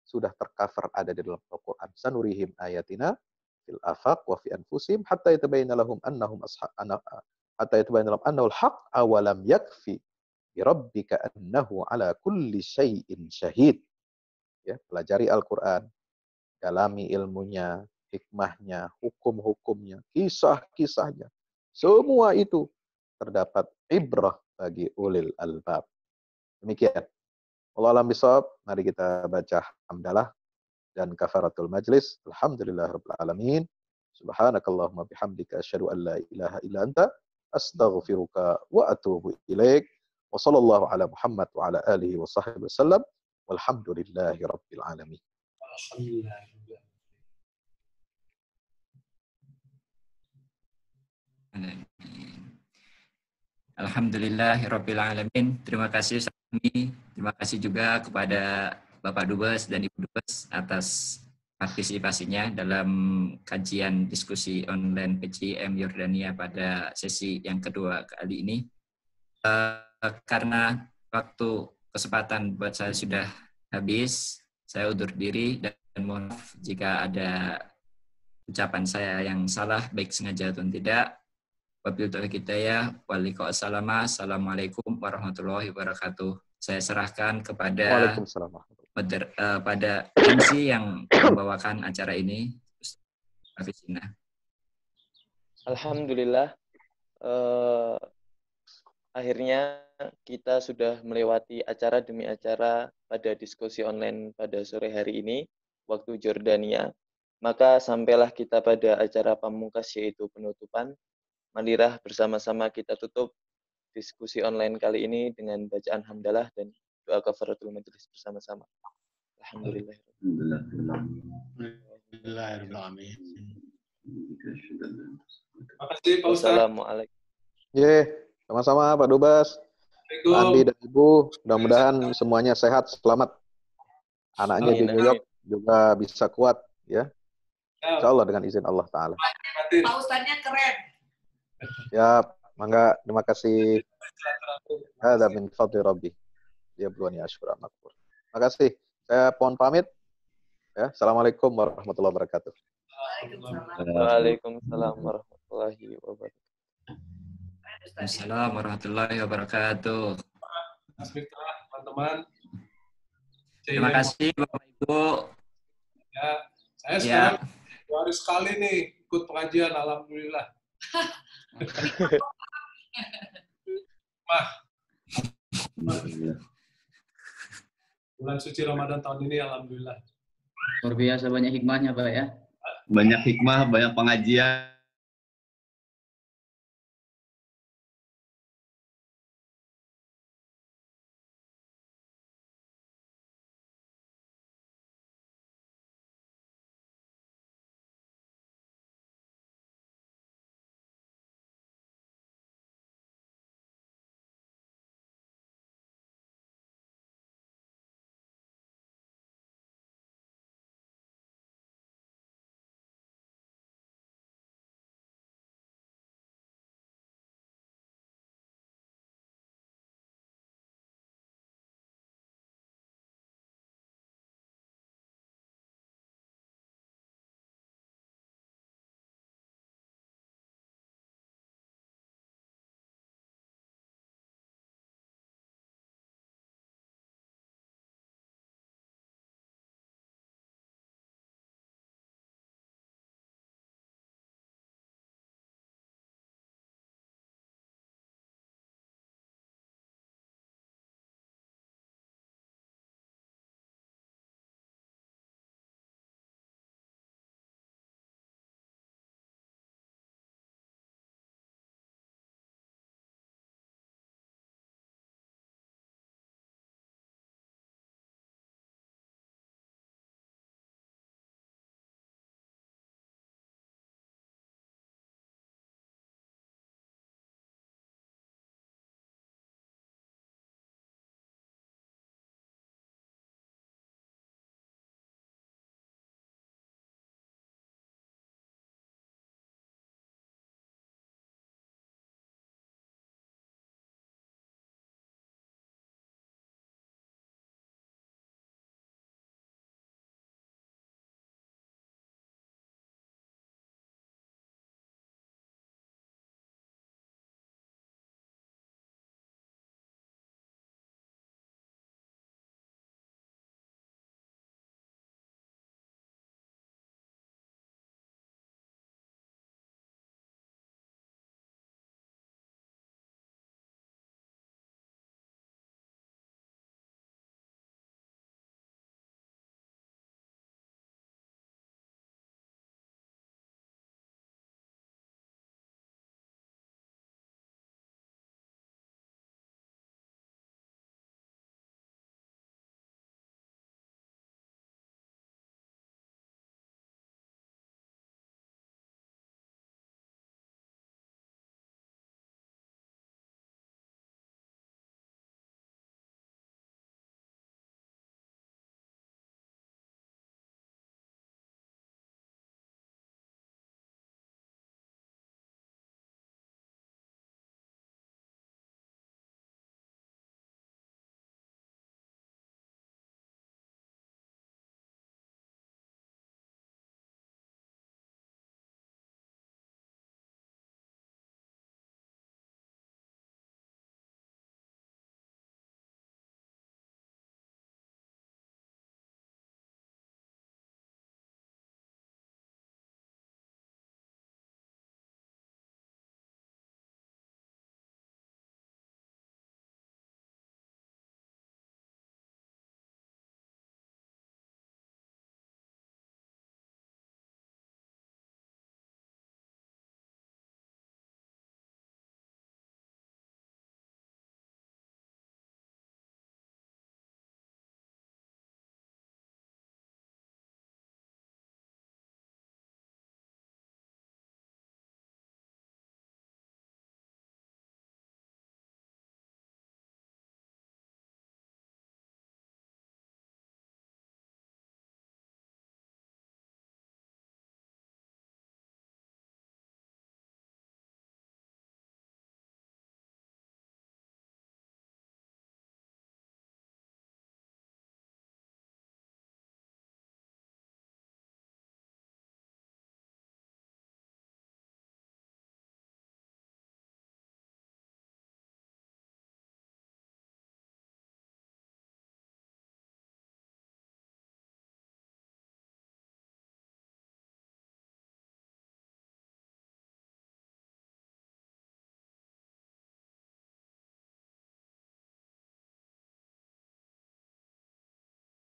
sudah tercover ada di dalam Al-Qur'an. Sanurihim ayatina fil afaq wa fi anfusihim hatta yatabayyana lahum annahum hatta yatabayyana lahum annahu al-haq awalam yakfi bi rabbika annahu ala kulli syai'in syahid. Ya, pelajari Al-Qur'an, dalami ilmunya, hikmahnya, hukum-hukumnya, kisah-kisahnya. Semua itu terdapat ibrah bagi ulil albab. Demikian. Wallahu a'lam bishawab. Mari kita baca hamdalah dan kafaratul majlis. Alhamdulillahirabbil alamin. Subhanakallahumma bihamdika asyhadu an la ilaha illa anta astaghfiruka wa atubu ilaik. Wa sallallahu ala Muhammad wa ala alihi wa sahbihi wasallam. Walhamdulillahirabbil alamin. Alhamdulillahirabbil alamin. Terima kasih Sami. Terima kasih juga kepada Bapak Dubes dan Ibu Dubes atas partisipasinya dalam kajian diskusi online PCIM Yordania pada sesi yang kedua kali ini. Karena waktu kesempatan buat saya sudah habis, saya undur diri dan mohon maaf jika ada ucapan saya yang salah, baik sengaja atau tidak. Wabillahi taufiq hidayah. Wassalamualaikum warahmatullahi wabarakatuh. Saya serahkan kepada pada MC yang membawakan acara ini, Ustaz Hafizina. Alhamdulillah. Akhirnya kita sudah melewati acara demi acara pada diskusi online pada sore hari ini, waktu Jordania. Maka sampailah kita pada acara pamungkas, yaitu penutupan. Marilah bersama-sama kita tutup diskusi online kali ini dengan bacaan hamdalah dan doa kafaratul majlis bersama-sama. Alhamdulillah. Terima kasih Pak Ustaz. Wassalamualaikum. Sama-sama Pak Dubes, Andi dan Ibu, mudah-mudahan semuanya sehat, selamat. Anaknya di New York juga bisa kuat, ya. Insya Allah dengan izin Allah Ta'ala. Pak Ustadznya keren. Ya, mangga, terima kasih. Hadza min fadli Rabbi. Ya bluani asyura makfur. Terima kasih. Saya mohon pamit. Ya, Assalamualaikum warahmatullahi wabarakatuh. Waalaikumsalam warahmatullahi wabarakatuh. Assalamualaikum warahmatullahi wabarakatuh. Teman-teman. Terima kasih Bapak Ibu. Ya, saya sekarang 2 hari sekali nih ikut pengajian, alhamdulillah. Bulan suci Ramadan tahun ini alhamdulillah. Luar biasa banyak hikmahnya Pak ya. Banyak hikmah, banyak pengajian.